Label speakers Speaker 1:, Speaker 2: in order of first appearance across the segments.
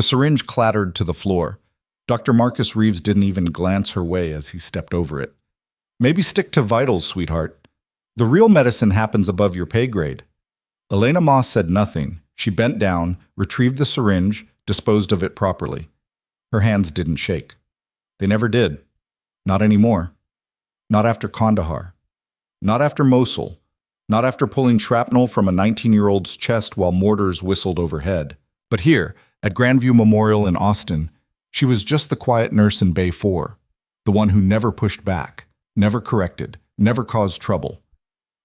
Speaker 1: The syringe clattered to the floor. Dr. Marcus Reeves didn't even glance her way as he stepped over it. Maybe stick to vitals, sweetheart. The real medicine happens above your pay grade. Elena Moss said nothing. She bent down, retrieved the syringe, disposed of it properly. Her hands didn't shake. They never did. Not anymore. Not after Kandahar. Not after Mosul. Not after pulling shrapnel from a 19-year-old's chest while mortars whistled overhead. But here, at Grandview Memorial in Austin, she was just the quiet nurse in Bay 4, the one who never pushed back, never corrected, never caused trouble.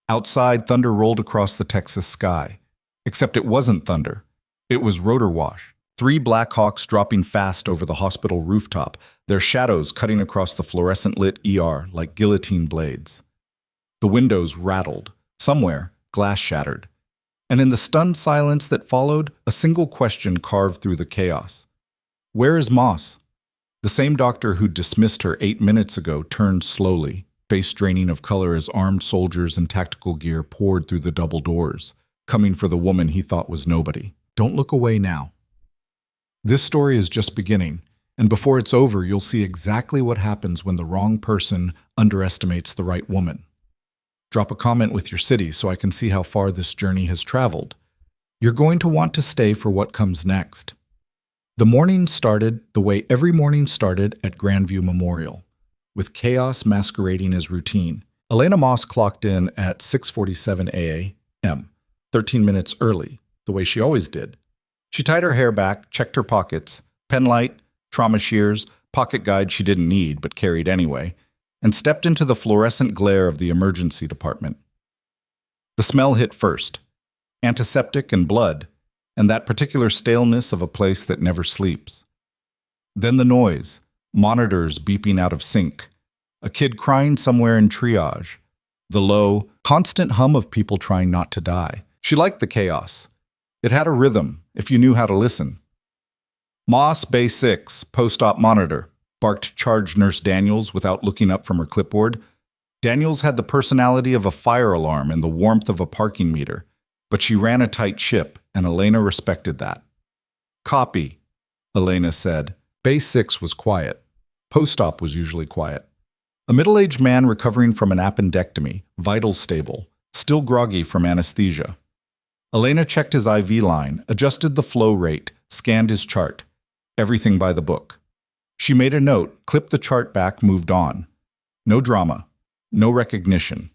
Speaker 1: Outside, thunder rolled across the Texas sky. Except it wasn't thunder. It was rotor wash. 3 Black Hawks dropping fast over the hospital rooftop, their shadows cutting across the fluorescent-lit ER like guillotine blades. The windows rattled. Somewhere, glass shattered. And in the stunned silence that followed, a single question carved through the chaos. Where is Moss? The same doctor who dismissed her 8 minutes ago turned slowly, face draining of color as armed soldiers in tactical gear poured through the double doors, coming for the woman he thought was nobody. Don't look away now. This story is just beginning, and before it's over, you'll see exactly what happens when the wrong person underestimates the right woman. Drop a comment with your city so I can see how far this journey has traveled. You're going to want to stay for what comes next. The morning started the way every morning started at Grandview Memorial, with chaos masquerading as routine. Elena Moss clocked in at 6:47 a.m., 13 minutes early, the way she always did. She tied her hair back, checked her pockets, pen light, trauma shears, pocket guide she didn't need but carried anyway, and stepped into the fluorescent glare of the emergency department. The smell hit first, antiseptic and blood, and that particular staleness of a place that never sleeps. Then the noise, monitors beeping out of sync, a kid crying somewhere in triage, the low, constant hum of people trying not to die. She liked the chaos. It had a rhythm, if you knew how to listen. Moss, Bay 6, post-op monitor, barked charge nurse Daniels without looking up from her clipboard. Daniels had the personality of a fire alarm and the warmth of a parking meter, but she ran a tight ship, and Elena respected that. Copy, Elena said. Bay 6 was quiet. Post-op was usually quiet. A middle-aged man recovering from an appendectomy, vitals stable, still groggy from anesthesia. Elena checked his IV line, adjusted the flow rate, scanned his chart. Everything by the book. She made a note, clipped the chart back, moved on. No drama. No recognition.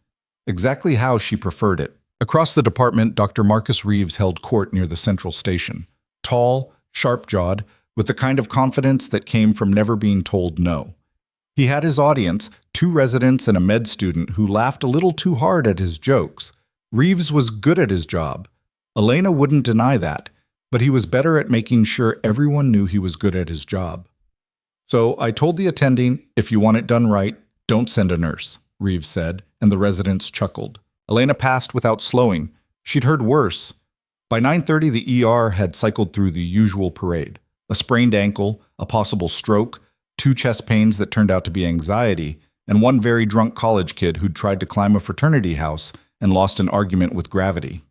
Speaker 1: Exactly how she preferred it. Across the department, Dr. Marcus Reeves held court near the central station. Tall, sharp-jawed, with the kind of confidence that came from never being told no. He had his audience, 2 residents and a med student who laughed a little too hard at his jokes. Reeves was good at his job. Elena wouldn't deny that, but he was better at making sure everyone knew he was good at his job. So I told the attending, if you want it done right, don't send a nurse, Reeves said, and the residents chuckled. Elena passed without slowing. She'd heard worse. By 9:30, the ER had cycled through the usual parade. A sprained ankle, a possible stroke, 2 chest pains that turned out to be anxiety, and 1 very drunk college kid who'd tried to climb a fraternity house and lost an argument with gravity.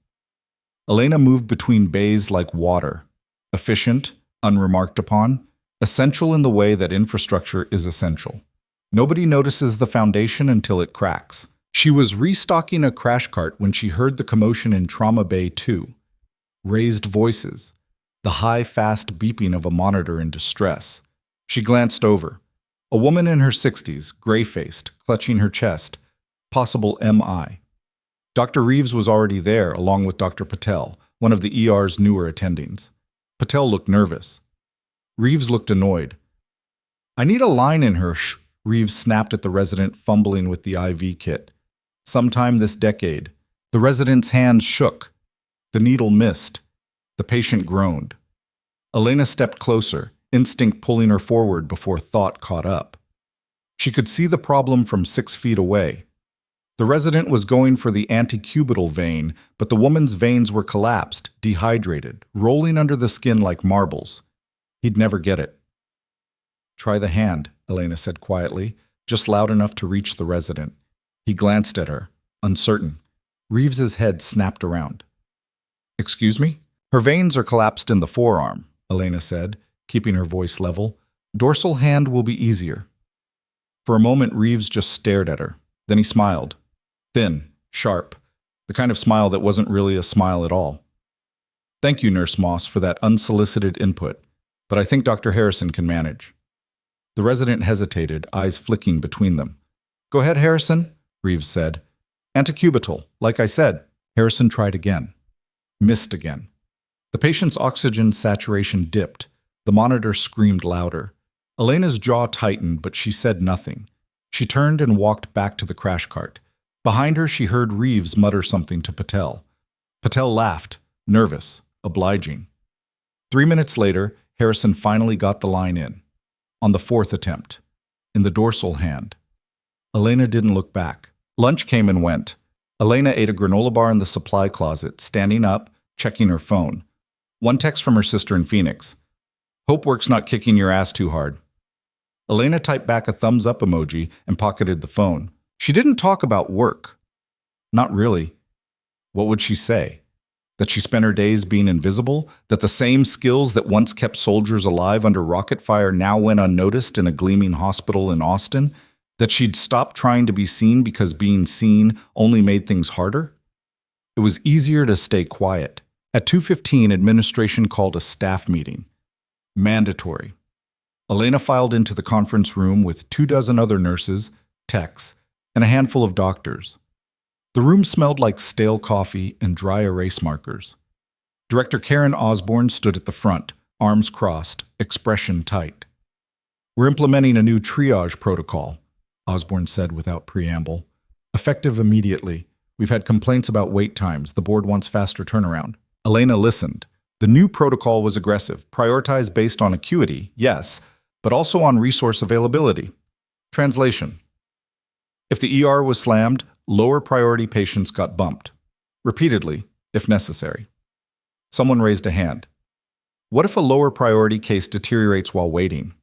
Speaker 1: Elena moved between bays like water, efficient, unremarked upon, essential in the way that infrastructure is essential. Nobody notices the foundation until it cracks. She was restocking a crash cart when she heard the commotion in Trauma Bay 2. Raised voices, the high, fast beeping of a monitor in distress. She glanced over. A woman in her 60s, gray-faced, clutching her chest. Possible MI. Dr. Reeves was already there, along with Dr. Patel, one of the ER's newer attendings. Patel looked nervous. Reeves looked annoyed. I need a line in her, shh. Reeves snapped at the resident fumbling with the IV kit. Sometime this decade. The resident's hands shook. The needle missed. The patient groaned. Elena stepped closer, instinct pulling her forward before thought caught up. She could see the problem from 6 feet away. The resident was going for the antecubital vein, but the woman's veins were collapsed, dehydrated, rolling under the skin like marbles. He'd never get it. Try the hand, Elena said quietly, just loud enough to reach the resident. He glanced at her, uncertain. Reeves's head snapped around. Excuse me? Her veins are collapsed in the forearm, Elena said. keeping her voice level. Dorsal hand will be easier. For a moment, Reeves just stared at her. Then he smiled. Thin, sharp, the kind of smile that wasn't really a smile at all. Thank you, Nurse Moss, for that unsolicited input, but I think Dr. Harrison can manage. The resident hesitated, eyes flicking between them. Go ahead, Harrison, Reeves said. Antecubital, like I said. Harrison tried again. Missed again. The patient's oxygen saturation dipped. The monitor screamed louder. Elena's jaw tightened, but she said nothing. She turned and walked back to the crash cart. Behind her, she heard Reeves mutter something to Patel. Patel laughed, nervous, obliging. 3 minutes later, Harrison finally got the line in. On the fourth attempt. In the dorsal hand. Elena didn't look back. Lunch came and went. Elena ate a granola bar in the supply closet, standing up, checking her phone. One text from her sister in Phoenix. Hope work's not kicking your ass too hard. Elena typed back a thumbs-up emoji and pocketed the phone. She didn't talk about work. Not really. What would she say? That she spent her days being invisible? That the same skills that once kept soldiers alive under rocket fire now went unnoticed in a gleaming hospital in Austin? That she'd stopped trying to be seen because being seen only made things harder? It was easier to stay quiet. At 2:15, administration called a staff meeting. Mandatory. Elena filed into the conference room with 24 other nurses, techs, and a handful of doctors. The room smelled like stale coffee and dry erase markers. Director Karen Osborne stood at the front, arms crossed, expression tight. We're implementing a new triage protocol, Osborne said without preamble. Effective immediately. We've had complaints about wait times. The board wants faster turnaround. Elena listened. The new protocol was aggressive, prioritized based on acuity, yes, but also on resource availability. Translation. If the ER was slammed, lower priority patients got bumped. Repeatedly, if necessary. Someone raised a hand. What if a lower priority case deteriorates while waiting?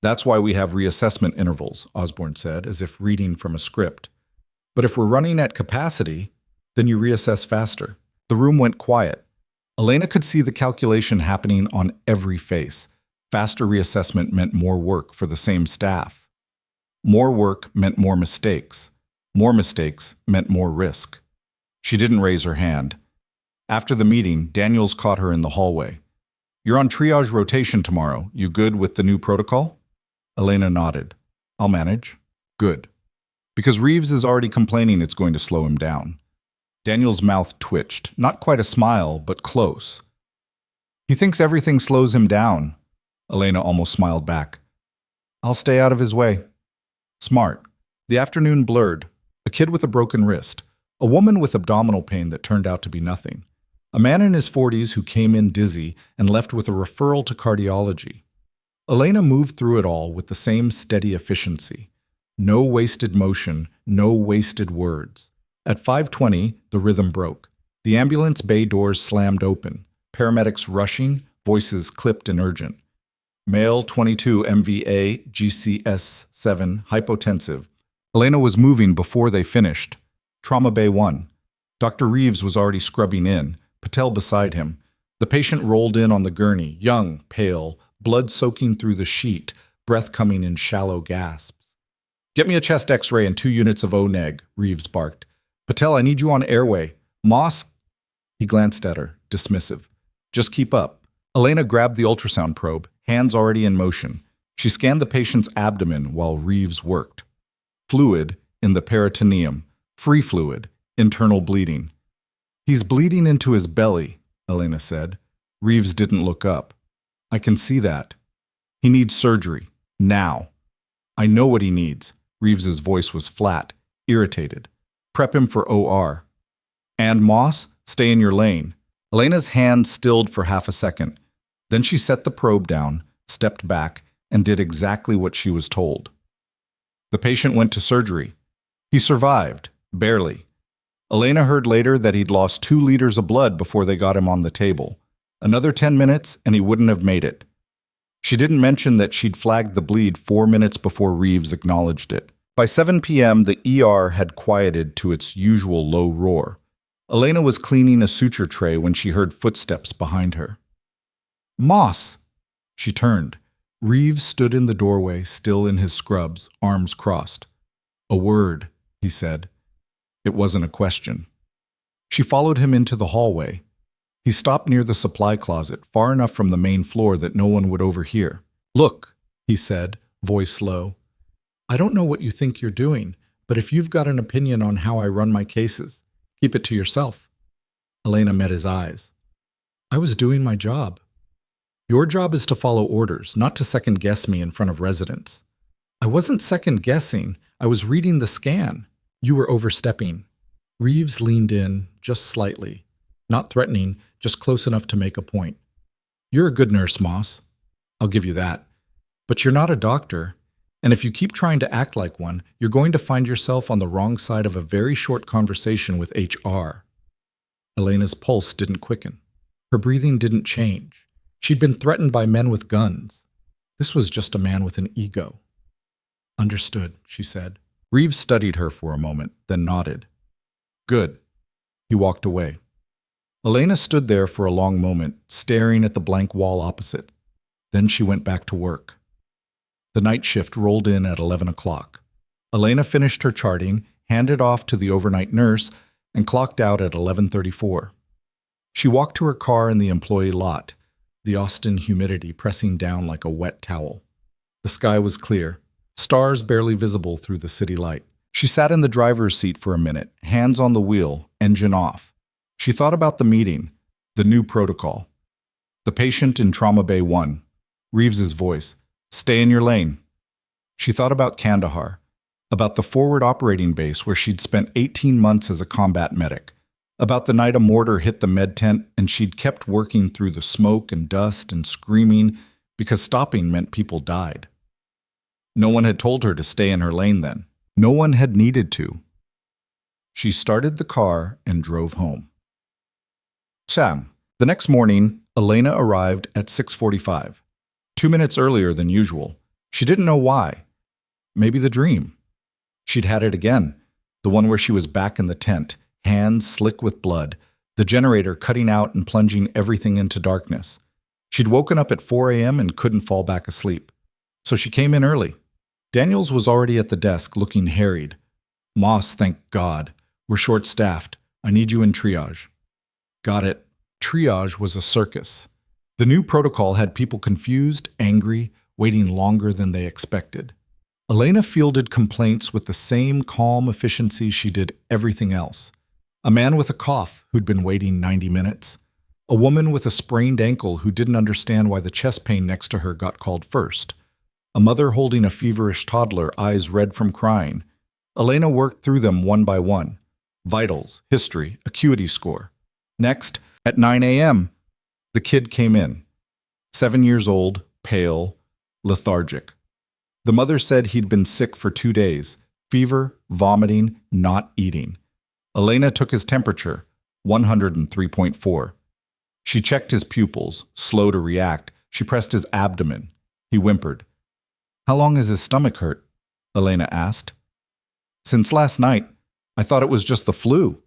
Speaker 1: That's why we have reassessment intervals, Osborne said, as if reading from a script. But if we're running at capacity, then you reassess faster. The room went quiet. Elena could see the calculation happening on every face. Faster reassessment meant more work for the same staff. More work meant more mistakes. More mistakes meant more risk. She didn't raise her hand. After the meeting, Daniels caught her in the hallway. You're on triage rotation tomorrow. You good with the new protocol? Elena nodded. I'll manage. Good. Because Reeves is already complaining it's going to slow him down. Daniel's mouth twitched. Not quite a smile, but close. He thinks everything slows him down. Elena almost smiled back. I'll stay out of his way. Smart. The afternoon blurred. A kid with a broken wrist. A woman with abdominal pain that turned out to be nothing. A man in his 40s who came in dizzy and left with a referral to cardiology. Elena moved through it all with the same steady efficiency. No wasted motion, no wasted words. At 5:20, the rhythm broke. The ambulance bay doors slammed open. Paramedics rushing, voices clipped and urgent. Male 22 MVA, GCS 7, hypotensive. Elena was moving before they finished. Trauma Bay 1. Dr. Reeves was already scrubbing in, Patel beside him. The patient rolled in on the gurney, young, pale, blood soaking through the sheet, breath coming in shallow gasps. Get me a chest x-ray and 2 units of O-neg, Reeves barked. Patel, I need you on airway. Moss? He glanced at her, dismissive. Just keep up. Elena grabbed the ultrasound probe, hands already in motion. She scanned the patient's abdomen while Reeves worked. Fluid in the peritoneum. Free fluid. Internal bleeding. He's bleeding into his belly, Elena said. Reeves didn't look up. I can see that. He needs surgery. Now. I know what he needs. Reeves's voice was flat, irritated. Prep him for OR. And Moss, stay in your lane. Elena's hand stilled for half a second. Then she set the probe down, stepped back, and did exactly what she was told. The patient went to surgery. He survived, barely. Elena heard later that he'd lost 2 liters of blood before they got him on the table. Another 10 minutes, and he wouldn't have made it. She didn't mention that she'd flagged the bleed 4 minutes before Reeves acknowledged it. By 7 p.m., the ER had quieted to its usual low roar. Elena was cleaning a suture tray when she heard footsteps behind her. Moss! She turned. Reeves stood in the doorway, still in his scrubs, arms crossed. "A word," he said. It wasn't a question. She followed him into the hallway. He stopped near the supply closet, far enough from the main floor that no one would overhear. "Look," he said, voice low. "I don't know what you think you're doing, but if you've got an opinion on how I run my cases, keep it to yourself." Elena met his eyes. "I was doing my job." "Your job is to follow orders, not to second-guess me in front of residents." "I wasn't second-guessing. I was reading the scan." "You were overstepping." Reeves leaned in, just slightly. Not threatening, just close enough to make a point. "You're a good nurse, Moss. I'll give you that. But you're not a doctor, and if you keep trying to act like one, you're going to find yourself on the wrong side of a very short conversation with HR." Elena's pulse didn't quicken. Her breathing didn't change. She'd been threatened by men with guns. This was just a man with an ego. "Understood," she said. Reeves studied her for a moment, then nodded. "Good." He walked away. Elena stood there for a long moment, staring at the blank wall opposite. Then she went back to work. The night shift rolled in at 11 o'clock. Elena finished her charting, handed off to the overnight nurse, and clocked out at 11:34. She walked to her car in the employee lot, the Austin humidity pressing down like a wet towel. The sky was clear, stars barely visible through the city light. She sat in the driver's seat for a minute, hands on the wheel, engine off. She thought about the meeting, the new protocol. The patient in Trauma Bay 1. Reeves's voice. "Stay in your lane." She thought about Kandahar, about the forward operating base where she'd spent 18 months as a combat medic, about the night a mortar hit the med tent and she'd kept working through the smoke and dust and screaming because stopping meant people died. No one had told her to stay in her lane then. No one had needed to. She started the car and drove home. Sam. The next morning, Elena arrived at 6:45, 2 minutes earlier than usual. She didn't know why. Maybe the dream. She'd had it again, the one where she was back in the tent, hands slick with blood, the generator cutting out and plunging everything into darkness. She'd woken up at 4 a.m. and couldn't fall back asleep. So she came in early. Daniels was already at the desk, looking harried. "Moss, thank God. We're short-staffed. I need you in triage." Got it. Triage was a circus. The new protocol had people confused, angry, waiting longer than they expected. Elena fielded complaints with the same calm efficiency she did everything else. A man with a cough who'd been waiting 90 minutes. A woman with a sprained ankle who didn't understand why the chest pain next to her got called first. A mother holding a feverish toddler, eyes red from crying. Elena worked through them one by one. Vitals, history, acuity score. Next, at 9 a.m., the kid came in. 7 years old, pale, lethargic. The mother said he'd been sick for 2 days, fever, vomiting, not eating. Elena took his temperature, 103.4. She checked his pupils, slow to react. She pressed his abdomen. He whimpered. "How long has his stomach hurt?" Elena asked. "Since last night. I thought it was just the flu."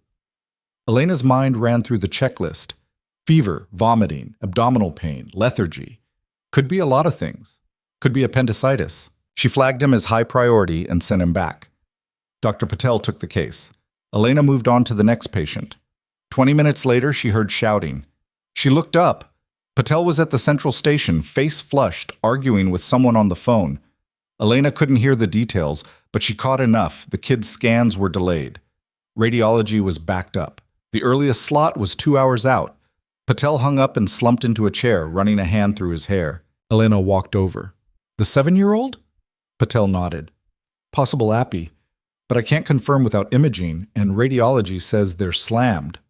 Speaker 1: Elena's mind ran through the checklist. Fever, vomiting, abdominal pain, lethargy. Could be a lot of things. Could be appendicitis. She flagged him as high priority and sent him back. Dr. Patel took the case. Elena moved on to the next patient. 20 minutes later, she heard shouting. She looked up. Patel was at the central station, face flushed, arguing with someone on the phone. Elena couldn't hear the details, but she caught enough. The kid's scans were delayed. Radiology was backed up. The earliest slot was 2 hours out. Patel hung up and slumped into a chair, running a hand through his hair. Elena walked over. "The 7-year-old? Patel nodded. "Possible appy, but I can't confirm without imaging, and radiology says they're slammed."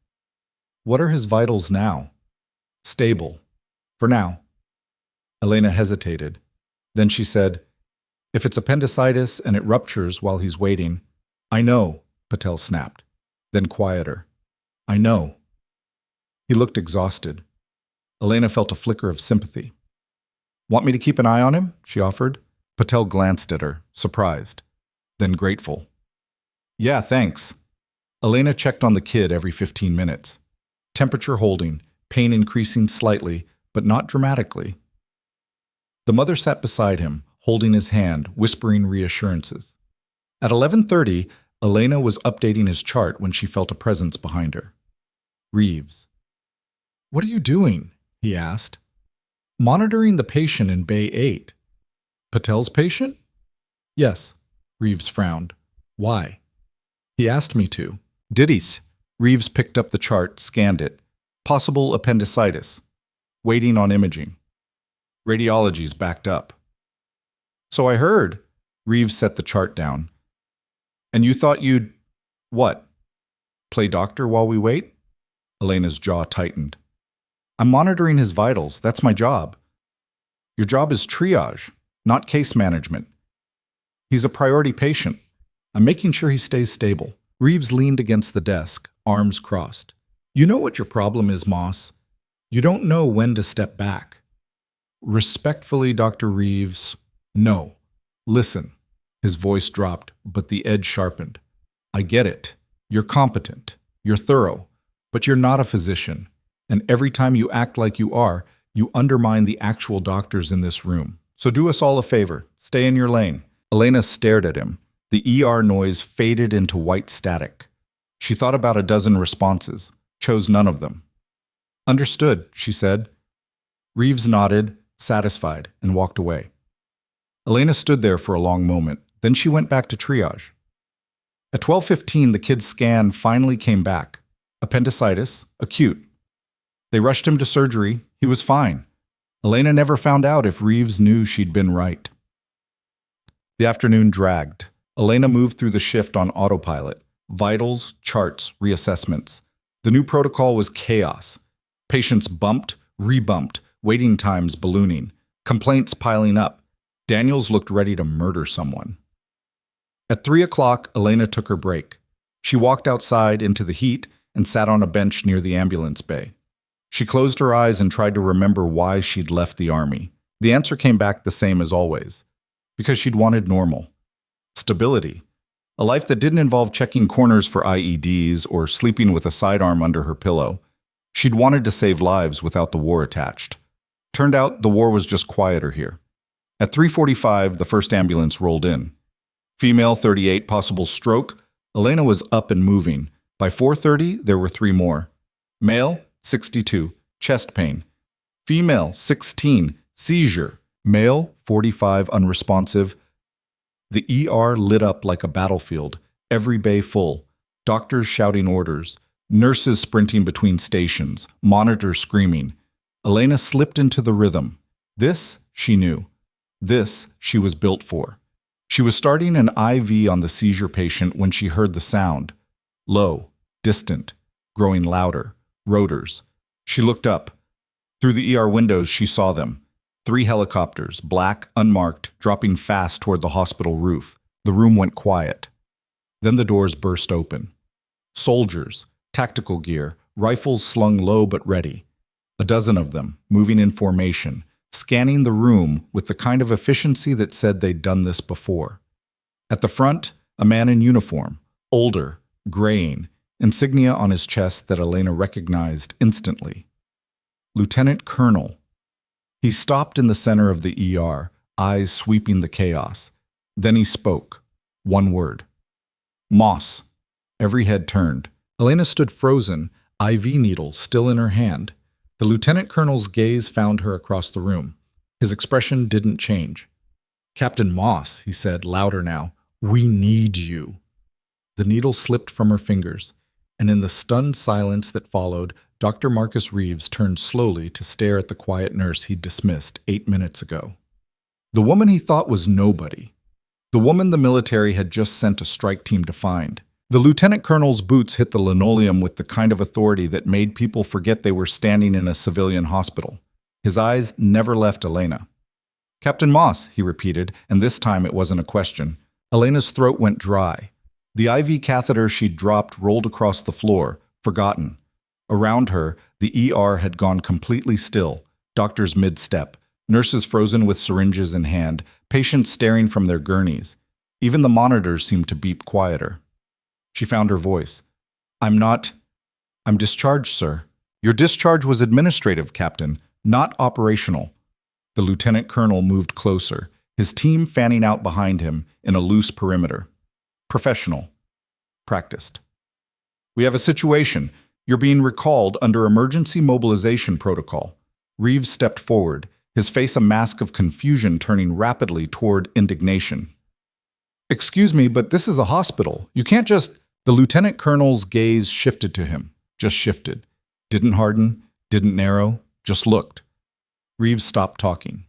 Speaker 1: "What are his vitals now?" "Stable. For now." Elena hesitated. Then she said, "If it's appendicitis and it ruptures while he's waiting." "I know," Patel snapped. Then quieter. "I know." He looked exhausted. Elena felt a flicker of sympathy. "Want me to keep an eye on him?" she offered. Patel glanced at her, surprised, then grateful. "Yeah, thanks." Elena checked on the kid every 15 minutes. Temperature holding, pain increasing slightly, but not dramatically. The mother sat beside him, holding his hand, whispering reassurances. At 11:30, Elena was updating his chart when she felt a presence behind her. Reeves. "What are you doing?" he asked. "Monitoring the patient in Bay 8. "Patel's patient?" "Yes," Reeves frowned. "Why?" "He asked me to." "Diddies." Reeves picked up the chart, scanned it. "Possible appendicitis. Waiting on imaging. Radiology's backed up." "So I heard." Reeves set the chart down. "And you thought you'd… what? Play doctor while we wait?" Elena's jaw tightened. "I'm monitoring his vitals. That's my job." "Your job is triage, not case management. He's a priority patient. I'm making sure he stays stable." Reeves leaned against the desk, arms crossed. "You know what your problem is, Moss. You don't know when to step back." "Respectfully, Dr. Reeves, no. Listen." His voice dropped, but the edge sharpened. "I get it. You're competent. You're thorough. But you're not a physician. And every time you act like you are, you undermine the actual doctors in this room. So do us all a favor. Stay in your lane." Elena stared at him. The ER noise faded into white static. She thought about a dozen responses, chose none of them. "Understood," she said. Reeves nodded, satisfied, and walked away. Elena stood there for a long moment. Then she went back to triage. At 12:15, the kid's scan finally came back. Appendicitis, acute. They rushed him to surgery. He was fine. Elena never found out if Reeves knew she'd been right. The afternoon dragged. Elena moved through the shift on autopilot. Vitals, charts, reassessments. The new protocol was chaos. Patients bumped, rebumped, waiting times ballooning, complaints piling up. Daniels looked ready to murder someone. At 3 o'clock, Elena took her break. She walked outside into the heat and sat on a bench near the ambulance bay. She closed her eyes and tried to remember why she'd left the army. The answer came back the same as always. Because she'd wanted normal. Stability. A life that didn't involve checking corners for IEDs or sleeping with a sidearm under her pillow. She'd wanted to save lives without the war attached. Turned out the war was just quieter here. At 3:45, the first ambulance rolled in. Female, 38, possible stroke. Elena was up and moving. By 4:30, there were 3 more. Male, 62, chest pain. Female, 16, seizure. Male, 45, unresponsive. The ER lit up like a battlefield, every bay full. Doctors shouting orders, nurses sprinting between stations, monitors screaming. Elena slipped into the rhythm. This, she knew. This, she was built for. She was starting an IV on the seizure patient when she heard the sound. Low, distant, growing louder. Rotors. She looked up. Through the ER windows, she saw them. 3 helicopters, black, unmarked, dropping fast toward the hospital roof. The room went quiet. Then the doors burst open. Soldiers, tactical gear, rifles slung low but ready. A dozen of them, moving in formation, scanning the room with the kind of efficiency that said they'd done this before. At the front, a man in uniform, older, graying, insignia on his chest that Elena recognized instantly. Lieutenant Colonel. He stopped in the center of the ER, eyes sweeping the chaos. Then he spoke. One word. Moss. Every head turned. Elena stood frozen, IV needle still in her hand. The lieutenant colonel's gaze found her across the room. His expression didn't change. "Captain Moss," he said, louder now, "we need you." The needle slipped from her fingers, and in the stunned silence that followed, Dr. Marcus Reeves turned slowly to stare at the quiet nurse he'd dismissed 8 minutes ago. The woman he thought was nobody. The woman the military had just sent a strike team to find. The lieutenant colonel's boots hit the linoleum with the kind of authority that made people forget they were standing in a civilian hospital. His eyes never left Elena. "Captain Moss," he repeated, and this time it wasn't a question. Elena's throat went dry. The IV catheter she'd dropped rolled across the floor, forgotten. Around her, the ER had gone completely still, doctors mid-step, nurses frozen with syringes in hand, patients staring from their gurneys. Even the monitors seemed to beep quieter. She found her voice. I'm discharged, sir." "Your discharge was administrative, Captain, not operational." The lieutenant colonel moved closer, his team fanning out behind him in a loose perimeter. Professional. Practiced. We have a situation. You're being recalled under emergency mobilization protocol. Reeves stepped forward, his face a mask of confusion turning rapidly toward indignation. Excuse me, but this is a hospital. You can't just... The lieutenant colonel's gaze shifted to him. Just shifted. Didn't harden, didn't narrow, just looked. Reeves stopped talking.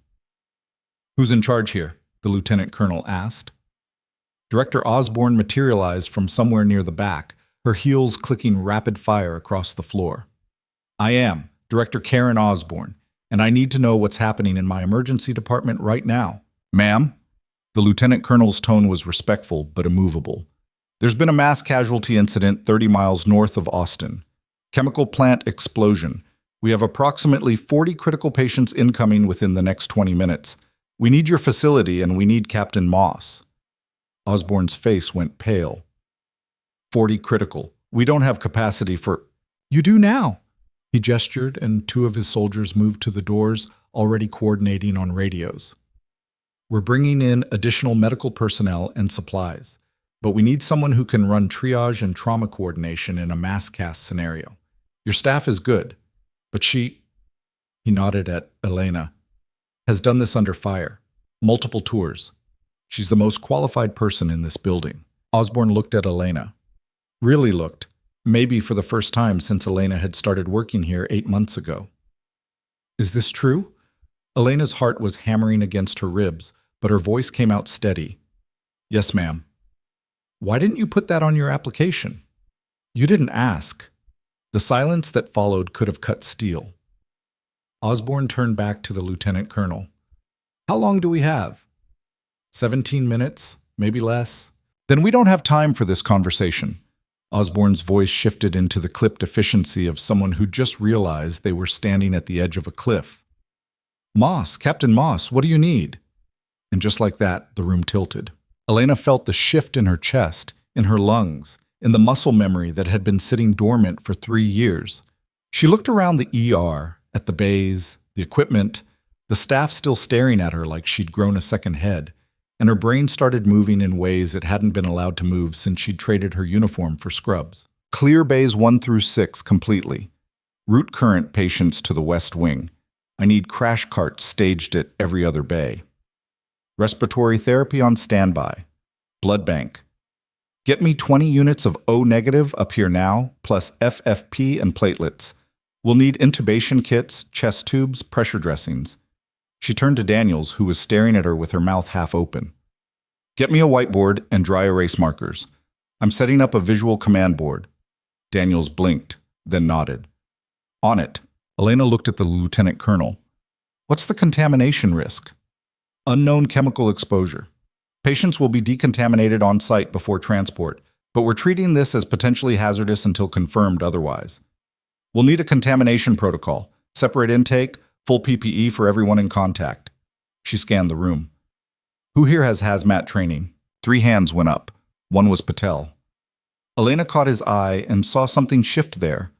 Speaker 1: Who's in charge here? The lieutenant colonel asked. Director Osborne materialized from somewhere near the back, her heels clicking rapid fire across the floor. I am, Director Karen Osborne, and I need to know what's happening in my emergency department right now. Ma'am? The lieutenant colonel's tone was respectful but immovable. There's been a mass casualty incident 30 miles north of Austin. Chemical plant explosion. We have approximately 40 critical patients incoming within the next 20 minutes. We need your facility and we need Captain Moss. Osborne's face went pale. 40 critical. We don't have capacity for... You do now. He gestured and two of his soldiers moved to the doors, already coordinating on radios. We're bringing in additional medical personnel and supplies, but we need someone who can run triage and trauma coordination in a mass cast scenario. Your staff is good, but she, he nodded at Elena, has done this under fire. Multiple tours. She's the most qualified person in this building. Osborne looked at Elena. Really looked. Maybe for the first time since Elena had started working here 8 months ago. Is this true? Elena's heart was hammering against her ribs, but her voice came out steady. Yes, ma'am. Why didn't you put that on your application? You didn't ask. The silence that followed could have cut steel. Osborne turned back to the lieutenant colonel. How long do we have? 17 minutes, maybe less. Then we don't have time for this conversation. Osborne's voice shifted into the clipped efficiency of someone who just realized they were standing at the edge of a cliff. Moss, Captain Moss, what do you need? And just like that, the room tilted. Elena felt the shift in her chest, in her lungs, in the muscle memory that had been sitting dormant for 3 years. She looked around the ER, at the bays, the equipment, the staff still staring at her like she'd grown a second head, and her brain started moving in ways it hadn't been allowed to move since she'd traded her uniform for scrubs. Clear bays 1 through 6 completely. Root current patients to the west wing. I need crash carts staged at every other bay. Respiratory therapy on standby. Blood bank. Get me 20 units of O negative up here now, plus FFP and platelets. We'll need intubation kits, chest tubes, pressure dressings. She turned to Daniels, who was staring at her with her mouth half open. Get me a whiteboard and dry erase markers. I'm setting up a visual command board. Daniels blinked, then nodded. On it. Elena looked at the lieutenant colonel. What's the contamination risk? Unknown chemical exposure. Patients will be decontaminated on site before transport, but we're treating this as potentially hazardous until confirmed otherwise. We'll need a contamination protocol, separate intake, full PPE for everyone in contact. She scanned the room. Who here has hazmat training? 3 hands went up. One was Patel. Elena caught his eye and saw something shift there.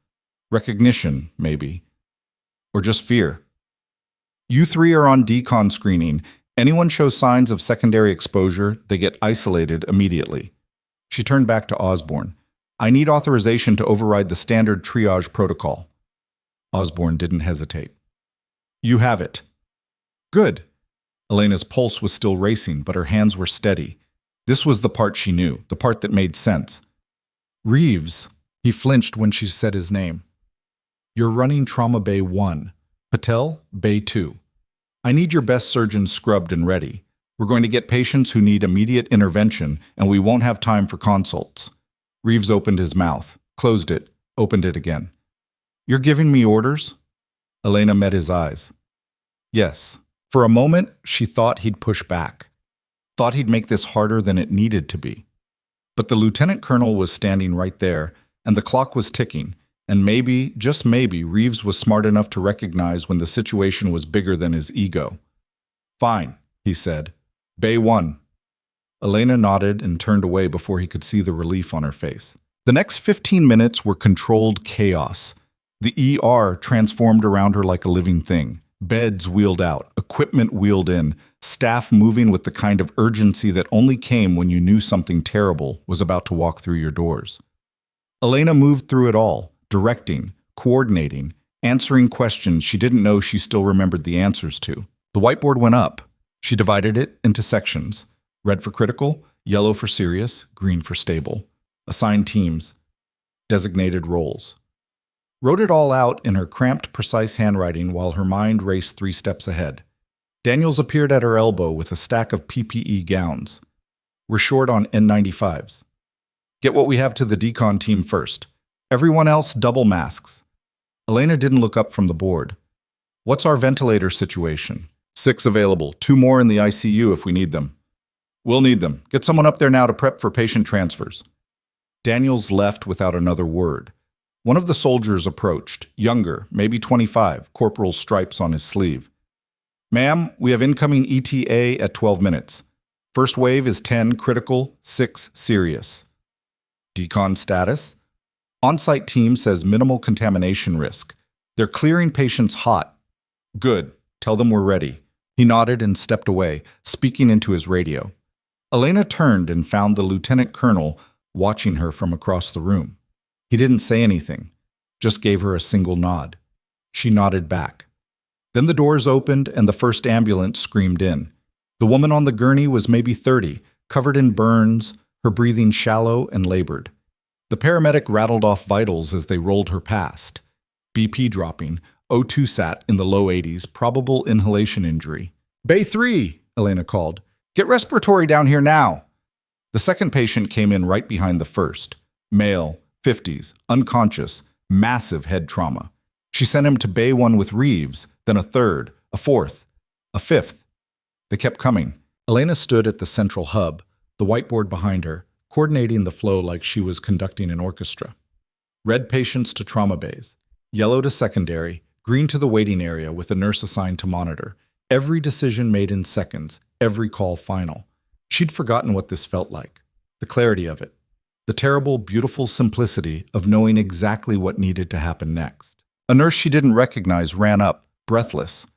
Speaker 1: Recognition, maybe. Or just fear. You 3 are on decon screening. Anyone shows signs of secondary exposure, they get isolated immediately. She turned back to Osborne. I need authorization to override the standard triage protocol. Osborne didn't hesitate. You have it. Good. Elena's pulse was still racing, but her hands were steady. This was the part she knew, the part that made sense. Reeves. He flinched when she said his name. You're running Trauma Bay 1. Patel, Bay 2. I need your best surgeons scrubbed and ready. We're going to get patients who need immediate intervention, and we won't have time for consults. Reeves opened his mouth, closed it, opened it again. You're giving me orders? Elena met his eyes. Yes. For a moment, she thought he'd push back. Thought he'd make this harder than it needed to be. But the lieutenant colonel was standing right there, and the clock was ticking, and maybe, just maybe, Reeves was smart enough to recognize when the situation was bigger than his ego. Fine, he said. Bay 1. Elena nodded and turned away before he could see the relief on her face. The next 15 minutes were controlled chaos. The ER transformed around her like a living thing. Beds wheeled out, equipment wheeled in, staff moving with the kind of urgency that only came when you knew something terrible was about to walk through your doors. Elena moved through it all, directing, coordinating, answering questions she didn't know she still remembered the answers to. The whiteboard went up. She divided it into sections: red for critical, yellow for serious, green for stable. Assigned teams, designated roles. Wrote it all out in her cramped, precise handwriting while her mind raced 3 steps ahead. Daniels appeared at her elbow with a stack of PPE gowns. We're short on N95s. Get what we have to the decon team first. Everyone else, double masks. Elena didn't look up from the board. What's our ventilator situation? 6 available, 2 more in the ICU if we need them. We'll need them. Get someone up there now to prep for patient transfers. Daniels left without another word. One of the soldiers approached, younger, maybe 25, corporal's stripes on his sleeve. Ma'am, we have incoming ETA at 12 minutes. First wave is 10 critical, 6 serious. Decon status? On-site team says minimal contamination risk. They're clearing patients hot. Good. Tell them we're ready. He nodded and stepped away, speaking into his radio. Elena turned and found the lieutenant colonel watching her from across the room. He didn't say anything, just gave her a single nod. She nodded back. Then the doors opened and the first ambulance screamed in. The woman on the gurney was maybe 30, covered in burns, her breathing shallow and labored. The paramedic rattled off vitals as they rolled her past. BP dropping, O2 sat in the low 80s, probable inhalation injury. Bay 3, Elena called. Get respiratory down here now. The second patient came in right behind the first. Male, 50s, unconscious, massive head trauma. She sent him to Bay 1 with Reeves, then a third, a fourth, a fifth. They kept coming. Elena stood at the central hub, the whiteboard behind her, coordinating the flow like she was conducting an orchestra. Red patients to trauma bays, yellow to secondary, green to the waiting area with a nurse assigned to monitor. Every decision made in seconds, every call final. She'd forgotten what this felt like, the clarity of it, the terrible, beautiful simplicity of knowing exactly what needed to happen next. A nurse she didn't recognize ran up, breathless.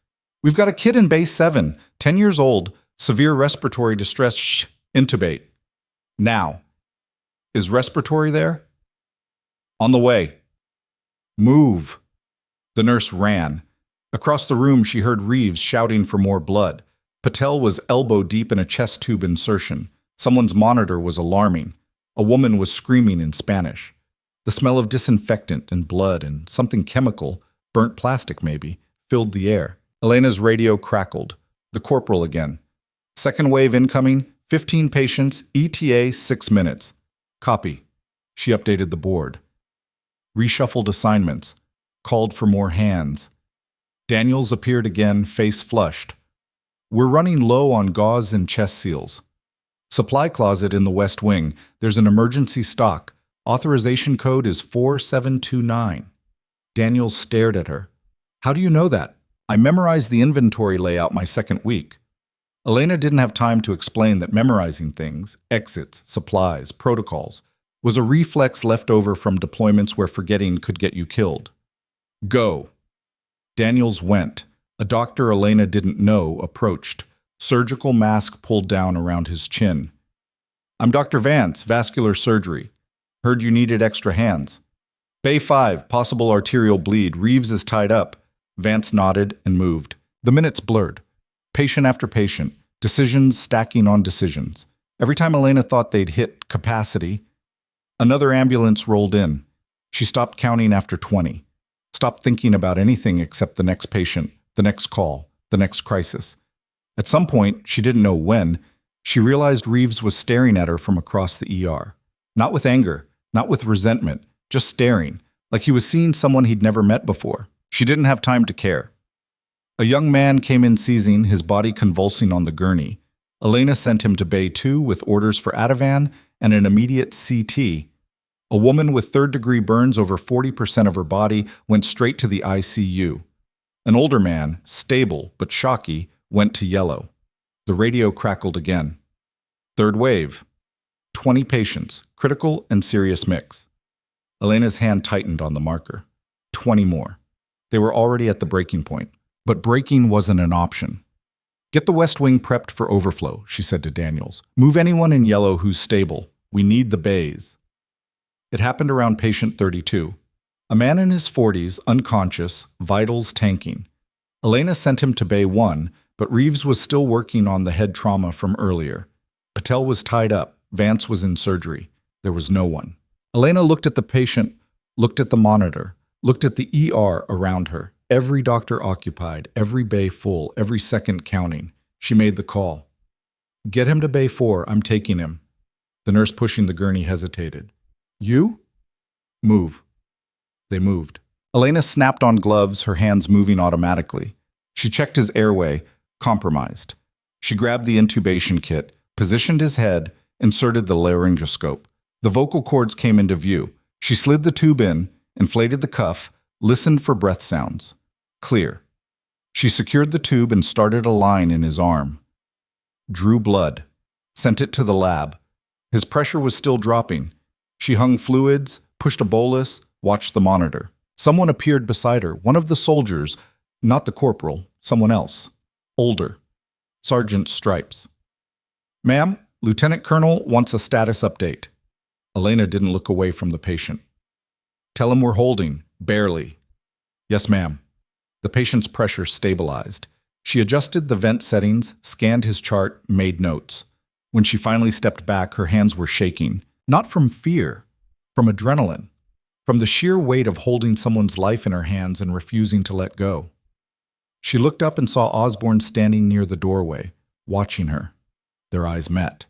Speaker 1: We've got a kid in Bay 7, 10 years old, severe respiratory distress, intubate. Now. Is respiratory there? On the way. Move. The nurse ran. Across the room, she heard Reeves shouting for more blood. Patel was elbow deep in a chest tube insertion. Someone's monitor was alarming. A woman was screaming in Spanish. The smell of disinfectant and blood and something chemical, burnt plastic maybe, filled the air. Elena's radio crackled. The corporal again. Second wave incoming, 15 patients, ETA 6 minutes. Copy. She updated the board. Reshuffled assignments. Called for more hands. Daniels appeared again, face flushed. We're running low on gauze and chest seals. Supply closet in the West Wing. There's an emergency stock. Authorization code is 4729. Daniels stared at her. How do you know that? I memorized the inventory layout my second week. Elena didn't have time to explain that memorizing things, exits, supplies, protocols, was a reflex left over from deployments where forgetting could get you killed. Go. Daniels went. A doctor Elena didn't know approached, surgical mask pulled down around his chin. I'm Dr. Vance, vascular surgery. Heard you needed extra hands. Bay 5, possible arterial bleed. Reeves is tied up. Vance nodded and moved. The minutes blurred. Patient after patient, decisions stacking on decisions. Every time Elena thought they'd hit capacity, another ambulance rolled in. She stopped counting after 20. Stopped thinking about anything except the next patient, the next call, the next crisis. At some point, she didn't know when, she realized Reeves was staring at her from across the ER. Not with anger, not with resentment, just staring, like he was seeing someone he'd never met before. She didn't have time to care. A young man came in seizing, his body convulsing on the gurney. Elena sent him to Bay 2 with orders for Ativan and an immediate CT. A woman with third-degree burns over 40% of her body went straight to the ICU. An older man, stable but shocky, went to yellow. The radio crackled again. Third wave. 20 patients, critical and serious mix. Elena's hand tightened on the marker. 20 more. They were already at the breaking point. But braking wasn't an option. Get the West Wing prepped for overflow, she said to Daniels. Move anyone in yellow who's stable. We need the bays. It happened around patient 32. A man in his 40s, unconscious, vitals tanking. Elena sent him to Bay 1, but Reeves was still working on the head trauma from earlier. Patel was tied up. Vance was in surgery. There was no one. Elena looked at the patient, looked at the monitor, looked at the ER around her. Every doctor occupied, every bay full, every second counting. She made the call. Get him to Bay 4. I'm taking him. The nurse pushing the gurney hesitated. You? Move. They moved. Elena snapped on gloves, her hands moving automatically. She checked his airway, compromised. She grabbed the intubation kit, positioned his head, inserted the laryngoscope. The vocal cords came into view. She slid the tube in, inflated the cuff, listened for breath sounds. Clear. She secured the tube and started a line in his arm. Drew blood. Sent it to the lab. His pressure was still dropping. She hung fluids, pushed a bolus, watched the monitor. Someone appeared beside her, one of the soldiers, not the corporal, someone else. Older. Sergeant Stripes. Ma'am, Lieutenant Colonel wants a status update. Elena didn't look away from the patient. Tell him we're holding. Barely. Yes, ma'am. The patient's pressure stabilized. She adjusted the vent settings, scanned his chart, made notes. When she finally stepped back, her hands were shaking. Not from fear, from adrenaline. From the sheer weight of holding someone's life in her hands and refusing to let go. She looked up and saw Osborne standing near the doorway, watching her. Their eyes met.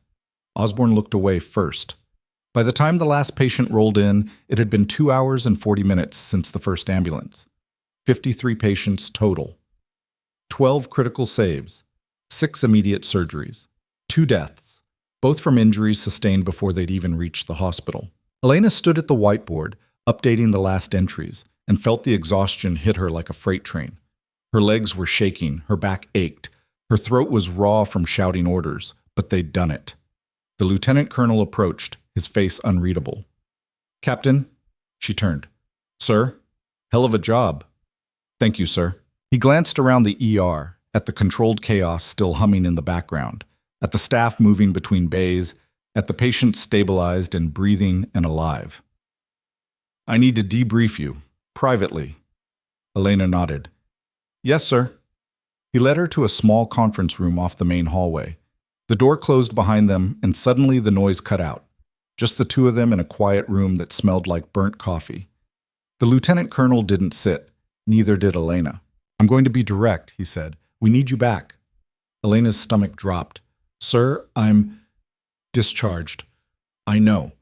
Speaker 1: Osborne looked away first. By the time the last patient rolled in, it had been 2 hours and 40 minutes since the first ambulance. 53 patients total. 12 critical saves. 6 immediate surgeries. 2 deaths, both from injuries sustained before they'd even reached the hospital. Elena stood at the whiteboard, updating the last entries, and felt the exhaustion hit her like a freight train. Her legs were shaking, her back ached, her throat was raw from shouting orders, but they'd done it. The lieutenant colonel approached, his face unreadable. Captain, she turned. Sir, hell of a job. Thank you, sir. He glanced around the ER, at the controlled chaos still humming in the background, at the staff moving between bays, at the patient stabilized and breathing and alive. I need to debrief you, privately. Elena nodded. Yes, sir. He led her to a small conference room off the main hallway. The door closed behind them, and suddenly the noise cut out. Just the two of them in a quiet room that smelled like burnt coffee. The lieutenant colonel didn't sit. Neither did Elena. I'm going to be direct, he said. We need you back. Elena's stomach dropped. Sir, I'm discharged. I know.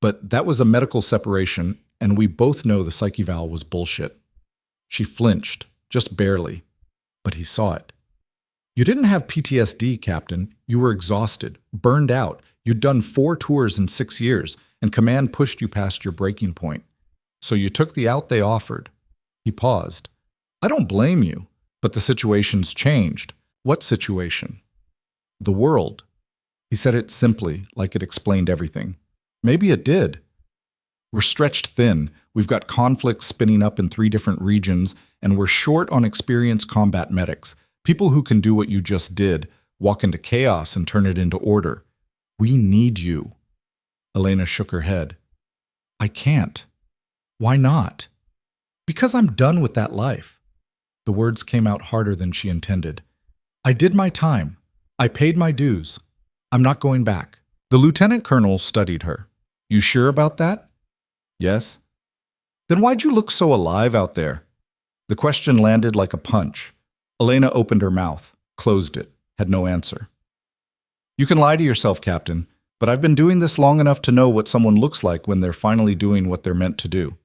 Speaker 1: But that was a medical separation, and we both know the psych eval was bullshit. She flinched, just barely. But he saw it. You didn't have PTSD, Captain. You were exhausted, burned out. You'd done 4 tours in 6 years, and command pushed you past your breaking point. So you took the out they offered. He paused. I don't blame you, but the situation's changed. What situation? The world. He said it simply, like it explained everything. Maybe it did. We're stretched thin. We've got conflicts spinning up in 3 different regions, and we're short on experienced combat medics, people who can do what you just did, walk into chaos and turn it into order. We need you. Elena shook her head. I can't. Why not? Because I'm done with that life. The words came out harder than she intended. I did my time. I paid my dues. I'm not going back. The lieutenant colonel studied her. You sure about that? Yes. Then why'd you look so alive out there? The question landed like a punch. Elena opened her mouth, closed it, had no answer. You can lie to yourself, Captain, but I've been doing this long enough to know what someone looks like when they're finally doing what they're meant to do.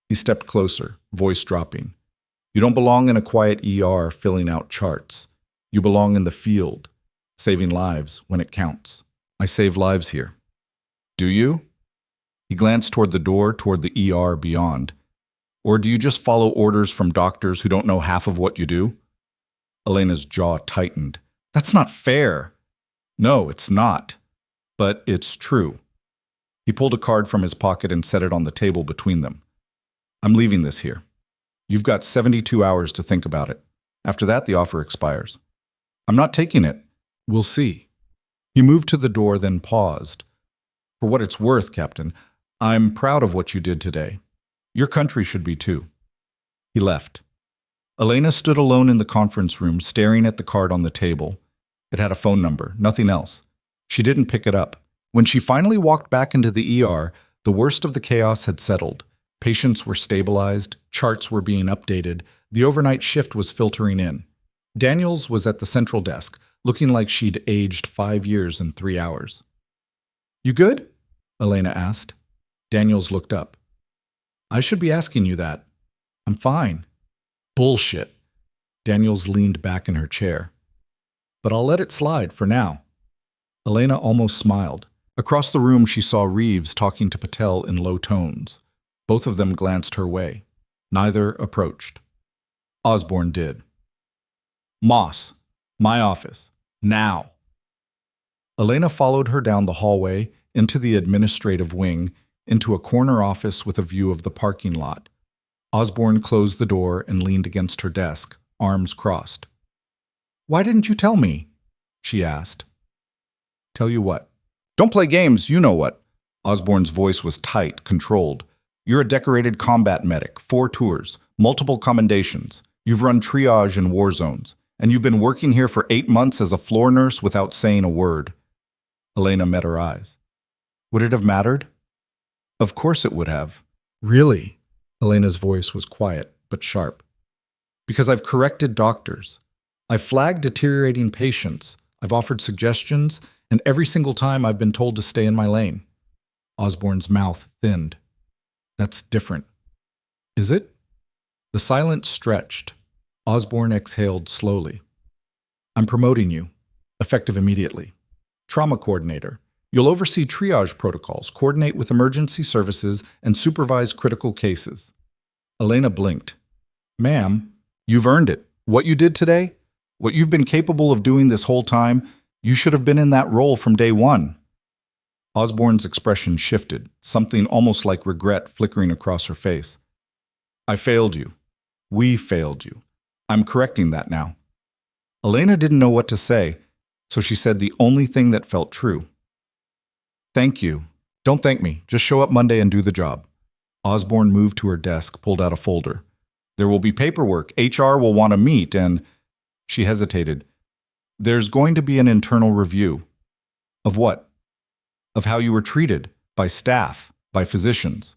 Speaker 1: He stepped closer, voice dropping. You don't belong in a quiet ER filling out charts. You belong in the field, saving lives when it counts. I save lives here. Do you? He glanced toward the door, toward the ER beyond. Or do you just follow orders from doctors who don't know half of what you do? Elena's jaw tightened. That's not fair. No, it's not. But it's true. He pulled a card from his pocket and set it on the table between them. I'm leaving this here. You've got 72 hours to think about it. After that, the offer expires. I'm not taking it. We'll see. He moved to the door, then paused. For what it's worth, Captain, I'm proud of what you did today. Your country should be too. He left. Elena stood alone in the conference room, staring at the card on the table. It had a phone number, nothing else. She didn't pick it up. When she finally walked back into the ER, the worst of the chaos had settled. Patients were stabilized, charts were being updated, the overnight shift was filtering in. Daniels was at the central desk, looking like she'd aged 5 years in 3 hours. You good? Elena asked. Daniels looked up. I should be asking you that. I'm fine. Bullshit. Daniels leaned back in her chair. But I'll let it slide for now. Elena almost smiled. Across the room, she saw Reeves talking to Patel in low tones. Both of them glanced her way. Neither approached. Osborne did. Moss, my office, now. Elena followed her down the hallway, into the administrative wing, into a corner office with a view of the parking lot. Osborne closed the door and leaned against her desk, arms crossed. Why didn't you tell me? She asked. Tell you what? Don't play games, you know what. Osborne's voice was tight, controlled. You're a decorated combat medic, 4 tours, multiple commendations. You've run triage in war zones, and you've been working here for 8 months as a floor nurse without saying a word. Elena met her eyes. Would it have mattered? Of course it would have. Really? Elena's voice was quiet, but sharp. Because I've corrected doctors. I've flagged deteriorating patients. I've offered suggestions, and every single time I've been told to stay in my lane. Osborne's mouth thinned. That's different. Is it? The silence stretched. Osborne exhaled slowly. I'm promoting you, effective immediately. Trauma coordinator. You'll oversee triage protocols, coordinate with emergency services, and supervise critical cases. Elena blinked. Ma'am, you've earned it. What you did today, what you've been capable of doing this whole time, you should have been in that role from day one. Osborne's expression shifted, something almost like regret flickering across her face. I failed you. We failed you. I'm correcting that now. Elena didn't know what to say, so she said the only thing that felt true. Thank you. Don't thank me. Just show up Monday and do the job. Osborne moved to her desk, pulled out a folder. There will be paperwork. HR will want to meet, and... She hesitated. There's going to be an internal review. Of what? Of how you were treated, by staff, by physicians.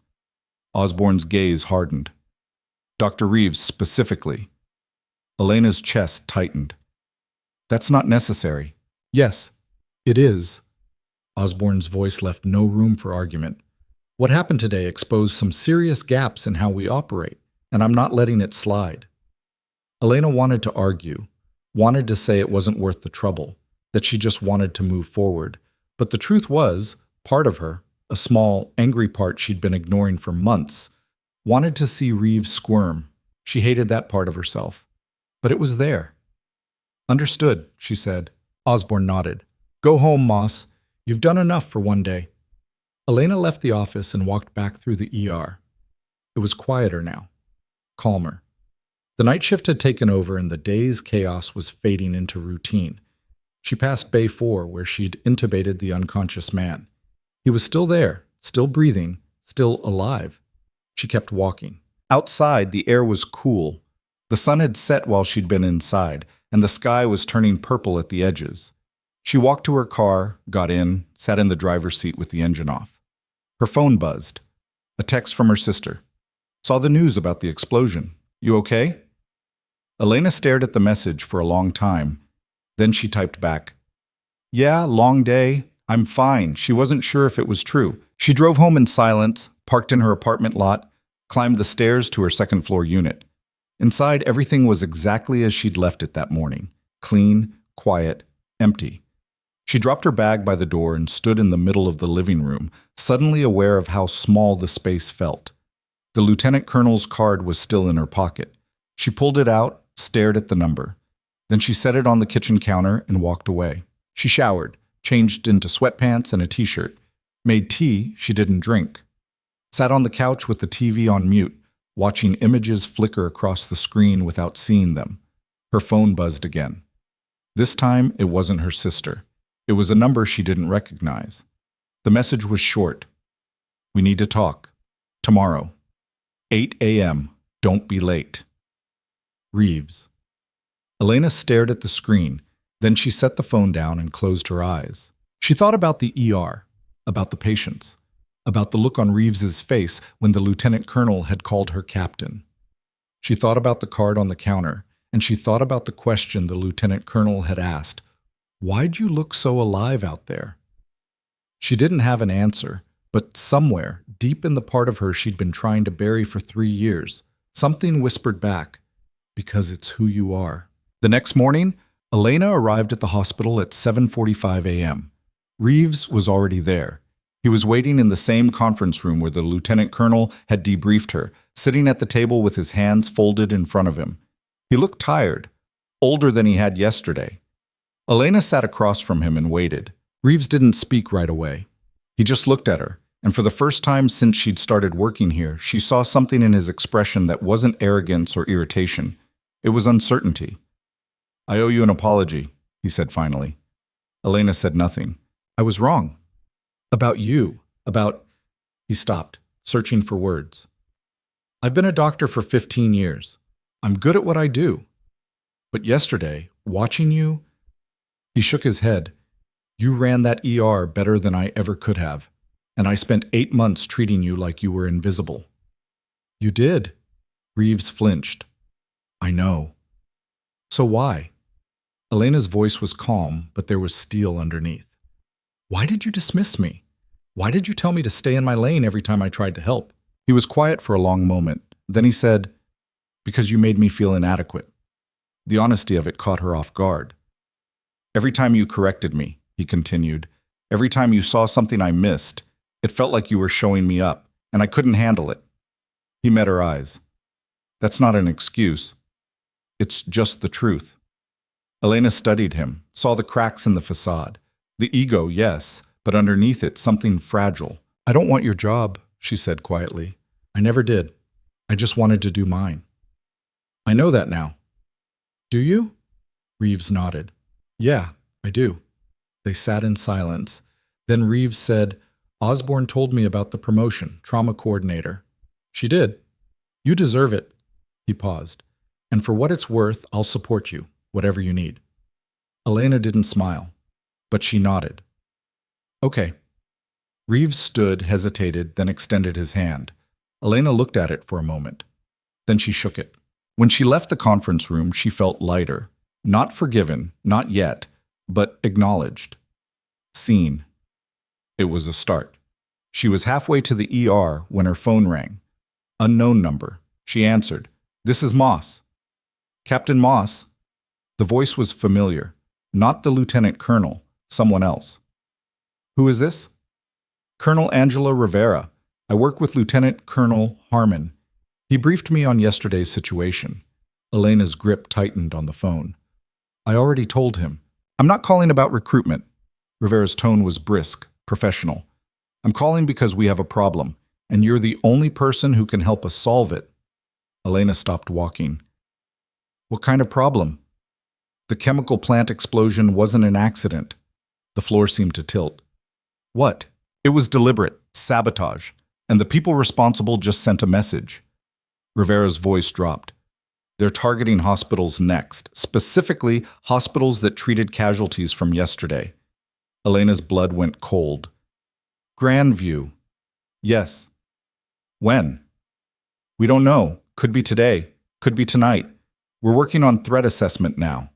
Speaker 1: Osborne's gaze hardened. Dr. Reeves specifically. Elena's chest tightened. That's not necessary. Yes, it is. Osborne's voice left no room for argument. What happened today exposed some serious gaps in how we operate, and I'm not letting it slide. Elena wanted to argue, wanted to say it wasn't worth the trouble, that she just wanted to move forward. But the truth was, part of her, a small, angry part she'd been ignoring for months, wanted to see Reeves squirm. She hated that part of herself. But it was there. Understood, she said. Osborne nodded. Go home, Moss. You've done enough for one day. Elena left the office and walked back through the ER. It was quieter now, calmer. The night shift had taken over and the day's chaos was fading into routine. She passed Bay 4, where she'd intubated the unconscious man. He was still there, still breathing, still alive. She kept walking. Outside, the air was cool. The sun had set while she'd been inside, and the sky was turning purple at the edges. She walked to her car, got in, sat in the driver's seat with the engine off. Her phone buzzed. A text from her sister. Saw the news about the explosion. You okay? Elena stared at the message for a long time. Then she typed back, Yeah, long day. I'm fine. She wasn't sure if it was true. She drove home in silence, parked in her apartment lot, climbed the stairs to her second-floor unit. Inside, everything was exactly as she'd left it that morning. Clean, quiet, empty. She dropped her bag by the door and stood in the middle of the living room, suddenly aware of how small the space felt. The lieutenant colonel's card was still in her pocket. She pulled it out, stared at the number. Then she set it on the kitchen counter and walked away. She showered, changed into sweatpants and a t-shirt, made tea she didn't drink, sat on the couch with the TV on mute, watching images flicker across the screen without seeing them. Her phone buzzed again. This time, it wasn't her sister. It was a number she didn't recognize. The message was short. We need to talk. Tomorrow. 8 a.m. Don't be late. Reeves. Elena stared at the screen. Then she set the phone down and closed her eyes. She thought about the ER, about the patients, about the look on Reeves's face when the lieutenant colonel had called her captain. She thought about the card on the counter, and she thought about the question the lieutenant colonel had asked, "Why'd you look so alive out there?" She didn't have an answer, but somewhere, deep in the part of her she'd been trying to bury for 3 years, something whispered back, "Because it's who you are." The next morning, Elena arrived at the hospital at 7:45 a.m. Reeves was already there. He was waiting in the same conference room where the lieutenant colonel had debriefed her, sitting at the table with his hands folded in front of him. He looked tired, older than he had yesterday. Elena sat across from him and waited. Reeves didn't speak right away. He just looked at her, and for the first time since she'd started working here, she saw something in his expression that wasn't arrogance or irritation. It was uncertainty. "I owe you an apology," he said finally. Elena said nothing. "I was wrong. About you. About—" He stopped, searching for words. "I've been a doctor for 15 years. I'm good at what I do. But yesterday, watching you—" He shook his head. "You ran that ER better than I ever could have, and I spent 8 months treating you like you were invisible." "You did." Reeves flinched. "I know." "So why?" Elena's voice was calm, but there was steel underneath. "Why did you dismiss me? Why did you tell me to stay in my lane every time I tried to help?" He was quiet for a long moment. Then he said, "Because you made me feel inadequate." The honesty of it caught her off guard. "Every time you corrected me," he continued, "every time you saw something I missed, it felt like you were showing me up, and I couldn't handle it." He met her eyes. "That's not an excuse. It's just the truth." Elena studied him, saw the cracks in the facade. The ego, yes, but underneath it, something fragile. "I don't want your job," she said quietly. "I never did. I just wanted to do mine." "I know that now." "Do you?" Reeves nodded. "Yeah, I do." They sat in silence. Then Reeves said, "Osborne told me about the promotion, trauma coordinator." "She did. You deserve it." He paused. "And for what it's worth, I'll support you, whatever you need." Elena didn't smile, but she nodded. "Okay." Reeves stood, hesitated, then extended his hand. Elena looked at it for a moment. Then she shook it. When she left the conference room, she felt lighter. Not forgiven, not yet, but acknowledged. Seen. It was a start. She was halfway to the ER when her phone rang. Unknown number. She answered. "This is Moss." "Captain Moss?" The voice was familiar. Not the lieutenant colonel, someone else. "Who is this?" "Colonel Angela Rivera. I work with Lieutenant Colonel Harmon. He briefed me on yesterday's situation." Elena's grip tightened on the phone. "I already told him. I'm not calling about recruitment." Rivera's tone was brisk, professional. "I'm calling because we have a problem, and you're the only person who can help us solve it." Elena stopped walking. "What kind of problem?" "The chemical plant explosion wasn't an accident." The floor seemed to tilt. "What?" "It was deliberate, sabotage, and the people responsible just sent a message." Rivera's voice dropped. "They're targeting hospitals next, specifically hospitals that treated casualties from yesterday." Elena's blood went cold. "Grandview." "Yes." "When?" "We don't know. Could be today. Could be tonight. We're working on threat assessment now."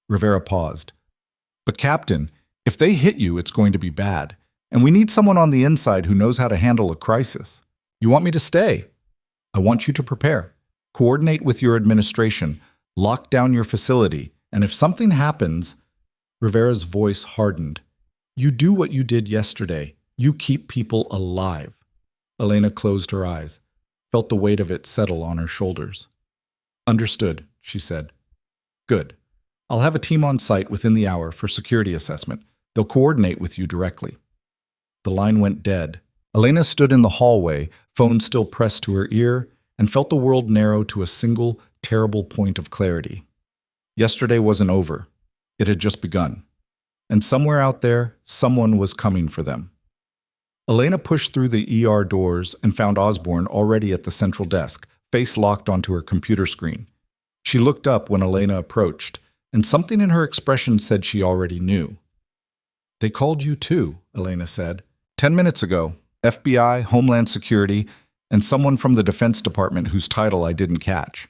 Speaker 1: Rivera paused. "But Captain, if they hit you, it's going to be bad. And we need someone on the inside who knows how to handle a crisis. You want me to stay?" "I want you to prepare. Coordinate with your administration. Lock down your facility. And if something happens—" Rivera's voice hardened. "You do what you did yesterday. You keep people alive." Elena closed her eyes, felt the weight of it settle on her shoulders. "Understood," she said. "Good. I'll have a team on site within the hour for security assessment. They'll coordinate with you directly." The line went dead. Elena stood in the hallway, phone still pressed to her ear, and felt the world narrow to a single, terrible point of clarity. Yesterday wasn't over. It had just begun. And somewhere out there, someone was coming for them. Elena pushed through the ER doors and found Osborne already at the central desk, face locked onto her computer screen. She looked up when Elena approached, and something in her expression said she already knew. "They called you too," Elena said. 10 minutes ago, FBI, Homeland Security, and someone from the Defense Department whose title I didn't catch.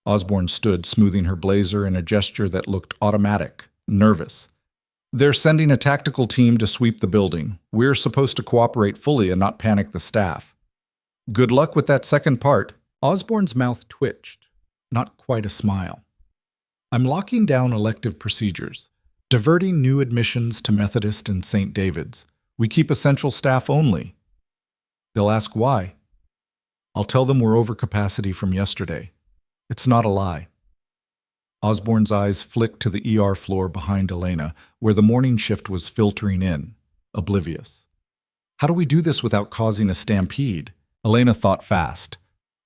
Speaker 1: Osborne stood, smoothing her blazer in a gesture that looked automatic, nervous. "They're sending a tactical team to sweep the building. We're supposed to cooperate fully and not panic the staff." "Good luck with that second part." Osborne's mouth twitched, not quite a smile. "I'm locking down elective procedures, diverting new admissions to Methodist and St. David's. We keep essential staff only." They'll ask why. I'll tell them we're over capacity from yesterday. It's not a lie. Osborne's eyes flicked to the ER floor behind Elena, where the morning shift was filtering in, oblivious. "How do we do this without causing a stampede?" Elena thought fast.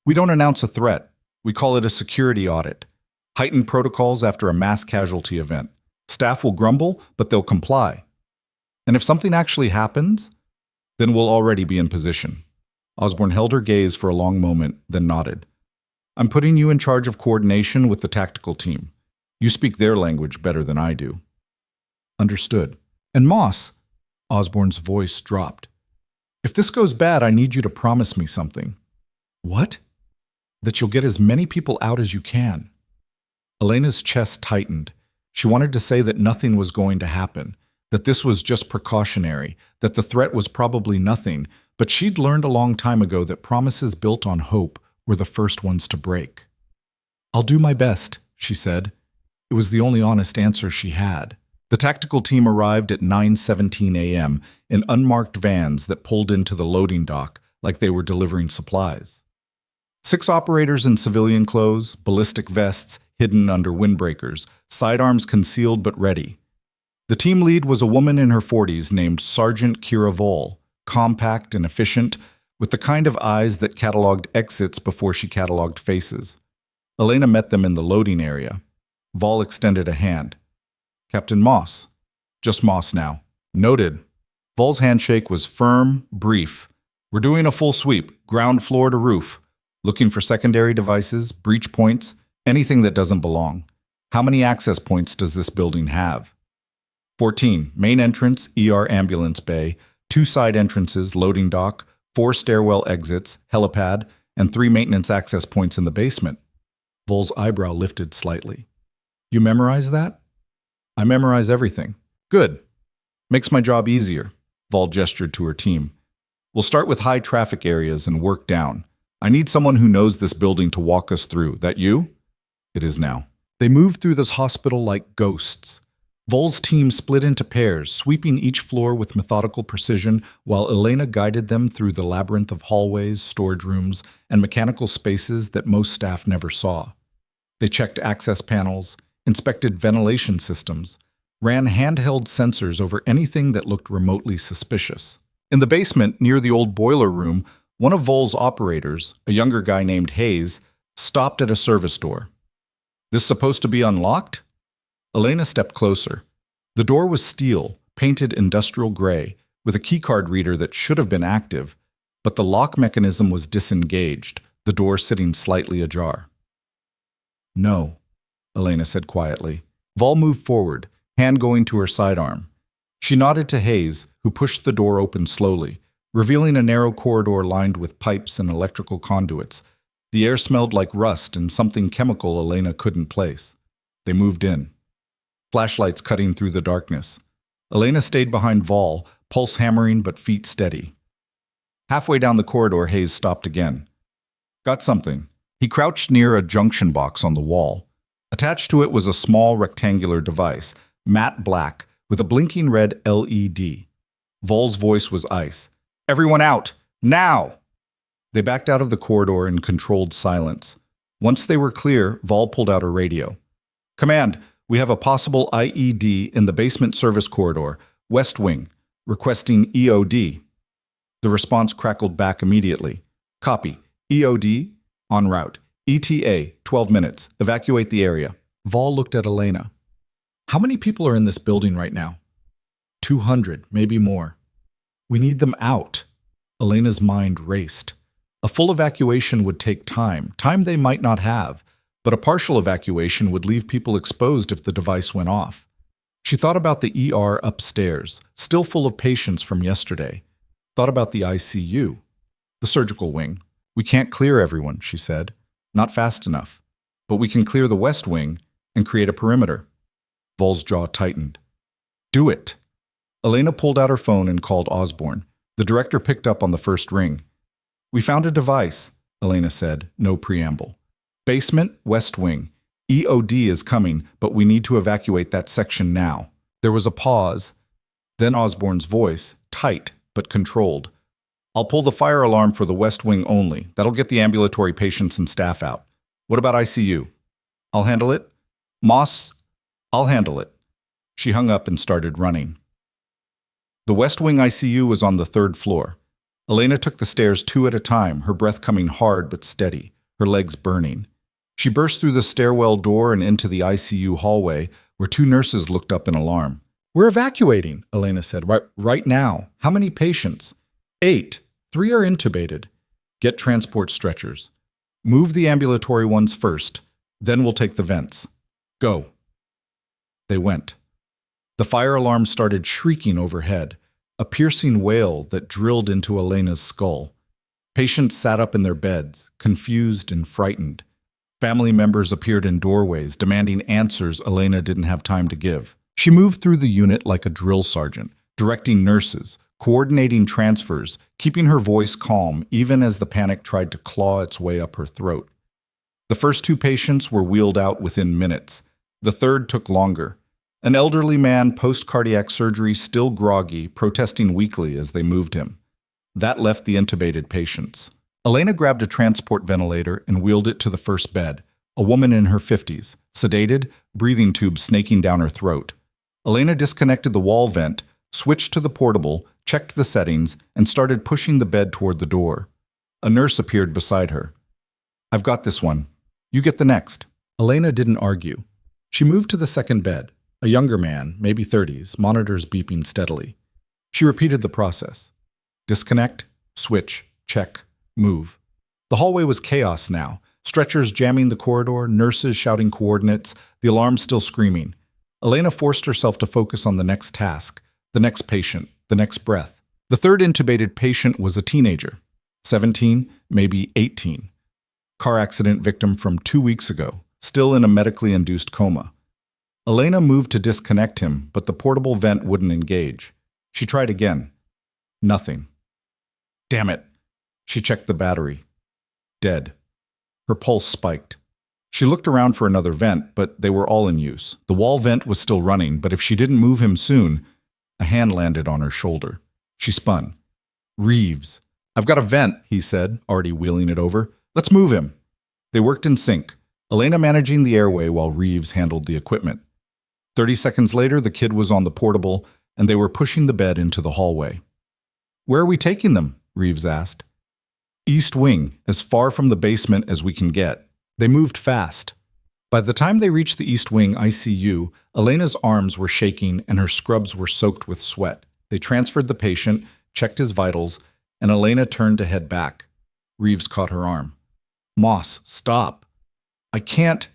Speaker 1: "We don't announce a threat. We call it a security audit. Heightened protocols after a mass casualty event. Staff will grumble, but they'll comply. And if something actually happens, then we'll already be in position." Osborne held her gaze for a long moment, then nodded. "I'm putting you in charge of coordination with the tactical team. You speak their language better than I do." "Understood. And Moss," Osborne's voice dropped. "If this goes bad, I need you to promise me something." "What?" "That you'll get as many people out as you can." Elena's chest tightened. She wanted to say that nothing was going to happen, that this was just precautionary, that the threat was probably nothing, but she'd learned a long time ago that promises built on hope were the first ones to break. "I'll do my best," she said. It was the only honest answer she had. The tactical team arrived at 9:17 a.m. in unmarked vans that pulled into the loading dock like they were delivering supplies. 6 operators in civilian clothes, ballistic vests hidden under windbreakers, sidearms concealed but ready. The team lead was a woman in her 40s named Sergeant Kira Vol, compact and efficient, with the kind of eyes that cataloged exits before she cataloged faces. Elena met them in the loading area. Vol extended a hand. "Captain Moss." "Just Moss now." "Noted." Vol's handshake was firm, brief. "We're doing a full sweep, ground floor to roof. Looking for secondary devices, breach points, anything that doesn't belong. How many access points does this building have?" 14. Main entrance, ER ambulance bay, 2 side entrances, loading dock, 4 stairwell exits, helipad, and 3 maintenance access points in the basement. Vol's eyebrow lifted slightly. "You memorize that?" "I memorize everything." "Good. Makes my job easier." Vol gestured to her team. "We'll start with high traffic areas and work down. I need someone who knows this building to walk us through. That you?" "It is now." They moved through this hospital like ghosts. Vol's team split into pairs, sweeping each floor with methodical precision, while Elena guided them through the labyrinth of hallways, storage rooms, and mechanical spaces that most staff never saw. They checked access panels, inspected ventilation systems, ran handheld sensors over anything that looked remotely suspicious. In the basement, near the old boiler room, one of Vol's operators, a younger guy named Hayes, stopped at a service door. "This supposed to be unlocked?" Elena stepped closer. The door was steel, painted industrial gray, with a keycard reader that should have been active, but the lock mechanism was disengaged, the door sitting slightly ajar. "No," Elena said quietly. Vol moved forward, hand going to her sidearm. She nodded to Hayes, who pushed the door open slowly, revealing a narrow corridor lined with pipes and electrical conduits. The air smelled like rust and something chemical Elena couldn't place. They moved in. Flashlights cutting through the darkness. Elena stayed behind Vol, pulse hammering but feet steady. Halfway down the corridor, Hayes stopped again. "Got something." He crouched near a junction box on the wall. Attached to it was a small rectangular device, matte black, with a blinking red LED. Vol's voice was ice. "Everyone out! Now!" They backed out of the corridor in controlled silence. Once they were clear, Vol pulled out a radio. "Command, we have a possible IED in the basement service corridor, West Wing, requesting EOD." The response crackled back immediately. "Copy. EOD, en route. ETA, 12 minutes. Evacuate the area." Vol looked at Elena. How many people are in this building right now? 200, maybe more. We need them out. Elena's mind raced. A full evacuation would take time they might not have, but a partial evacuation would leave people exposed if the device went off. She thought about the ER upstairs, still full of patients from yesterday. Thought about the ICU, the surgical wing. We can't clear everyone, she said. Not fast enough. But we can clear the West Wing and create a perimeter. Vol's jaw tightened. Do it. Elena pulled out her phone and called Osborne. The director picked up on the first ring. We found a device, Elena said, no preamble. Basement, West Wing. EOD is coming, but we need to evacuate that section now. There was a pause. Then Osborne's voice, tight but controlled. I'll pull the fire alarm for the West Wing only. That'll get the ambulatory patients and staff out. What about ICU? I'll handle it. Moss, I'll handle it. She hung up and started running. The West Wing ICU was on the 3rd floor. Elena took the stairs 2 at a time, her breath coming hard but steady, her legs burning. She burst through the stairwell door and into the ICU hallway, where 2 nurses looked up in alarm. We're evacuating, Elena said. Right now. How many patients? 8. 3 are intubated. Get transport stretchers. Move the ambulatory ones first, then we'll take the vents. Go. They went. The fire alarm started shrieking overhead, a piercing wail that drilled into Elena's skull. Patients sat up in their beds, confused and frightened. Family members appeared in doorways, demanding answers Elena didn't have time to give. She moved through the unit like a drill sergeant, directing nurses, coordinating transfers, keeping her voice calm even as the panic tried to claw its way up her throat. The first 2 patients were wheeled out within minutes. The 3rd took longer. An elderly man post-cardiac surgery, still groggy, protesting weakly as they moved him. That left the intubated patients. Elena grabbed a transport ventilator and wheeled it to the first bed, a woman in her 50s, sedated, breathing tubes snaking down her throat. Elena disconnected the wall vent, switched to the portable, checked the settings, and started pushing the bed toward the door. A nurse appeared beside her. I've got this one. You get the next. Elena didn't argue. She moved to the second bed. A younger man, maybe 30s, monitors beeping steadily. She repeated the process. Disconnect, switch, check, move. The hallway was chaos now. Stretchers jamming the corridor, nurses shouting coordinates, the alarm still screaming. Elena forced herself to focus on the next task, the next patient, the next breath. The 3rd intubated patient was a teenager, 17, maybe 18. Car accident victim from 2 weeks ago, still in a medically induced coma. Elena moved to disconnect him, but the portable vent wouldn't engage. She tried again. Nothing. Damn it. She checked the battery. Dead. Her pulse spiked. She looked around for another vent, but they were all in use. The wall vent was still running, but if she didn't move him soon, a hand landed on her shoulder. She spun. Reeves. I've got a vent, he said, already wheeling it over. Let's move him. They worked in sync, Elena managing the airway while Reeves handled the equipment. 30 seconds later, the kid was on the portable, and they were pushing the bed into the hallway. Where are we taking them? Reeves asked. East Wing, as far from the basement as we can get. They moved fast. By the time they reached the East Wing ICU, Elena's arms were shaking and her scrubs were soaked with sweat. They transferred the patient, checked his vitals, and Elena turned to head back. Reeves caught her arm. Moss, stop. I can't.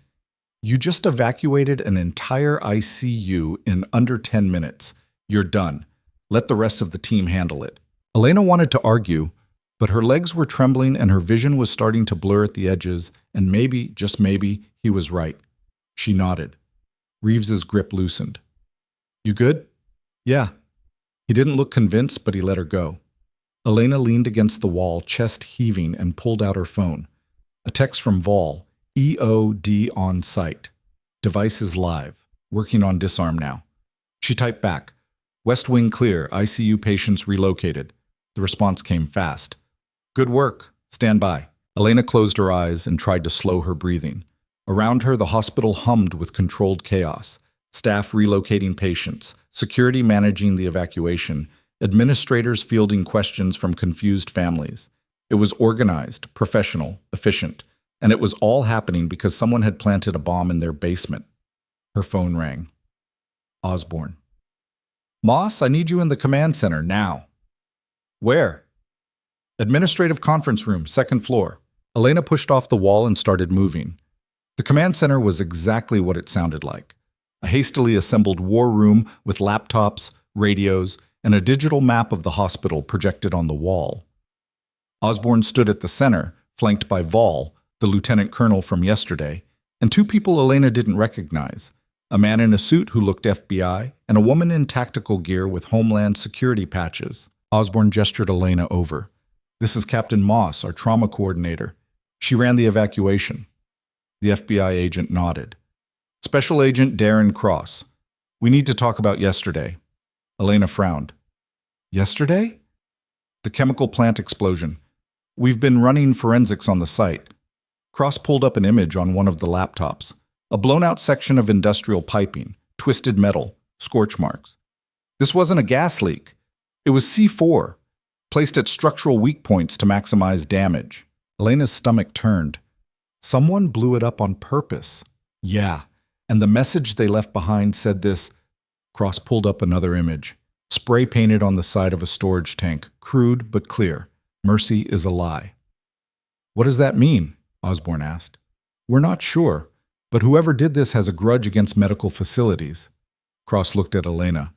Speaker 1: You just evacuated an entire ICU in under 10 minutes. You're done. Let the rest of the team handle it. Elena wanted to argue, but her legs were trembling and her vision was starting to blur at the edges, and maybe, just maybe, he was right. She nodded. Reeves's grip loosened. You good? Yeah. He didn't look convinced, but he let her go. Elena leaned against the wall, chest heaving, and pulled out her phone. A text from Vol. EOD on site. Device is live. Working on disarm now. She typed back. West Wing clear. ICU patients relocated. The response came fast. Good work. Stand by. Elena closed her eyes and tried to slow her breathing. Around her, the hospital hummed with controlled chaos. Staff relocating patients, security managing the evacuation, administrators fielding questions from confused families. It was organized, professional, efficient. And it was all happening because someone had planted a bomb in their basement. Her phone rang. Osborne. Moss, I need you in the command center now. Where? Administrative conference room, second floor. Elena pushed off the wall and started moving. The command center was exactly what it sounded like. A hastily assembled war room with laptops, radios, and a digital map of the hospital projected on the wall. Osborne stood at the center, flanked by Vol, the lieutenant colonel from yesterday, and two people Elena didn't recognize, a man in a suit who looked FBI, and a woman in tactical gear with Homeland Security patches. Osborne gestured Elena over. This is Captain Moss, our trauma coordinator. She ran the evacuation. The FBI agent nodded. Special Agent Darren Cross. We need to talk about yesterday. Elena frowned. Yesterday? The chemical plant explosion. We've been running forensics on the site. Cross pulled up an image on one of the laptops. A blown-out section of industrial piping, twisted metal, scorch marks. This wasn't a gas leak. It was C4, placed at structural weak points to maximize damage. Elena's stomach turned. Someone blew it up on purpose. Yeah, and the message they left behind said this. Cross pulled up another image. Spray painted on the side of a storage tank, crude but clear. Mercy is a lie. What does that mean? Osborne asked. We're not sure, but whoever did this has a grudge against medical facilities. Cross looked at Elena.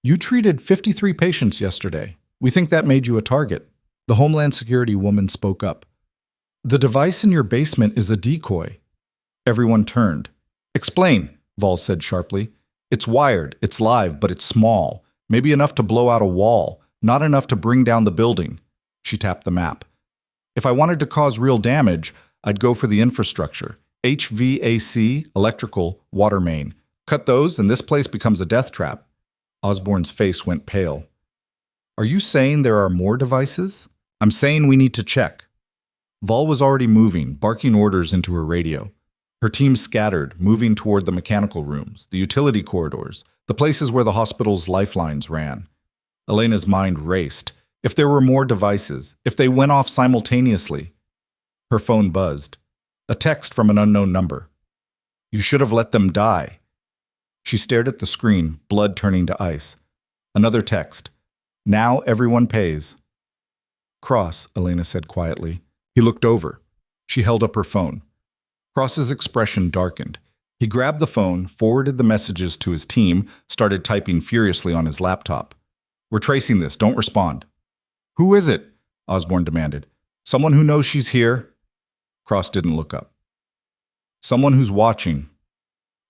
Speaker 1: You treated 53 patients yesterday. We think that made you a target. The Homeland Security woman spoke up. The device in your basement is a decoy. Everyone turned. Explain, Vol said sharply. It's wired, it's live, but it's small. Maybe enough to blow out a wall, not enough to bring down the building. She tapped the map. If I wanted to cause real damage, I'd go for the infrastructure. HVAC, electrical, water main. Cut those and this place becomes a death trap. Osborne's face went pale. Are you saying there are more devices? I'm saying we need to check. Vol was already moving, barking orders into her radio. Her team scattered, moving toward the mechanical rooms, the utility corridors, the places where the hospital's lifelines ran. Elena's mind raced. If there were more devices, if they went off simultaneously. Her phone buzzed. A text from an unknown number. You should have let them die. She stared at the screen, blood turning to ice. Another text. Now everyone pays. Cross, Elena said quietly. He looked over. She held up her phone. Cross's expression darkened. He grabbed the phone, forwarded the messages to his team, started typing furiously on his laptop. We're tracing this. Don't respond. Who is it? Osborne demanded. Someone who knows she's here? Cross didn't look up. Someone who's watching.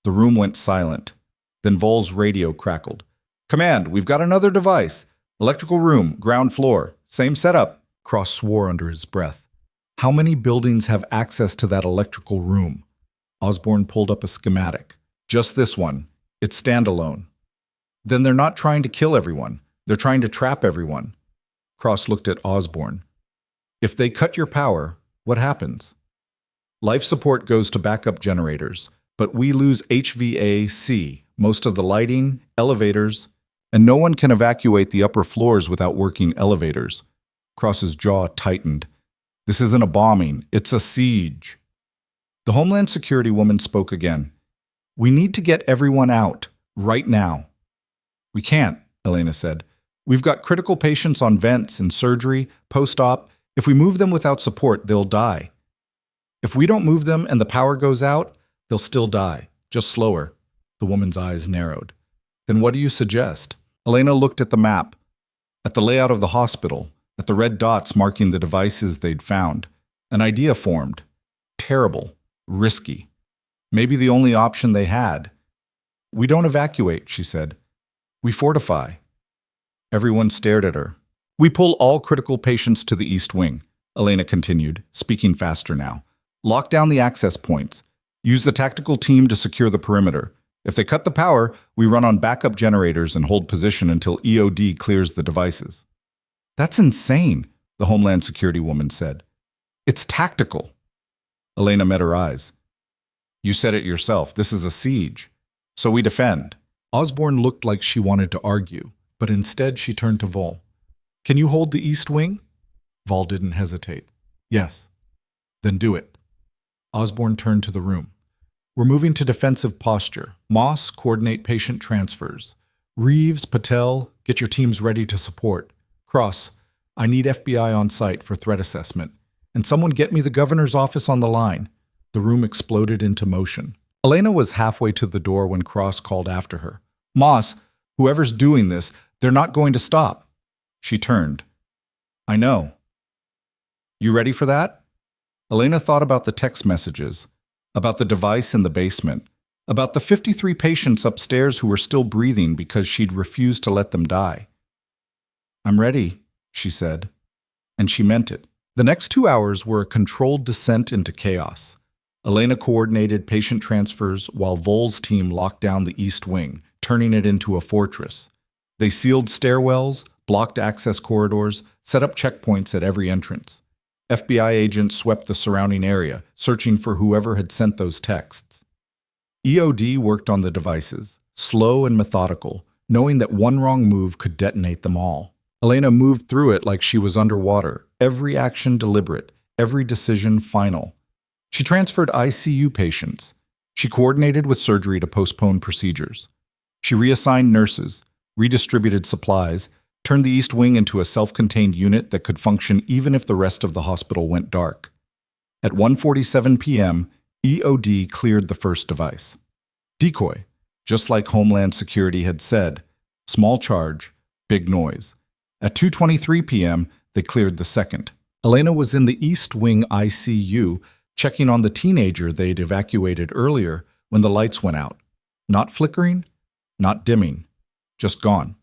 Speaker 1: The room went silent. Then Vol's radio crackled. Command, we've got another device. Electrical room, ground floor. Same setup. Cross swore under his breath. How many buildings have access to that electrical room? Osborne pulled up a schematic. Just this one. It's standalone. Then they're not trying to kill everyone. They're trying to trap everyone. Cross looked at Osborne. If they cut your power, what happens? Life support goes to backup generators, but we lose HVAC, most of the lighting, elevators, and no one can evacuate the upper floors without working elevators. Cross's jaw tightened. This isn't a bombing, it's a siege. The Homeland Security woman spoke again. We need to get everyone out, right now. We can't, Elena said. We've got critical patients on vents in surgery, post-op. If we move them without support, they'll die. If we don't move them and the power goes out, they'll still die, just slower. The woman's eyes narrowed. Then what do you suggest? Elena looked at the map, at the layout of the hospital, at the red dots marking the devices they'd found. An idea formed. Terrible. Risky. Maybe the only option they had. We don't evacuate, she said. We fortify. Everyone stared at her. We pull all critical patients to the East Wing, Elena continued, speaking faster now. Lock down the access points. Use the tactical team to secure the perimeter. If they cut the power, we run on backup generators and hold position until EOD clears the devices. That's insane, the Homeland Security woman said. It's tactical. Elena met her eyes. You said it yourself. This is a siege. So we defend. Osborne looked like she wanted to argue, but instead she turned to Vol. Can you hold the East Wing? Vol didn't hesitate. Yes. Then do it. Osborne turned to the room. We're moving to defensive posture. Moss, coordinate patient transfers. Reeves, Patel, get your teams ready to support. Cross, I need FBI on site for threat assessment. And someone get me the governor's office on the line. The room exploded into motion. Elena was halfway to the door when Cross called after her. Moss, whoever's doing this, they're not going to stop. She turned. I know. You ready for that? Elena thought about the text messages, about the device in the basement, about the 53 patients upstairs who were still breathing because she'd refused to let them die. I'm ready, she said, and she meant it. The next 2 hours were a controlled descent into chaos. Elena coordinated patient transfers while Vol's team locked down the East Wing, turning it into a fortress. They sealed stairwells, blocked access corridors, set up checkpoints at every entrance. FBI agents swept the surrounding area, searching for whoever had sent those texts. EOD worked on the devices, slow and methodical, knowing that one wrong move could detonate them all. Elena moved through it like she was underwater, every action deliberate, every decision final. She transferred ICU patients. She coordinated with surgery to postpone procedures. She reassigned nurses, redistributed supplies, turned the East Wing into a self-contained unit that could function even if the rest of the hospital went dark. At 1:47 p.m., EOD cleared the first device. Decoy, just like Homeland Security had said, small charge, big noise. At 2:23 p.m., they cleared the second. Elena was in the East Wing ICU, checking on the teenager they'd evacuated earlier when the lights went out. Not flickering, not dimming, just gone.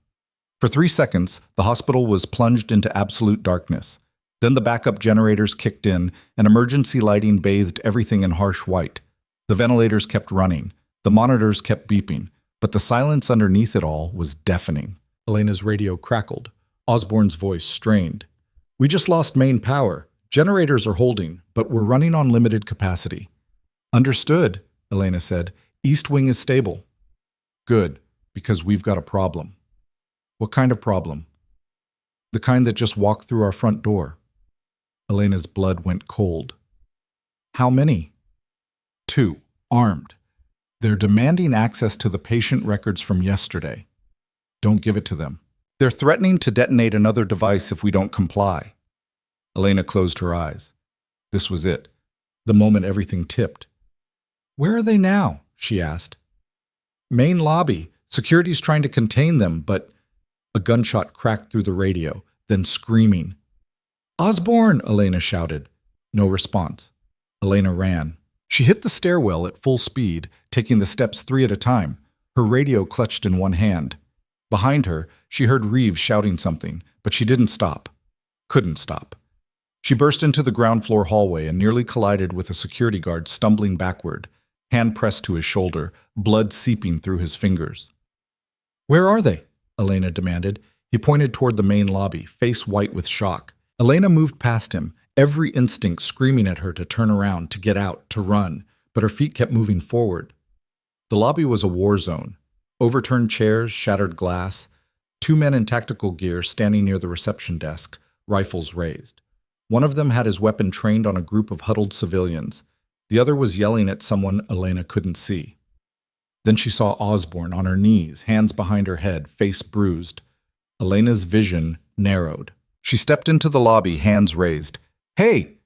Speaker 1: For 3 seconds, the hospital was plunged into absolute darkness. Then the backup generators kicked in, and emergency lighting bathed everything in harsh white. The ventilators kept running. The monitors kept beeping. But the silence underneath it all was deafening. Elena's radio crackled. Osborne's voice strained. We just lost main power. Generators are holding, but we're running on limited capacity. Understood, Elena said. East Wing is stable. Good, because we've got a problem. What kind of problem? The kind that just walked through our front door. Elena's blood went cold. How many? 2, armed. They're demanding access to the patient records from yesterday. Don't give it to them. They're threatening to detonate another device if we don't comply. Elena closed her eyes. This was it, the moment everything tipped. Where are they now? She asked. Main lobby. Security's trying to contain them, but... A gunshot cracked through the radio, then screaming. Osborne! Elena shouted. No response. Elena ran. She hit the stairwell at full speed, taking the steps 3 at a time, her radio clutched in one hand. Behind her, she heard Reeves shouting something, but she didn't stop. Couldn't stop. She burst into the ground floor hallway and nearly collided with a security guard stumbling backward, hand pressed to his shoulder, blood seeping through his fingers. Where are they? Elena demanded. He pointed toward the main lobby, face white with shock. Elena moved past him, every instinct screaming at her to turn around, to get out, to run, but her feet kept moving forward. The lobby was a war zone. Overturned chairs, shattered glass, 2 men in tactical gear standing near the reception desk, rifles raised. One of them had his weapon trained on a group of huddled civilians. The other was yelling at someone Elena couldn't see. Then she saw Osborne on her knees, hands behind her head, face bruised. Elena's vision narrowed. She stepped into the lobby, hands raised. Hey!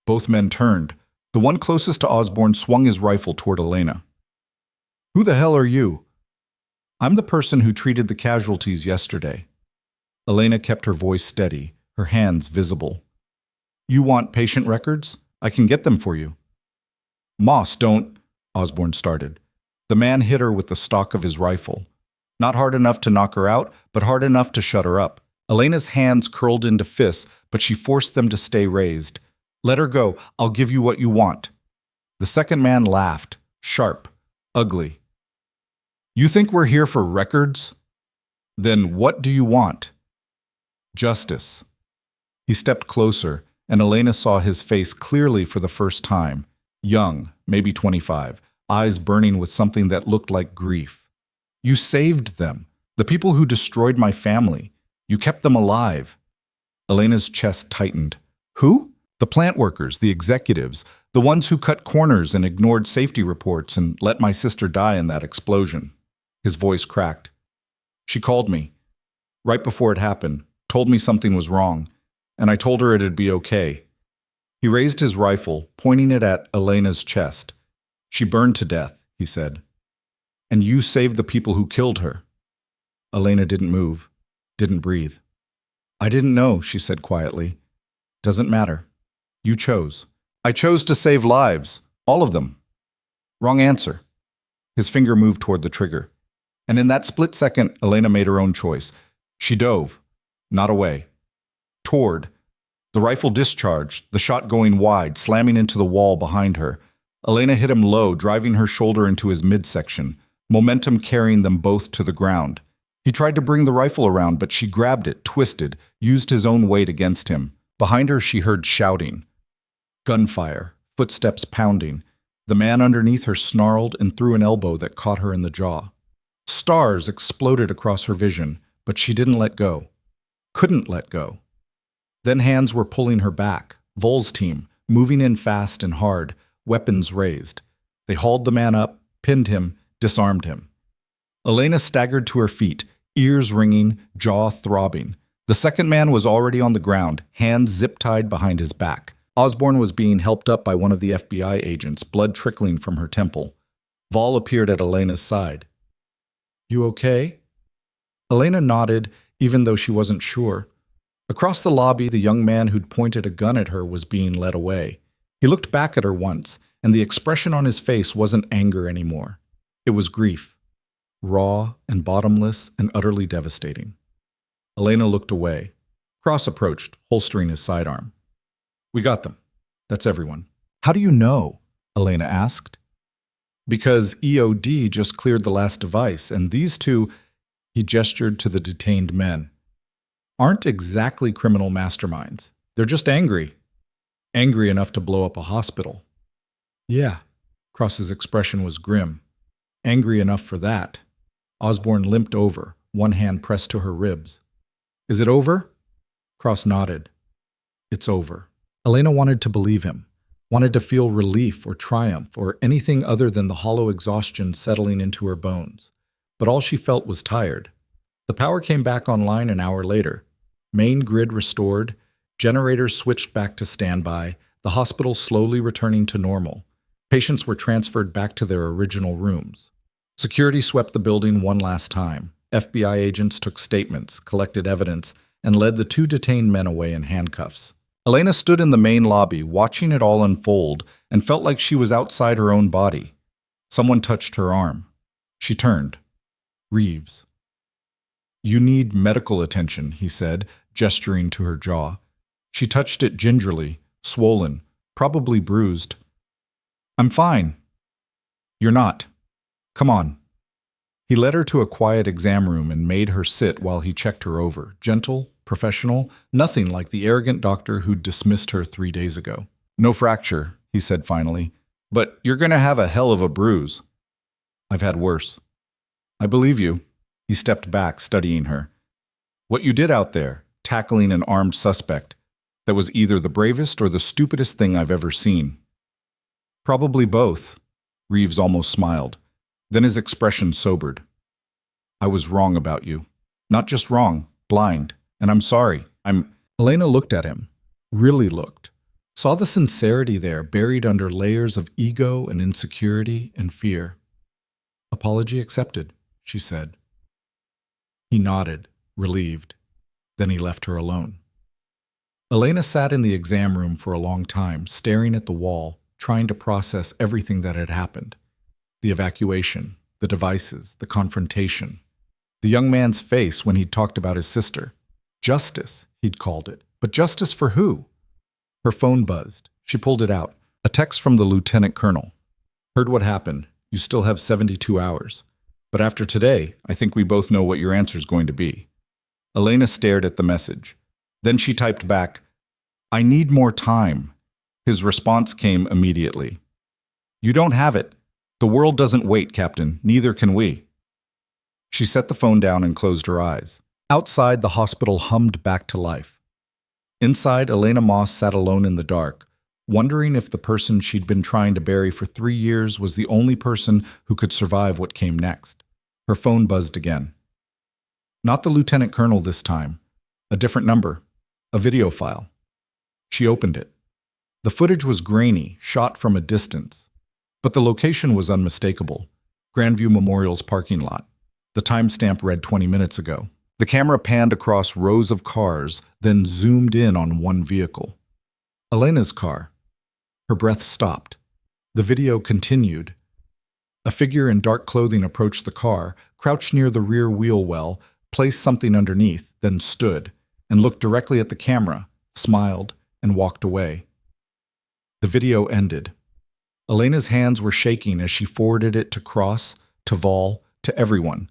Speaker 1: Both men turned. The one closest to Osborne swung his rifle toward Elena. Who the hell are you? I'm the person who treated the casualties yesterday. Elena kept her voice steady, her hands visible. You want patient records? I can get them for you. Moss, don't... Osborne started. The man hit her with the stock of his rifle. Not hard enough to knock her out, but hard enough to shut her up. Elena's hands curled into fists, but she forced them to stay raised. Let her go. I'll give you what you want. The second man laughed, sharp, ugly. You think we're here for records? Then what do you want? Justice. He stepped closer, and Elena saw his face clearly for the first time. Young, maybe 25. Eyes burning with something that looked like grief. You saved them, the people who destroyed my family. You kept them alive. Elena's chest tightened. Who? The plant workers, the executives, the ones who cut corners and ignored safety reports and let my sister die in that explosion. His voice cracked. She called me, right before it happened, told me something was wrong, and I told her it'd be okay. He raised his rifle, pointing it at Elena's chest. She burned to death, he said. And you saved the people who killed her. Elena didn't move, didn't breathe. I didn't know, she said quietly. Doesn't matter. You chose. I chose to save lives, all of them. Wrong answer. His finger moved toward the trigger. And in that split second, Elena made her own choice. She dove, not away. Toward. The rifle discharged, the shot going wide, slamming into the wall behind her. Elena hit him low, driving her shoulder into his midsection, momentum carrying them both to the ground. He tried to bring the rifle around, but she grabbed it, twisted, used his own weight against him. Behind her, she heard shouting. Gunfire, footsteps pounding. The man underneath her snarled and threw an elbow that caught her in the jaw. Stars exploded across her vision, but she didn't let go. Couldn't let go. Then hands were pulling her back. Vol's team, moving in fast and hard, weapons raised. They hauled the man up, pinned him, disarmed him. Elena staggered to her feet, ears ringing, jaw throbbing. The second man was already on the ground, hands zip-tied behind his back. Osborne was being helped up by one of the FBI agents, blood trickling from her temple. Vol appeared at Elena's side. You okay? Elena nodded, even though she wasn't sure. Across the lobby, the young man who'd pointed a gun at her was being led away. He looked back at her once, and the expression on his face wasn't anger anymore. It was grief. Raw and bottomless and utterly devastating. Elena looked away. Cross approached, holstering his sidearm. We got them. That's everyone. How do you know? Elena asked. Because EOD just cleared the last device, and these two, he gestured to the detained men, aren't exactly criminal masterminds. They're just angry. Angry enough to blow up a hospital. Yeah. Cross's expression was grim. Angry enough for that. Osborne limped over, one hand pressed to her ribs. Is it over? Cross nodded. It's over. Elena wanted to believe him, wanted to feel relief or triumph or anything other than the hollow exhaustion settling into her bones. But all she felt was tired. The power came back online an hour later. Main grid restored, generators switched back to standby, the hospital slowly returning to normal. Patients were transferred back to their original rooms. Security swept the building one last time. FBI agents took statements, collected evidence, and led the two detained men away in handcuffs. Elena stood in the main lobby, watching it all unfold, and felt like she was outside her own body. Someone touched her arm. She turned. Reeves. You need medical attention, he said, gesturing to her jaw. She touched it gingerly, swollen, probably bruised. I'm fine. You're not. Come on. He led her to a quiet exam room and made her sit while he checked her over, gentle, professional, nothing like the arrogant doctor who'd dismissed her 3 days ago. No fracture, he said finally, but you're going to have a hell of a bruise. I've had worse. I believe you. He stepped back, studying her. What you did out there, tackling an armed suspect, that was either the bravest or the stupidest thing I've ever seen. Probably both. Reeves almost smiled. Then his expression sobered. I was wrong about you. Not just wrong, blind. And I'm sorry. Elena looked at him. Really looked. Saw the sincerity there buried under layers of ego and insecurity and fear. Apology accepted, she said. He nodded, relieved. Then he left her alone. Elena sat in the exam room for a long time, staring at the wall, trying to process everything that had happened. The evacuation, the devices, the confrontation. The young man's face when he'd talked about his sister. Justice, he'd called it. But justice for who? Her phone buzzed. She pulled it out. A text from the lieutenant colonel. Heard what happened. You still have 72 hours. But after today, I think we both know what your answer's going to be. Elena stared at the message. Then she typed back, I need more time. His response came immediately. You don't have it. The world doesn't wait, Captain. Neither can we. She set the phone down and closed her eyes. Outside, the hospital hummed back to life. Inside, Elena Moss sat alone in the dark, wondering if the person she'd been trying to bury for 3 years was the only person who could survive what came next. Her phone buzzed again. Not the lieutenant colonel this time. A different number. A video file. She opened it. The footage was grainy, shot from a distance. But the location was unmistakable. Grandview Memorial's parking lot. The timestamp read 20 minutes ago. The camera panned across rows of cars, then zoomed in on one vehicle. Elena's car. Her breath stopped. The video continued. A figure in dark clothing approached the car, crouched near the rear wheel well, placed something underneath, then stood, and looked directly at the camera, smiled, and walked away. The video ended. Elena's hands were shaking as she forwarded it to Cross, to Vol, to everyone.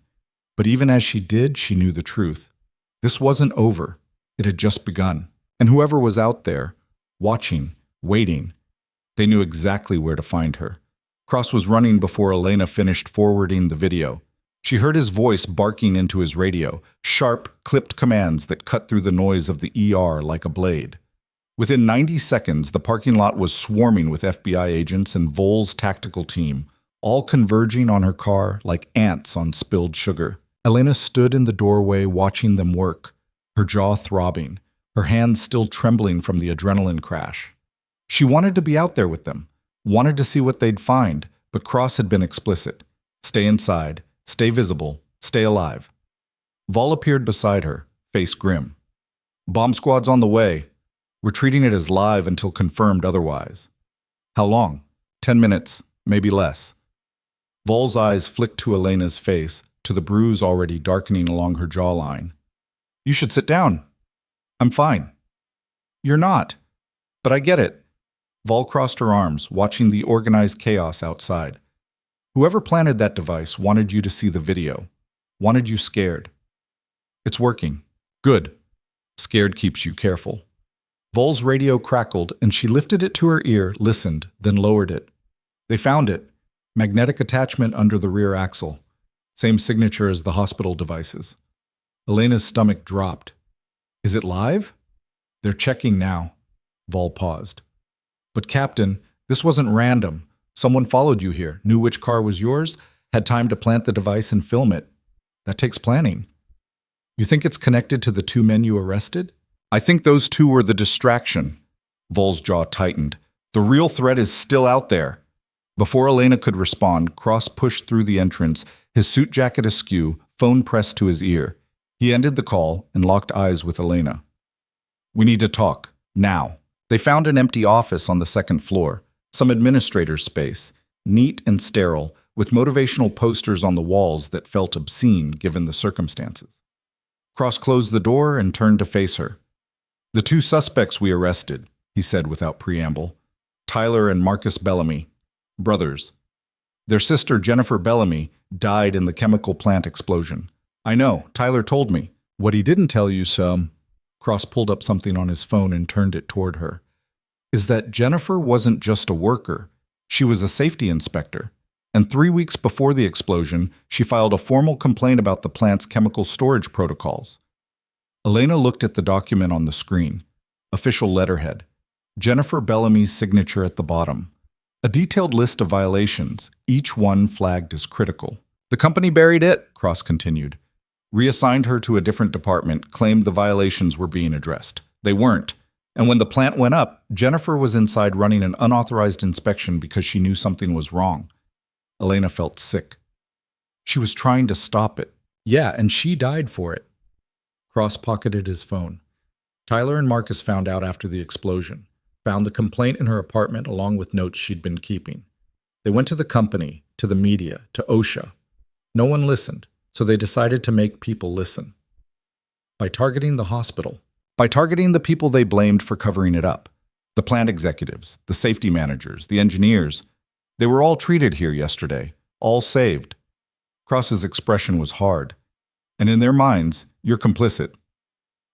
Speaker 1: But even as she did, she knew the truth. This wasn't over. It had just begun. And whoever was out there, watching, waiting, they knew exactly where to find her. Cross was running before Elena finished forwarding the video. She heard his voice barking into his radio, sharp, clipped commands that cut through the noise of the ER like a blade. Within 90 seconds, the parking lot was swarming with FBI agents and Vol's tactical team, all converging on her car like ants on spilled sugar. Elena stood in the doorway watching them work, her jaw throbbing, her hands still trembling from the adrenaline crash. She wanted to be out there with them, wanted to see what they'd find, but Cross had been explicit. Stay inside, stay visible, stay alive. Vol appeared beside her, face grim. Bomb squad's on the way. We're treating it as live until confirmed otherwise. How long? 10 minutes, maybe less. Vol's eyes flicked to Elena's face, to the bruise already darkening along her jawline. You should sit down. I'm fine. You're not. But I get it. Vol crossed her arms, watching the organized chaos outside. Whoever planted that device wanted you to see the video, wanted you scared. It's working. Good. Scared keeps you careful. Vol's radio crackled, and she lifted it to her ear, listened, then lowered it. They found it. Magnetic attachment under the rear axle. Same signature as the hospital devices. Elena's stomach dropped. Is it live? They're checking now. Vol paused. But Captain, this wasn't random. Someone followed you here, knew which car was yours, had time to plant the device and film it. That takes planning. You think it's connected to the 2 men you arrested? I think those 2 were the distraction. Vol's jaw tightened. The real threat is still out there. Before Elena could respond, Cross pushed through the entrance, his suit jacket askew, phone pressed to his ear. He ended the call and locked eyes with Elena. We need to talk, now. They found an empty office on the 2nd floor, some administrator's space, neat and sterile, with motivational posters on the walls that felt obscene given the circumstances. Cross closed the door and turned to face her. The 2 suspects we arrested, he said without preamble. Tyler and Marcus Bellamy. Brothers. Their sister, Jennifer Bellamy, died in the chemical plant explosion. I know, Tyler told me. What he didn't tell you, Sam, Cross pulled up something on his phone and turned it toward her, is that Jennifer wasn't just a worker. She was a safety inspector. And 3 weeks before the explosion, she filed a formal complaint about the plant's chemical storage protocols. Elena looked at the document on the screen. Official letterhead. Jennifer Bellamy's signature at the bottom. A detailed list of violations, each one flagged as critical. The company buried it, Cross continued. Reassigned her to a different department, claimed the violations were being addressed. They weren't. And when the plant went up, Jennifer was inside running an unauthorized inspection because she knew something was wrong. Elena felt sick. She was trying to stop it. Yeah, and she died for it. Cross pocketed his phone. Tyler and Marcus found out after the explosion. Found the complaint in her apartment along with notes she'd been keeping. They went to the company, to the media, to OSHA. No one listened, so they decided to make people listen. By targeting the hospital. By targeting the people they blamed for covering it up. The plant executives, the safety managers, the engineers. They were all treated here yesterday, all saved. Cross's expression was hard. And in their minds, you're complicit.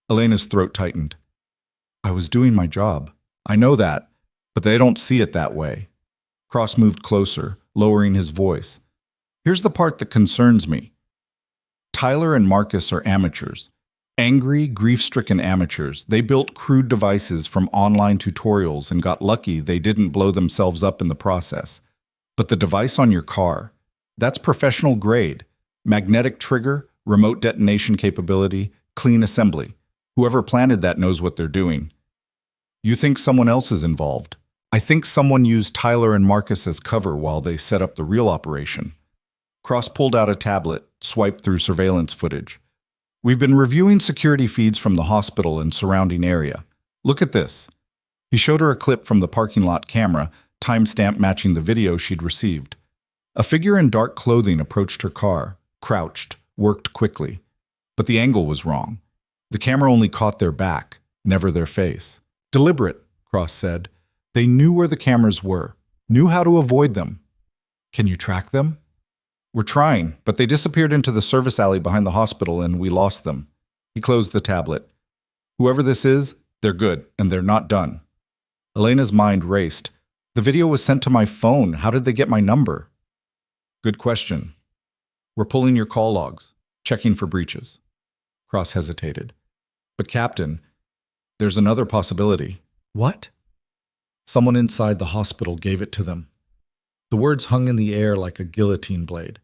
Speaker 1: Elena's throat tightened. I was doing my job. I know that, but they don't see it that way. Cross moved closer, lowering his voice. Here's the part that concerns me. Tyler and Marcus are amateurs. Angry, grief-stricken amateurs, they built crude devices from online tutorials and got lucky they didn't blow themselves up in the process. But the device on your car, that's professional grade. Magnetic trigger, remote detonation capability, clean assembly. Whoever planted that knows what they're doing. You think someone else is involved. I think someone used Tyler and Marcus as cover while they set up the real operation. Cross pulled out a tablet, swiped through surveillance footage. We've been reviewing security feeds from the hospital and surrounding area. Look at this. He showed her a clip from the parking lot camera, timestamp matching the video she'd received. A figure in dark clothing approached her car, crouched, worked quickly. But the angle was wrong. The camera only caught their back, never their face. Deliberate, Cross said. They knew where the cameras were, knew how to avoid them. Can you track them? We're trying, but they disappeared into the service alley behind the hospital and we lost them. He closed the tablet. Whoever this is, they're good, and they're not done. Elena's mind raced. The video was sent to my phone. How did they get my number? Good question. We're pulling your call logs, checking for breaches. Cross hesitated. But Captain, there's another possibility. What? Someone inside the hospital gave it to them. The words hung in the air like a guillotine blade.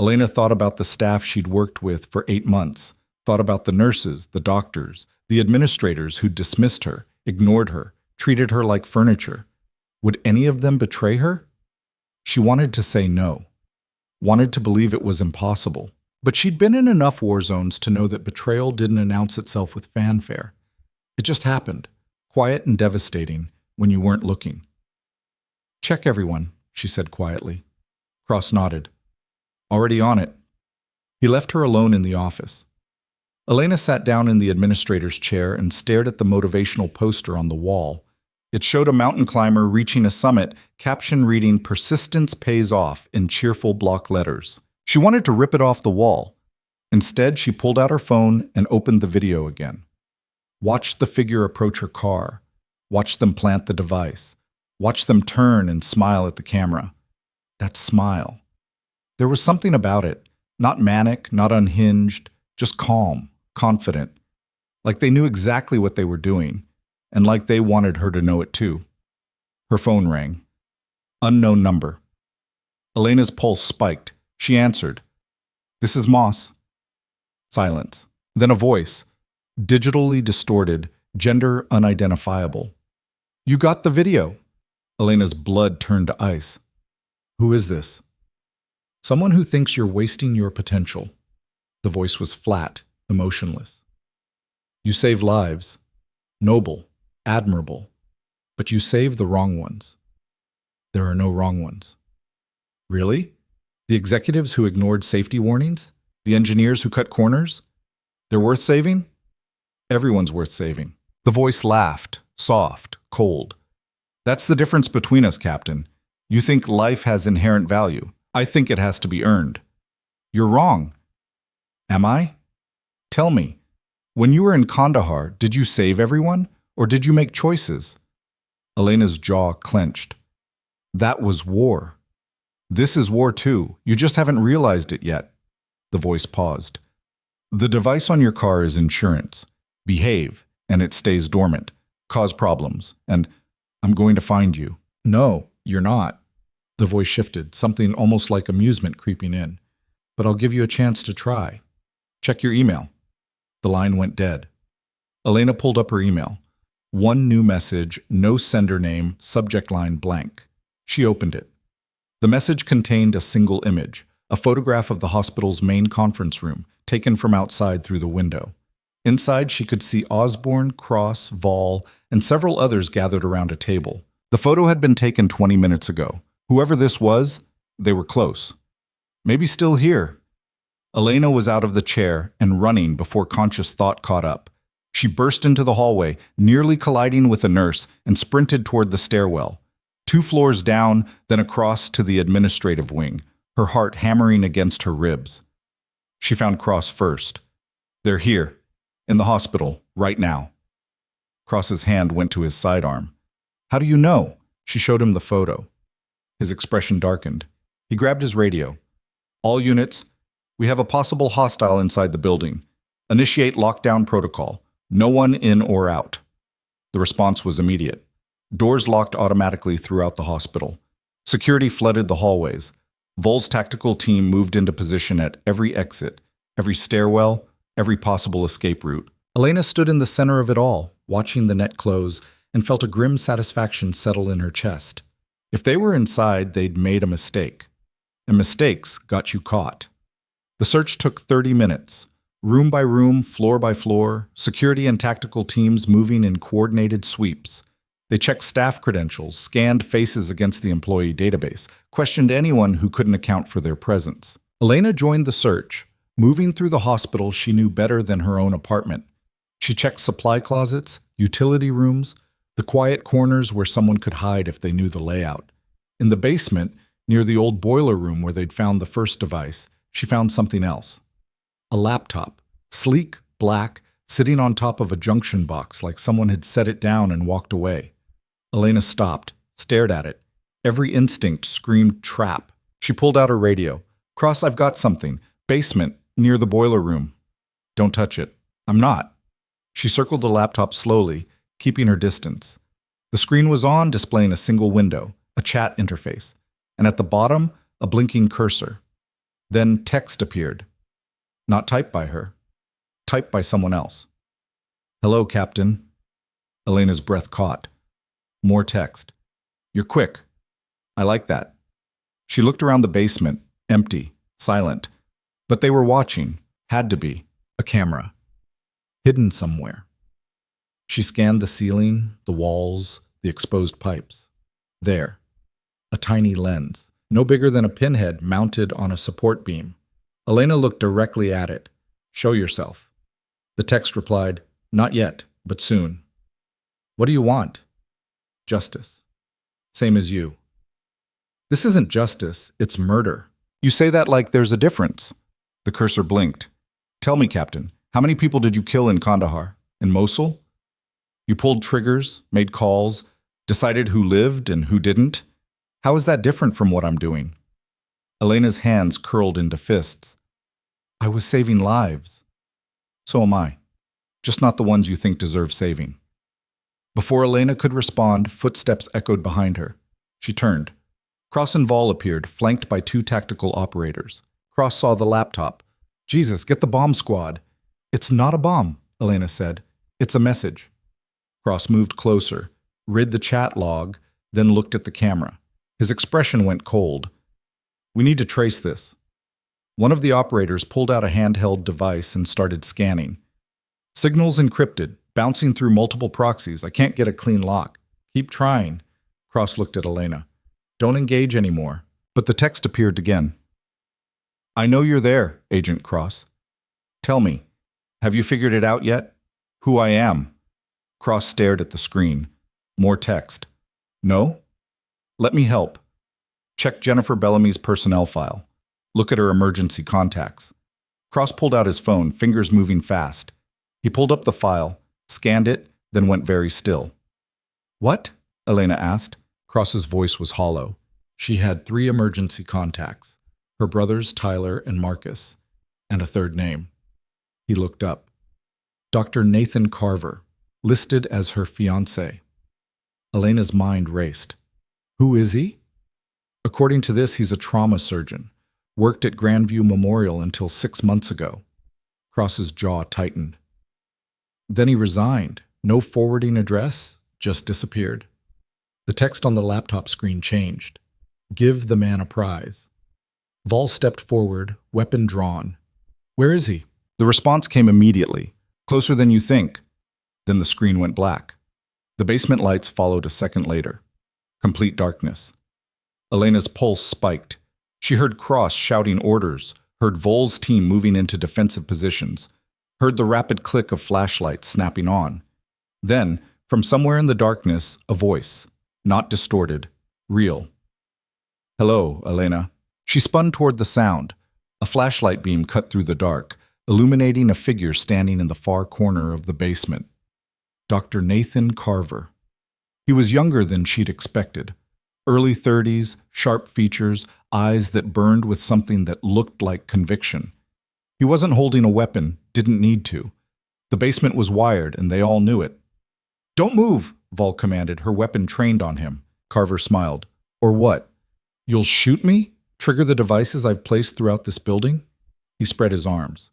Speaker 1: Elena thought about the staff she'd worked with for 8 months, thought about the nurses, the doctors, the administrators who'd dismissed her, ignored her, treated her like furniture. Would any of them betray her? She wanted to say no, wanted to believe it was impossible. But she'd been in enough war zones to know that betrayal didn't announce itself with fanfare. It just happened, quiet and devastating, when you weren't looking. Check everyone, she said quietly. Cross nodded. Already on it. He left her alone in the office. Elena sat down in the administrator's chair and stared at the motivational poster on the wall. It showed a mountain climber reaching a summit, caption reading "Persistence pays off" in cheerful block letters. She wanted to rip it off the wall. Instead, she pulled out her phone and opened the video again. Watched the figure approach her car. Watched them plant the device. Watched them turn and smile at the camera. That smile. There was something about it, not manic, not unhinged, just calm, confident, like they knew exactly what they were doing, and like they wanted her to know it too. Her phone rang. Unknown number. Elena's pulse spiked. She answered. This is Moss. Silence. Then a voice, digitally distorted, gender unidentifiable. You got the video. Elena's blood turned to ice. Who is this? Someone who thinks you're wasting your potential. The voice was flat, emotionless. You save lives. Noble, admirable. But you save the wrong ones. There are no wrong ones. Really? The executives who ignored safety warnings? The engineers who cut corners? They're worth saving? Everyone's worth saving. The voice laughed, soft, cold. That's the difference between us, Captain. You think life has inherent value. I think it has to be earned. You're wrong. Am I? Tell me, when you were in Kandahar, did you save everyone, or did you make choices? Elena's jaw clenched. That was war. This is war too. You just haven't realized it yet. The voice paused. The device on your car is insurance. Behave, and it stays dormant. Cause problems, and I'm going to find you. No, you're not. The voice shifted, something almost like amusement creeping in. But I'll give you a chance to try. Check your email. The line went dead. Elena pulled up her email. One new message, no sender name, subject line blank. She opened it. The message contained a single image, a photograph of the hospital's main conference room, taken from outside through the window. Inside, she could see Osborne, Cross, Vol, and several others gathered around a table. The photo had been taken 20 minutes ago. Whoever this was, they were close. Maybe still here. Elena was out of the chair and running before conscious thought caught up. She burst into the hallway, nearly colliding with a nurse, and sprinted toward the stairwell. 2 floors down, then across to the administrative wing, her heart hammering against her ribs. She found Cross first. They're here, in the hospital, right now. Cross's hand went to his sidearm. How do you know? She showed him the photo. His expression darkened. He grabbed his radio. All units, we have a possible hostile inside the building. Initiate lockdown protocol. No one in or out. The response was immediate. Doors locked automatically throughout the hospital. Security flooded the hallways. Vol's tactical team moved into position at every exit, every stairwell, every possible escape route. Elena stood in the center of it all, watching the net close, and felt a grim satisfaction settle in her chest. If they were inside, they'd made a mistake. And mistakes got you caught. The search took 30 minutes. Room by room, floor by floor, security and tactical teams moving in coordinated sweeps. They checked staff credentials, scanned faces against the employee database, questioned anyone who couldn't account for their presence. Elena joined the search. Moving through the hospital she knew better than her own apartment. She checked supply closets, utility rooms, the quiet corners where someone could hide if they knew the layout. In the basement, near the old boiler room where they'd found the first device, she found something else. A laptop, sleek, black, sitting on top of a junction box like someone had set it down and walked away. Elena stopped, stared at it. Every instinct screamed trap. She pulled out her radio. "Cross, I've got something. Basement, near the boiler room." "Don't touch it." "I'm not." She circled the laptop slowly, keeping her distance. The screen was on, displaying a single window, a chat interface, and at the bottom, a blinking cursor. Then text appeared. Not typed by her. Typed by someone else. "Hello, Captain." Elena's breath caught. More text. "You're quick. I like that." She looked around the basement, empty, silent. But they were watching. Had to be. A camera. Hidden somewhere. She scanned the ceiling, the walls, the exposed pipes. There. A tiny lens, no bigger than a pinhead mounted on a support beam. Elena looked directly at it. "Show yourself." The text replied, "Not yet, but soon." "What do you want?" "Justice." "Same as you." "This isn't justice, it's murder." "You say that like there's a difference." The cursor blinked. "Tell me, Captain, how many people did you kill in Kandahar? In Mosul? You pulled triggers, made calls, decided who lived and who didn't? How is that different from what I'm doing?" Elena's hands curled into fists. "I was saving lives." "So am I. Just not the ones you think deserve saving." Before Elena could respond, footsteps echoed behind her. She turned. Cross and Vol appeared, flanked by two tactical operators. Cross saw the laptop. "Jesus, get the bomb squad." "It's not a bomb," Elena said. "It's a message." Cross moved closer, read the chat log, then looked at the camera. His expression went cold. "We need to trace this." One of the operators pulled out a handheld device and started scanning. "Signals encrypted, bouncing through multiple proxies. I can't get a clean lock." "Keep trying." Cross looked at Elena. "Don't engage anymore." But the text appeared again. "I know you're there, Agent Cross. Tell me, have you figured it out yet? Who I am?" Cross stared at the screen. More text. "No? Let me help. Check Jennifer Bellamy's personnel file. Look at her emergency contacts." Cross pulled out his phone, fingers moving fast. He pulled up the file, scanned it, then went very still. "What?" Elena asked. Cross's voice was hollow. She had 3 emergency contacts, her brothers Tyler and Marcus, and a third name. He looked up. Dr. Nathan Carver, listed as her fiancé. Elena's mind raced. Who is he? According to this, he's a trauma surgeon. Worked at Grandview Memorial until 6 months ago. Cross's jaw tightened. Then he resigned. No forwarding address, just disappeared. The text on the laptop screen changed. Give the man a prize. Vol stepped forward, weapon drawn. Where is he? The response came immediately. Closer than you think. Then the screen went black. The basement lights followed a second later. Complete darkness. Elena's pulse spiked. She heard Cross shouting orders, heard Vol's team moving into defensive positions, heard the rapid click of flashlights snapping on. Then, from somewhere in the darkness, a voice. Not distorted. Real. Hello, Elena. She spun toward the sound. A flashlight beam cut through the dark, illuminating a figure standing in the far corner of the basement. Dr. Nathan Carver. He was younger than she'd expected. Early 30s, sharp features, eyes that burned with something that looked like conviction. He wasn't holding a weapon, didn't need to. The basement was wired, and they all knew it. "Don't move," Vol commanded, her weapon trained on him. Carver smiled. "Or what? You'll shoot me? Trigger the devices I've placed throughout this building?" He spread his arms.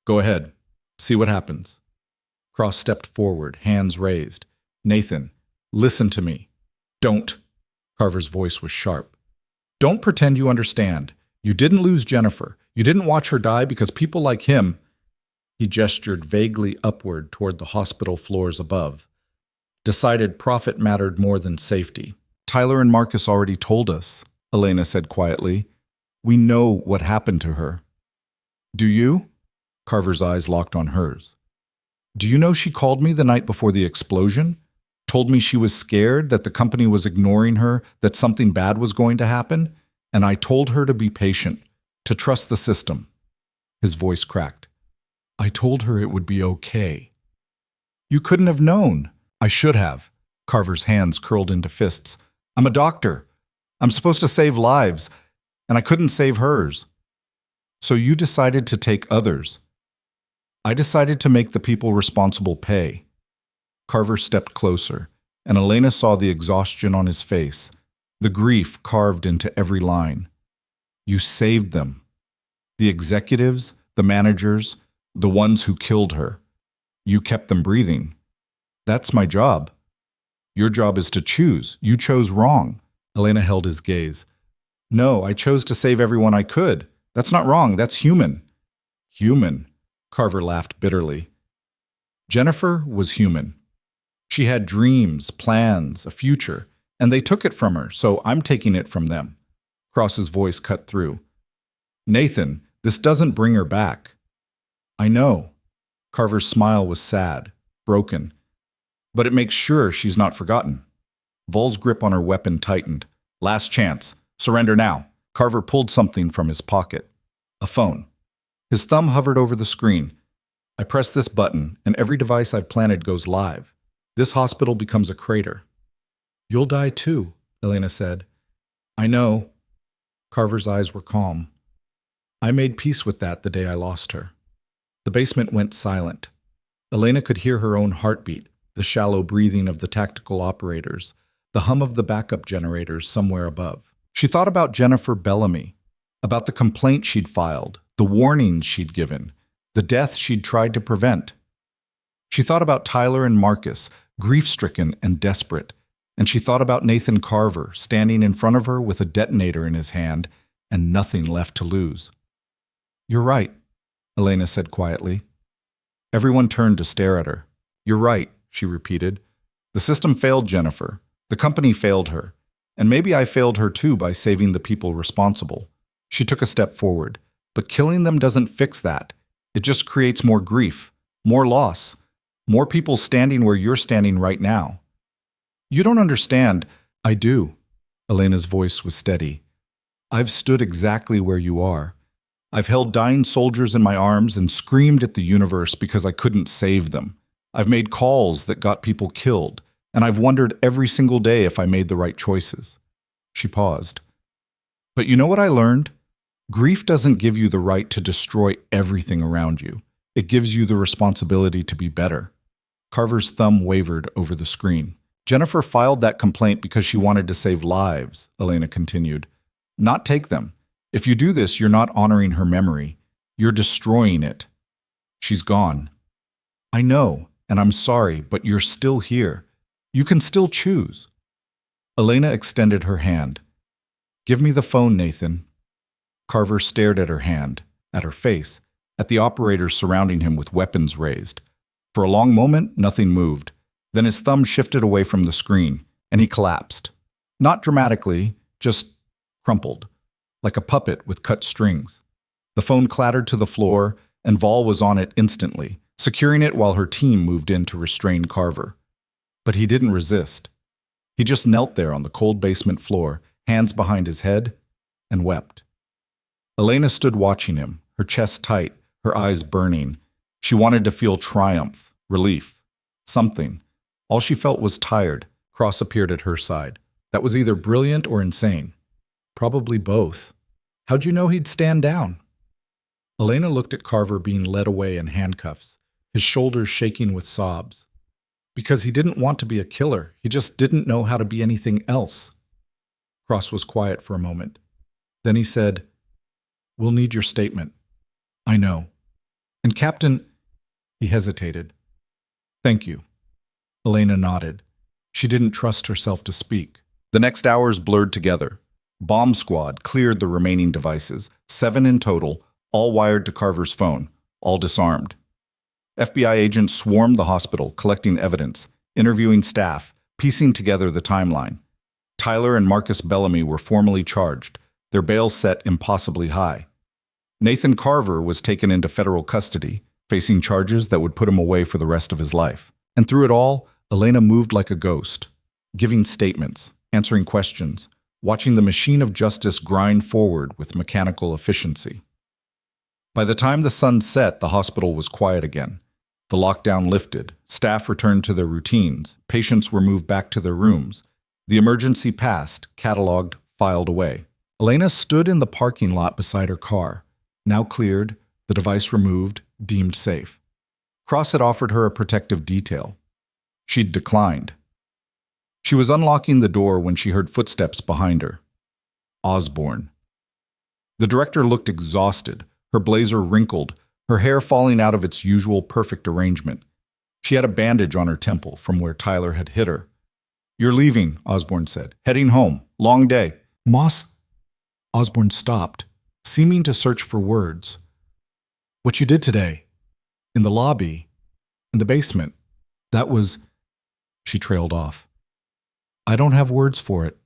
Speaker 1: "Go ahead. See what happens." Cross stepped forward, hands raised. "Nathan, listen to me. Don't." Carver's voice was sharp. "Don't pretend you understand. You didn't lose Jennifer. You didn't watch her die because people like him—" He gestured vaguely upward toward the hospital floors above. "Decided profit mattered more than safety." "Tyler and Marcus already told us," Elena said quietly. "We know what happened to her." "Do you?" Carver's eyes locked on hers. "Do you know she called me the night before the explosion? Told me she was scared, that the company was ignoring her, that something bad was going to happen? And I told her to be patient, to trust the system." His voice cracked. "I told her it would be okay." "You couldn't have known." "I should have." Carver's hands curled into fists. "I'm a doctor. I'm supposed to save lives, and I couldn't save hers." "So you decided to take others." "I decided to make the people responsible pay." Carver stepped closer, and Elena saw the exhaustion on his face, the grief carved into every line. "You saved them. The executives, the managers, the ones who killed her. You kept them breathing. That's my job. Your job is to choose. You chose wrong." Elena held his gaze. "No, I chose to save everyone I could. That's not wrong. That's human." "Human," Carver laughed bitterly. "Jennifer was human. She had dreams, plans, a future, and they took it from her, so I'm taking it from them." Cross's voice cut through. "Nathan, this doesn't bring her back." "I know." Carver's smile was sad, broken. "But it makes sure she's not forgotten." Vol's grip on her weapon tightened. "Last chance. Surrender now." Carver pulled something from his pocket. A phone. His thumb hovered over the screen. "I press this button, and every device I've planted goes live. This hospital becomes a crater." "You'll die too," Elena said. "I know." Carver's eyes were calm. "I made peace with that the day I lost her." The basement went silent. Elena could hear her own heartbeat, the shallow breathing of the tactical operators, the hum of the backup generators somewhere above. She thought about Jennifer Bellamy, about the complaint she'd filed, the warnings she'd given, the death she'd tried to prevent. She thought about Tyler and Marcus, grief-stricken and desperate, and she thought about Nathan Carver, standing in front of her with a detonator in his hand and nothing left to lose. "You're right," Elena said quietly. Everyone turned to stare at her. "You're right," she repeated. "The system failed Jennifer. The company failed her. And maybe I failed her too by saving the people responsible." She took a step forward. "But killing them doesn't fix that. It just creates more grief, more loss, more people standing where you're standing right now." "You don't understand." "I do." Elena's voice was steady. "I've stood exactly where you are. I've held dying soldiers in my arms and screamed at the universe because I couldn't save them. I've made calls that got people killed, and I've wondered every single day if I made the right choices." She paused. "But you know what I learned? Grief doesn't give you the right to destroy everything around you. It gives you the responsibility to be better." Carver's thumb wavered over the screen. "Jennifer filed that complaint because she wanted to save lives," Elena continued. "Not take them. If you do this, you're not honoring her memory. You're destroying it. She's gone. I know, and I'm sorry, but you're still here. You can still choose." Elena extended her hand. "Give me the phone, Nathan." Carver stared at her hand, at her face, at the operators surrounding him with weapons raised. For a long moment, nothing moved. Then his thumb shifted away from the screen, and he collapsed. Not dramatically, just crumpled, like a puppet with cut strings. The phone clattered to the floor, and Vol was on it instantly, securing it while her team moved in to restrain Carver. But he didn't resist. He just knelt there on the cold basement floor, hands behind his head, and wept. Elena stood watching him, her chest tight, her eyes burning. She wanted to feel triumph, relief, something. All she felt was tired. Cross appeared at her side. That was either brilliant or insane. Probably both. How'd you know he'd stand down? Elena looked at Carver being led away in handcuffs, his shoulders shaking with sobs. Because he didn't want to be a killer, he just didn't know how to be anything else. Cross was quiet for a moment. Then he said, "We'll need your statement." "I know." "And Captain—" He hesitated. "Thank you." Elena nodded. She didn't trust herself to speak. The next hours blurred together. Bomb squad cleared the remaining devices, 7 in total, all wired to Carver's phone, all disarmed. FBI agents swarmed the hospital, collecting evidence, interviewing staff, piecing together the timeline. Tyler and Marcus Bellamy were formally charged, their bail set impossibly high. Nathan Carver was taken into federal custody, facing charges that would put him away for the rest of his life. And through it all, Elena moved like a ghost, giving statements, answering questions, watching the machine of justice grind forward with mechanical efficiency. By the time the sun set, the hospital was quiet again. The lockdown lifted, staff returned to their routines, patients were moved back to their rooms. The emergency passed, cataloged, filed away. Elena stood in the parking lot beside her car, now cleared, the device removed, deemed safe. Cross had offered her a protective detail. She'd declined. She was unlocking the door when she heard footsteps behind her. Osborne. The director looked exhausted, her blazer wrinkled, her hair falling out of its usual perfect arrangement. She had a bandage on her temple from where Tyler had hit her. "You're leaving," Osborne said. "Heading home. Long day." "Moss?" Osborne stopped, seeming to search for words. "What you did today? In the lobby? In the basement? That was—" She trailed off. "I don't have words for it."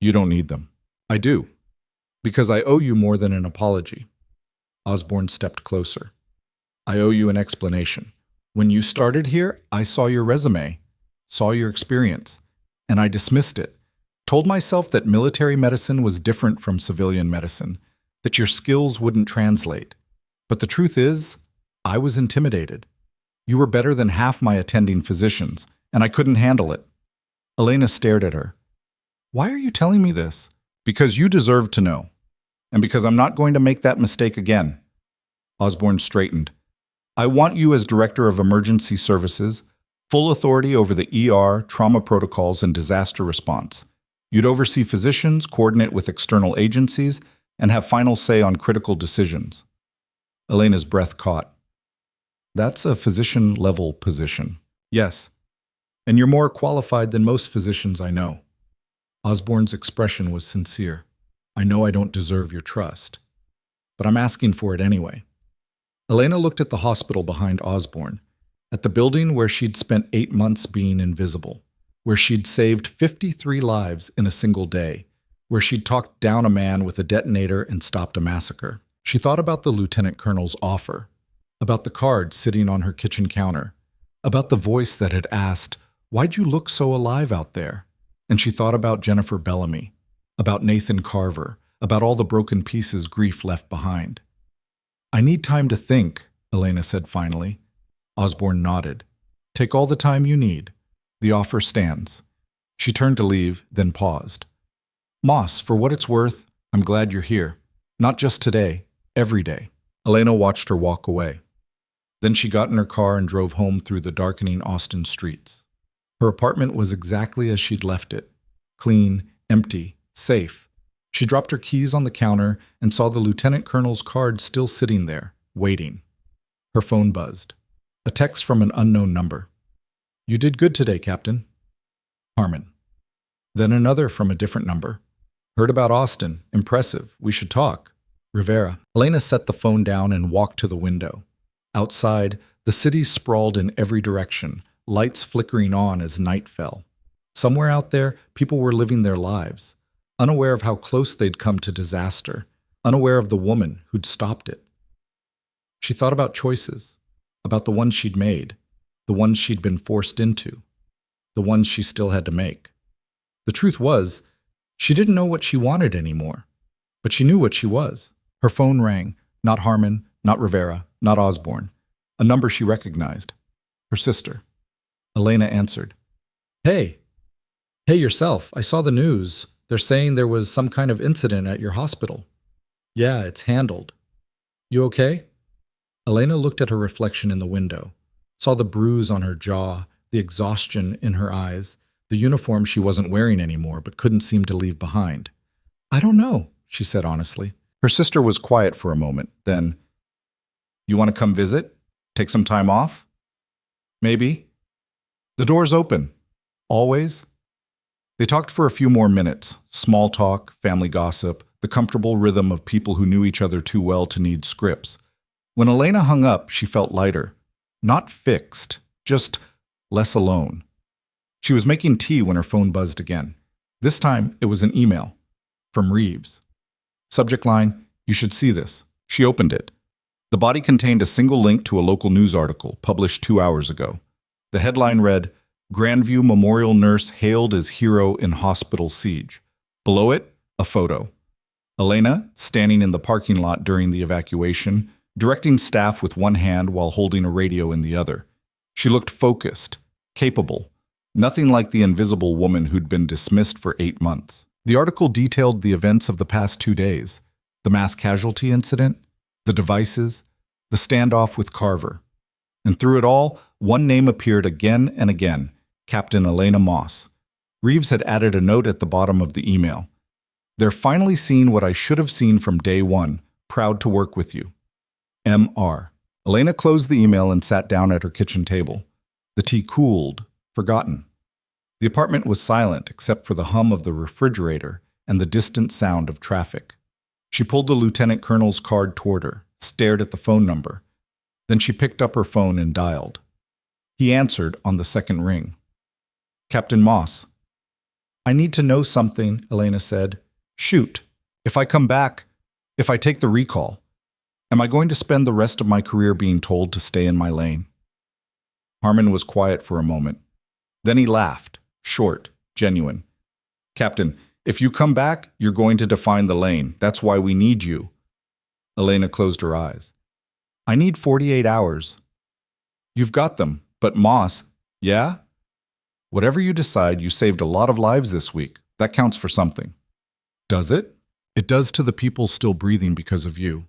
Speaker 1: "You don't need them." "I do. Because I owe you more than an apology." Osborne stepped closer. "I owe you an explanation. When you started here, I saw your resume, saw your experience, and I dismissed it. Told myself that military medicine was different from civilian medicine, that your skills wouldn't translate. But the truth is, I was intimidated. You were better than half my attending physicians, and I couldn't handle it." Elena stared at her. "Why are you telling me this?" "Because you deserve to know. And because I'm not going to make that mistake again." Osborne straightened. "I want you as Director of Emergency Services, full authority over the ER, trauma protocols, and disaster response. You'd oversee physicians, coordinate with external agencies, and have final say on critical decisions." Elena's breath caught. "That's a physician-level position." "Yes. And you're more qualified than most physicians I know." Osborne's expression was sincere. "I know I don't deserve your trust, but I'm asking for it anyway." Elena looked at the hospital behind Osborne, at the building where she'd spent 8 months being invisible, where she'd saved 53 lives in a single day, where she'd talked down a man with a detonator and stopped a massacre. She thought about the lieutenant colonel's offer, about the card sitting on her kitchen counter, about the voice that had asked, "Why'd you look so alive out there?" And she thought about Jennifer Bellamy, about Nathan Carver, about all the broken pieces grief left behind. "I need time to think," Elena said finally. Osborne nodded. "Take all the time you need. The offer stands." She turned to leave, then paused. "Moss, for what it's worth, I'm glad you're here. Not just today, every day." Elena watched her walk away. Then she got in her car and drove home through the darkening Austin streets. Her apartment was exactly as she'd left it. Clean, empty, safe. She dropped her keys on the counter and saw the lieutenant colonel's card still sitting there, waiting. Her phone buzzed. A text from an unknown number. "You did good today, Captain." Harmon. Then another from a different number. "Heard about Austin. Impressive. We should talk." Rivera. Elena set the phone down and walked to the window. Outside, the city sprawled in every direction, lights flickering on as night fell. Somewhere out there, people were living their lives, unaware of how close they'd come to disaster, unaware of the woman who'd stopped it. She thought about choices, about the ones she'd made, the ones she'd been forced into, the ones she still had to make. The truth was, she didn't know what she wanted anymore, but she knew what she was. Her phone rang, not Harmon, not Rivera, not Osborne, a number she recognized. Her sister. Elena answered. Hey, yourself, I saw the news. They're saying there was some kind of incident at your hospital." "Yeah, it's handled." You okay? Elena looked at her reflection in the window, saw the bruise on her jaw, the exhaustion in her eyes, the uniform she wasn't wearing anymore but couldn't seem to leave behind. I don't know, she said honestly. Her sister was quiet for a moment, then, You want to come visit? Take some time off? Maybe. The door's open. Always. They talked for a few more minutes, small talk, family gossip, the comfortable rhythm of people who knew each other too well to need scripts. When Elena hung up, she felt lighter. Not fixed, just less alone. She was making tea when her phone buzzed again. This time, it was an email. From Reeves. Subject line, You should see this. She opened it. The body contained a single link to a local news article published 2 hours ago. The headline read, Grandview Memorial nurse hailed as hero in hospital siege. Below it, a photo. Elena, standing in the parking lot during the evacuation, directing staff with one hand while holding a radio in the other. She looked focused, capable, nothing like the invisible woman who'd been dismissed for 8 months. The article detailed the events of the past 2 days, the mass casualty incident, the devices, the standoff with Carver. And through it all, one name appeared again and again, Captain Elena Moss. Reeves had added a note at the bottom of the email. They're finally seeing what I should have seen from day one. Proud to work with you. M.R. Elena closed the email and sat down at her kitchen table. The tea cooled, forgotten. The apartment was silent except for the hum of the refrigerator and the distant sound of traffic. She pulled the lieutenant colonel's card toward her, stared at the phone number. Then she picked up her phone and dialed. He answered on the second ring. Captain Moss. I need to know something, Elena said. Shoot. If I come back, if I take the recall, am I going to spend the rest of my career being told to stay in my lane? Harmon was quiet for a moment. Then he laughed, short, genuine. Captain, if you come back, you're going to define the lane. That's why we need you. Elena closed her eyes. I need 48 hours. You've got them, but Moss, yeah? Whatever you decide, you saved a lot of lives this week. That counts for something. Does it? It does to the people still breathing because of you.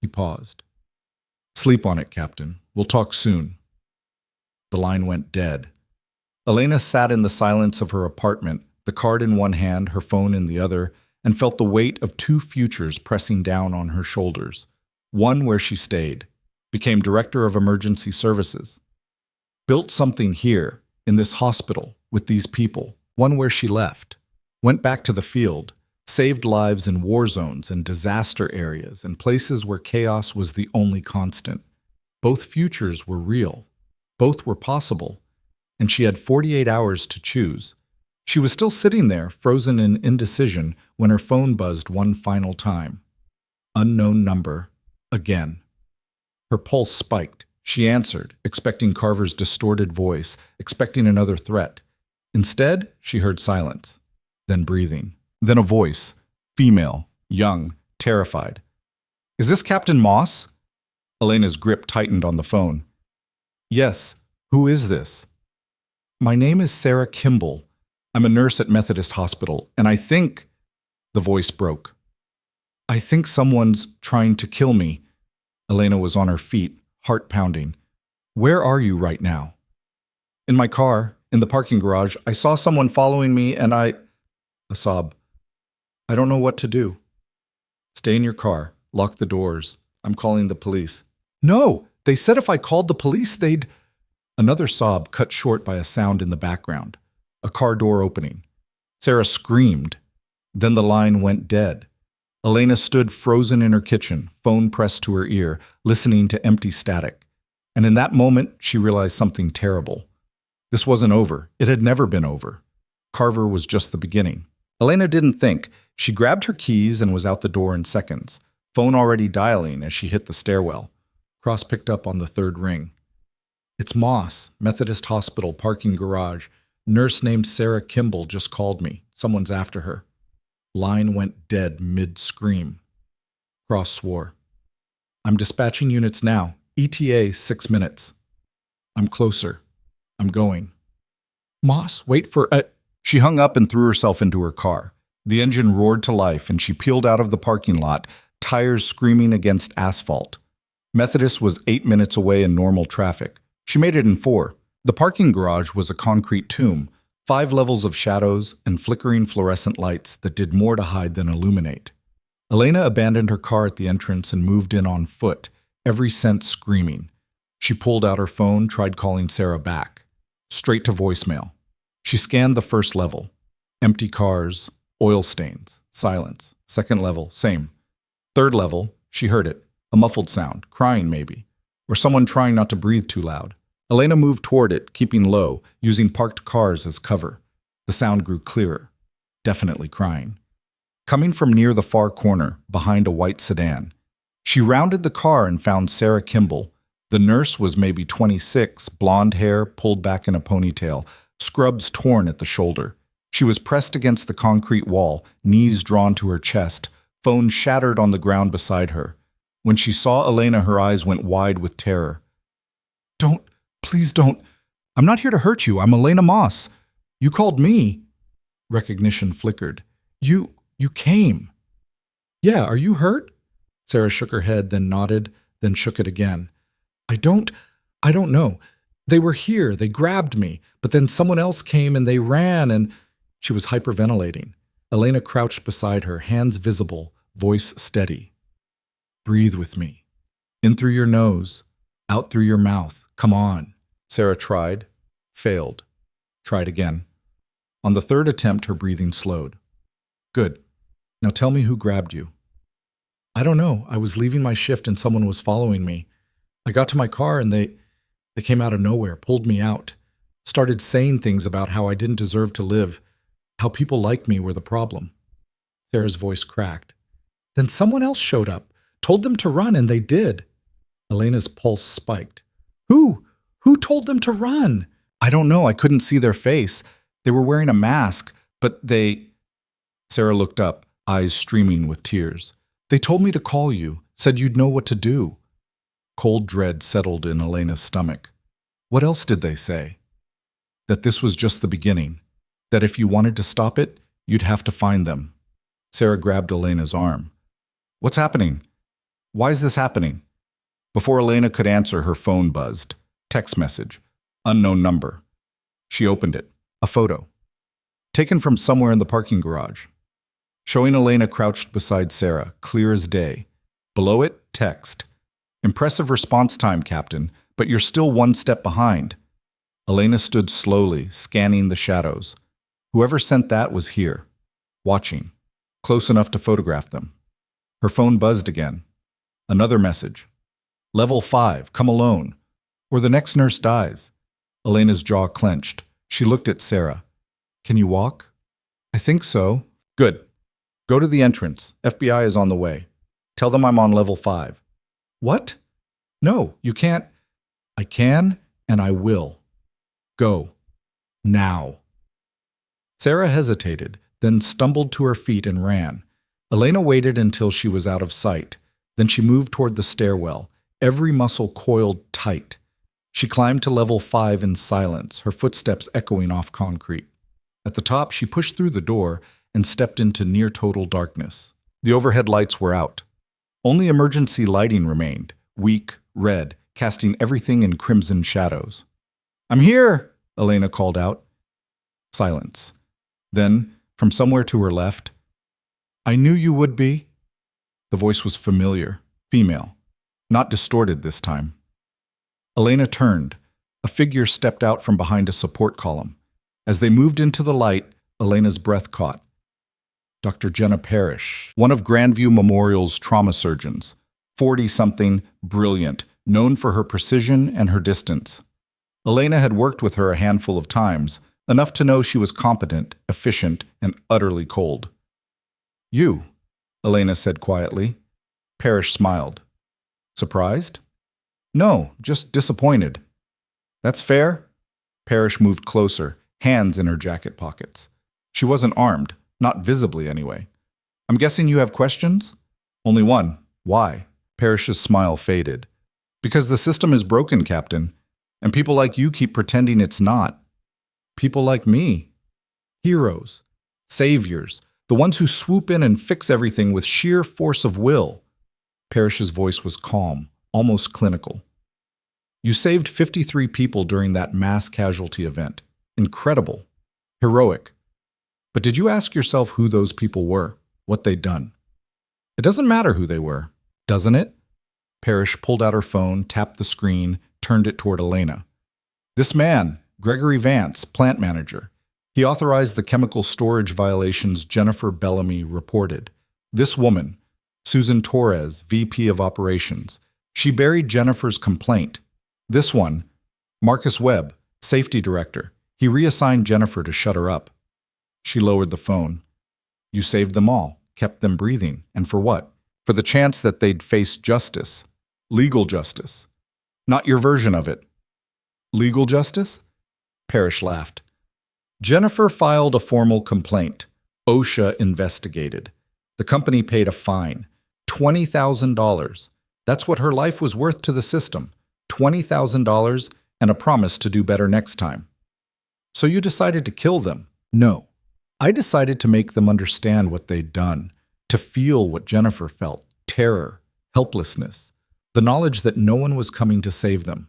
Speaker 1: He paused. Sleep on it, Captain. We'll talk soon. The line went dead. Elena sat in the silence of her apartment, the card in one hand, her phone in the other, and felt the weight of 2 futures pressing down on her shoulders. One where she stayed, became director of emergency services. Built something here, in this hospital, with these people. One where she left, went back to the field, saved lives in war zones and disaster areas and places where chaos was the only constant. Both futures were real. Both were possible. And she had 48 hours to choose. She was still sitting there, frozen in indecision, when her phone buzzed one final time. Unknown number. Again. Her pulse spiked. She answered, expecting Carver's distorted voice, expecting another threat. Instead, she heard silence, then breathing. Then a voice, female, young, terrified. Is this Captain Moss? Elena's grip tightened on the phone. Yes. Who is this? My name is Sarah Kimball. I'm a nurse at Methodist Hospital, and I think... The voice broke. I think someone's trying to kill me. Elena was on her feet, heart pounding. Where are you right now? In my car, in the parking garage. I saw someone following me, and A sob. I don't know what to do. Stay in your car. Lock the doors. I'm calling the police. No! They said if I called the police, they'd... Another sob cut short by a sound in the background. A car door opening. Sarah screamed. Then the line went dead. Elena stood frozen in her kitchen, phone pressed to her ear, listening to empty static. And in that moment, she realized something terrible. This wasn't over. It had never been over. Carver was just the beginning. Elena didn't think. She grabbed her keys and was out the door in seconds, phone already dialing as she hit the stairwell. Cross picked up on the third ring. It's Moss, Methodist Hospital parking garage. Nurse named Sarah Kimball just called me. Someone's after her. Line went dead mid-scream. Cross swore. I'm dispatching units now. ETA 6 minutes. I'm closer. I'm going. Moss, wait for a... She hung up and threw herself into her car. The engine roared to life and she peeled out of the parking lot, tires screaming against asphalt. Methodist was 8 minutes away in normal traffic. She made it in 4. The parking garage was a concrete tomb, 5 levels of shadows and flickering fluorescent lights that did more to hide than illuminate. Elena abandoned her car at the entrance and moved in on foot, every sense screaming. She pulled out her phone, tried calling Sarah back. Straight to voicemail. She scanned the first level. Empty cars, oil stains, silence. Second level, same. Third level, she heard it. A muffled sound, crying maybe, or someone trying not to breathe too loud. Elena moved toward it, keeping low, using parked cars as cover. The sound grew clearer. Definitely crying. Coming from near the far corner, behind a white sedan. She rounded the car and found Sarah Kimball. The nurse was maybe 26, blonde hair pulled back in a ponytail, scrubs torn at the shoulder. She was pressed against the concrete wall, knees drawn to her chest, phone shattered on the ground beside her. When she saw Elena, her eyes went wide with terror. "Don't, please don't. I'm not here to hurt you. I'm Elena Moss. You called me." Recognition flickered. You came." "Yeah, are you hurt?" Sarah shook her head, then nodded, then shook it again. I don't know. They were here, they grabbed me, but then someone else came and they ran and..." She was hyperventilating. Elena crouched beside her, hands visible, voice steady. "Breathe with me. In through your nose, out through your mouth. Come on." Sarah tried, failed, tried again. On the third attempt, her breathing slowed. "Good. Now tell me who grabbed you." "I don't know. I was leaving my shift and someone was following me. I got to my car and they came out of nowhere, pulled me out, started saying things about how I didn't deserve to live, how people like me were the problem." Sarah's voice cracked. "Then someone else showed up, told them to run, and they did." Elena's pulse spiked. Who? Who told them to run?" "I don't know. I couldn't see their face. They were wearing a mask, but they..." Sarah looked up, eyes streaming with tears. "They told me to call you, said you'd know what to do." Cold dread settled in Elena's stomach. What else did they say? That this was just the beginning. That if you wanted to stop it, you'd have to find them. Sarah grabbed Elena's arm. "What's happening? Why is this happening?" Before Elena could answer, her phone buzzed. Text message. Unknown number. She opened it. A photo. Taken from somewhere in the parking garage. Showing Elena crouched beside Sarah, clear as day. Below it, text. "Impressive response time, Captain, but you're still one step behind." Elena stood slowly, scanning the shadows. Whoever sent that was here, watching, close enough to photograph them. Her phone buzzed again. Another message. "Level 5, come alone, or the next nurse dies." Elena's jaw clenched. She looked at Sarah. "Can you walk?" "I think so." "Good. Go to the entrance. FBI is on the way. Tell them I'm on level 5. "What?" "No, you can't." "I can, and I will. Go. Now." Sarah hesitated, then stumbled to her feet and ran. Elena waited until she was out of sight. Then she moved toward the stairwell, every muscle coiled tight. She climbed to level 5 in silence, her footsteps echoing off concrete. At the top, she pushed through the door and stepped into near-total darkness. The overhead lights were out. Only emergency lighting remained, weak, red, casting everything in crimson shadows. "I'm here," Elena called out. Silence. Then, from somewhere to her left, "I knew you would be." The voice was familiar, female, not distorted this time. Elena turned. A figure stepped out from behind a support column. As they moved into the light, Elena's breath caught. Dr. Jenna Parrish, one of Grandview Memorial's trauma surgeons, 40-something, brilliant, known for her precision and her distance. Elena had worked with her a handful of times, enough to know she was competent, efficient, and utterly cold. "You," Elena said quietly. Parrish smiled. "Surprised?" "No, just disappointed." "That's fair." Parrish moved closer, hands in her jacket pockets. She wasn't armed, not visibly anyway. "I'm guessing you have questions?" "Only one. Why?" Parrish's smile faded. "Because the system is broken, Captain, and people like you keep pretending it's not. People like me. Heroes. Saviors. The ones who swoop in and fix everything with sheer force of will. Parrish's voice was calm, almost clinical. You saved 53 people during that mass casualty event. Incredible. Heroic. But did you ask yourself who those people were? What they'd done? It doesn't matter who they were, doesn't it? Parrish pulled out her phone, tapped the screen, turned it toward Elena. This man, Gregory Vance, plant manager. He authorized the chemical storage violations Jennifer Bellamy reported. This woman, Susan Torres, VP of Operations, she buried Jennifer's complaint. This one, Marcus Webb, Safety Director, he reassigned Jennifer to shut her up. She lowered the phone. You saved them all, kept them breathing, and for what? For the chance that they'd face justice. Legal justice. Not your version of it. Legal justice? Parrish laughed. Jennifer filed a formal complaint. OSHA investigated. The company paid a fine. $20,000. That's what her life was worth to the system. $20,000 and a promise to do better next time. So you decided to kill them? No. I decided to make them understand what they'd done, to feel what Jennifer felt, terror, helplessness, the knowledge that no one was coming to save them.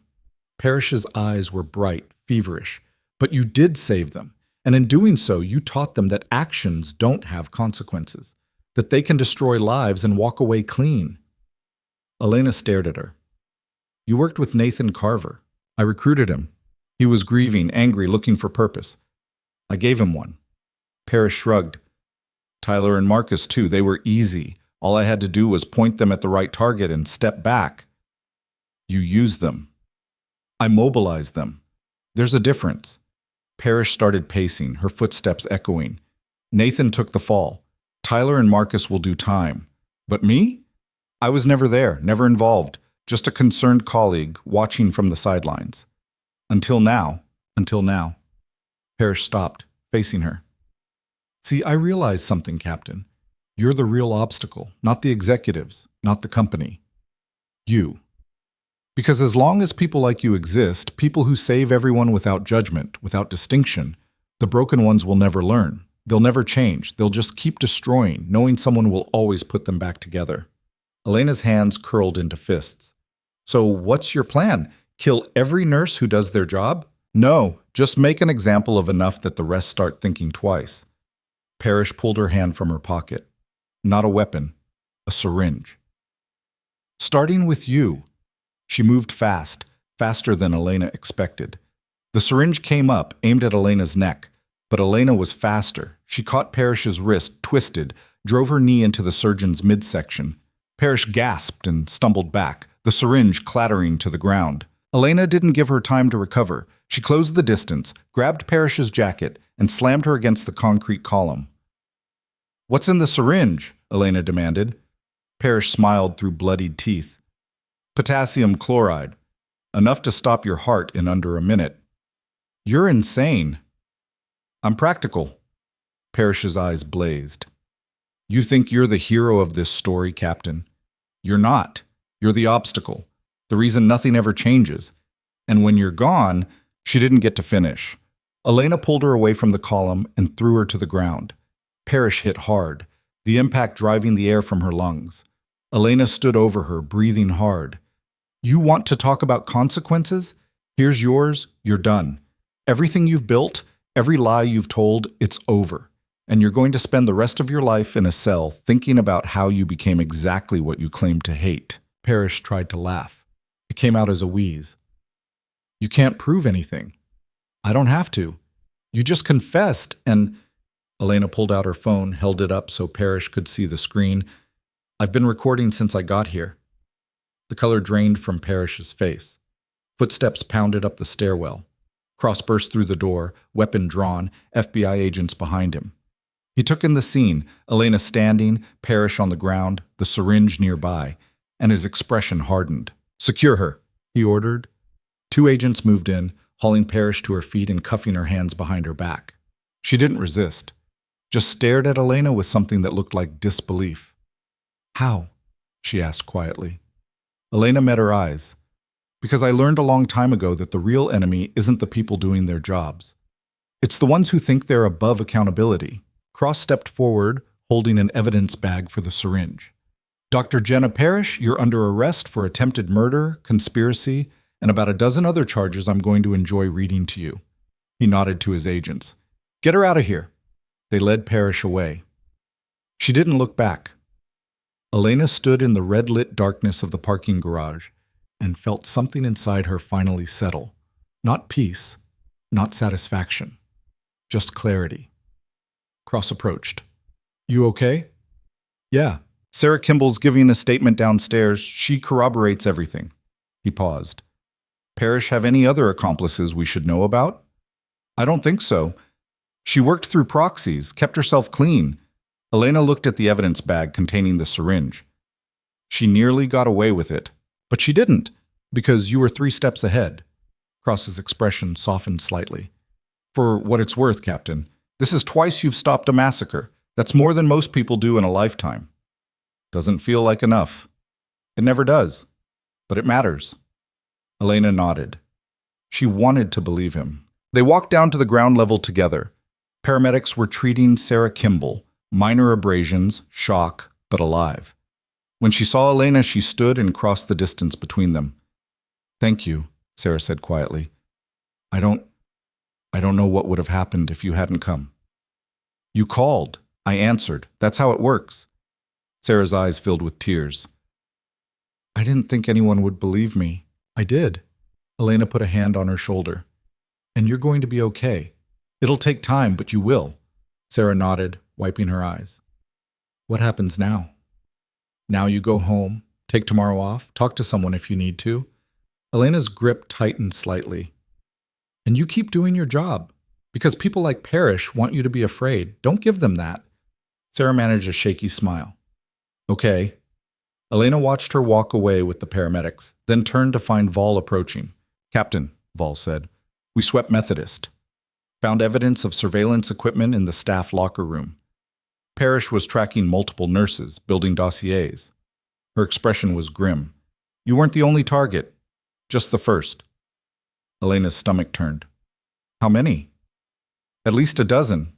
Speaker 1: Parrish's eyes were bright, feverish, but you did save them, and in doing so, you taught them that actions don't have consequences, that they can destroy lives and walk away clean. Elena stared at her. You worked with Nathan Carver. I recruited him. He was grieving, angry, looking for purpose. I gave him one. Parrish shrugged. Tyler and Marcus, too, they were easy. All I had to do was point them at the right target and step back. You used them. I mobilized them. There's a difference. Parrish started pacing, her footsteps echoing. Nathan took the fall. Tyler and Marcus will do time. But me? I was never there, never involved, just a concerned colleague watching from the sidelines. Until now. Parrish stopped, facing her. See, I realize something, Captain. You're the real obstacle, not the executives, not the company. You. Because as long as people like you exist, people who save everyone without judgment, without distinction, the broken ones will never learn. They'll never change. They'll just keep destroying, knowing someone will always put them back together. Elena's hands curled into fists. So what's your plan? Kill every nurse who does their job? No, just make an example of enough that the rest start thinking twice. Parrish pulled her hand from her pocket. Not a weapon, a syringe. Starting with you. She moved fast, faster than Elena expected. The syringe came up, aimed at Elena's neck, but Elena was faster. She caught Parrish's wrist, twisted, drove her knee into the surgeon's midsection. Parrish gasped and stumbled back, the syringe clattering to the ground. Elena didn't give her time to recover. She closed the distance, grabbed Parrish's jacket, and slammed her against the concrete column. What's in the syringe? Elena demanded. Parrish smiled through bloodied teeth. Potassium chloride. Enough to stop your heart in under a minute. You're insane. I'm practical. Parrish's eyes blazed. You think you're the hero of this story, Captain. You're not. You're the obstacle. The reason nothing ever changes. And when you're gone, she didn't get to finish. Elena pulled her away from the column and threw her to the ground. Parrish hit hard, the impact driving the air from her lungs. Elena stood over her, breathing hard. You want to talk about consequences? Here's yours, you're done. Everything you've built, every lie you've told, it's over. And you're going to spend the rest of your life in a cell thinking about how you became exactly what you claimed to hate. Parrish tried to laugh. It came out as a wheeze. You can't prove anything. I don't have to. You just confessed and... Elena pulled out her phone, held it up so Parrish could see the screen. I've been recording since I got here. The color drained from Parrish's face. Footsteps pounded up the stairwell. Cross burst through the door, weapon drawn, FBI agents behind him. He took in the scene, Elena standing, Parrish on the ground, the syringe nearby, and his expression hardened. Secure her, he ordered. 2 agents moved in, hauling Parrish to her feet and cuffing her hands behind her back. She didn't resist, just stared at Elena with something that looked like disbelief. How? She asked quietly. Elena met her eyes. Because I learned a long time ago that the real enemy isn't the people doing their jobs. It's the ones who think they're above accountability. Cross stepped forward, holding an evidence bag for the syringe. Dr. Jenna Parrish, you're under arrest for attempted murder, conspiracy, and about a dozen other charges I'm going to enjoy reading to you. He nodded to his agents. Get her out of here. They led Parrish away. She didn't look back. Elena stood in the red-lit darkness of the parking garage and felt something inside her finally settle. Not peace, not satisfaction, just clarity. Cross approached. You okay? Yeah. Sarah Kimball's giving a statement downstairs. She corroborates everything. He paused. Parrish have any other accomplices we should know about? I don't think so. She worked through proxies, kept herself clean. Elena looked at the evidence bag containing the syringe. She nearly got away with it, but she didn't, because you were 3 steps ahead. Cross's expression softened slightly. For what it's worth, Captain, this is twice you've stopped a massacre. That's more than most people do in a lifetime. Doesn't feel like enough. It never does. But it matters. Elena nodded. She wanted to believe him. They walked down to the ground level together. Paramedics were treating Sarah Kimball. Minor abrasions, shock, but alive. When she saw Elena, she stood and crossed the distance between them. Thank you, Sarah said quietly. I don't know what would have happened if you hadn't come. You called. I answered. That's how it works. Sarah's eyes filled with tears. I didn't think anyone would believe me. I did. Elena put a hand on her shoulder. And you're going to be okay. It'll take time, but you will. Sarah nodded, wiping her eyes. What happens now? Now you go home, take tomorrow off, talk to someone if you need to. Elena's grip tightened slightly. And you keep doing your job, because people like Parrish want you to be afraid. Don't give them that. Sarah managed a shaky smile. Okay. Elena watched her walk away with the paramedics, then turned to find Vol approaching. Captain, Vol said, we swept Methodist. Found evidence of surveillance equipment in the staff locker room. Parrish was tracking multiple nurses, building dossiers. Her expression was grim. You weren't the only target, just the first. Elena's stomach turned. How many? At least a dozen.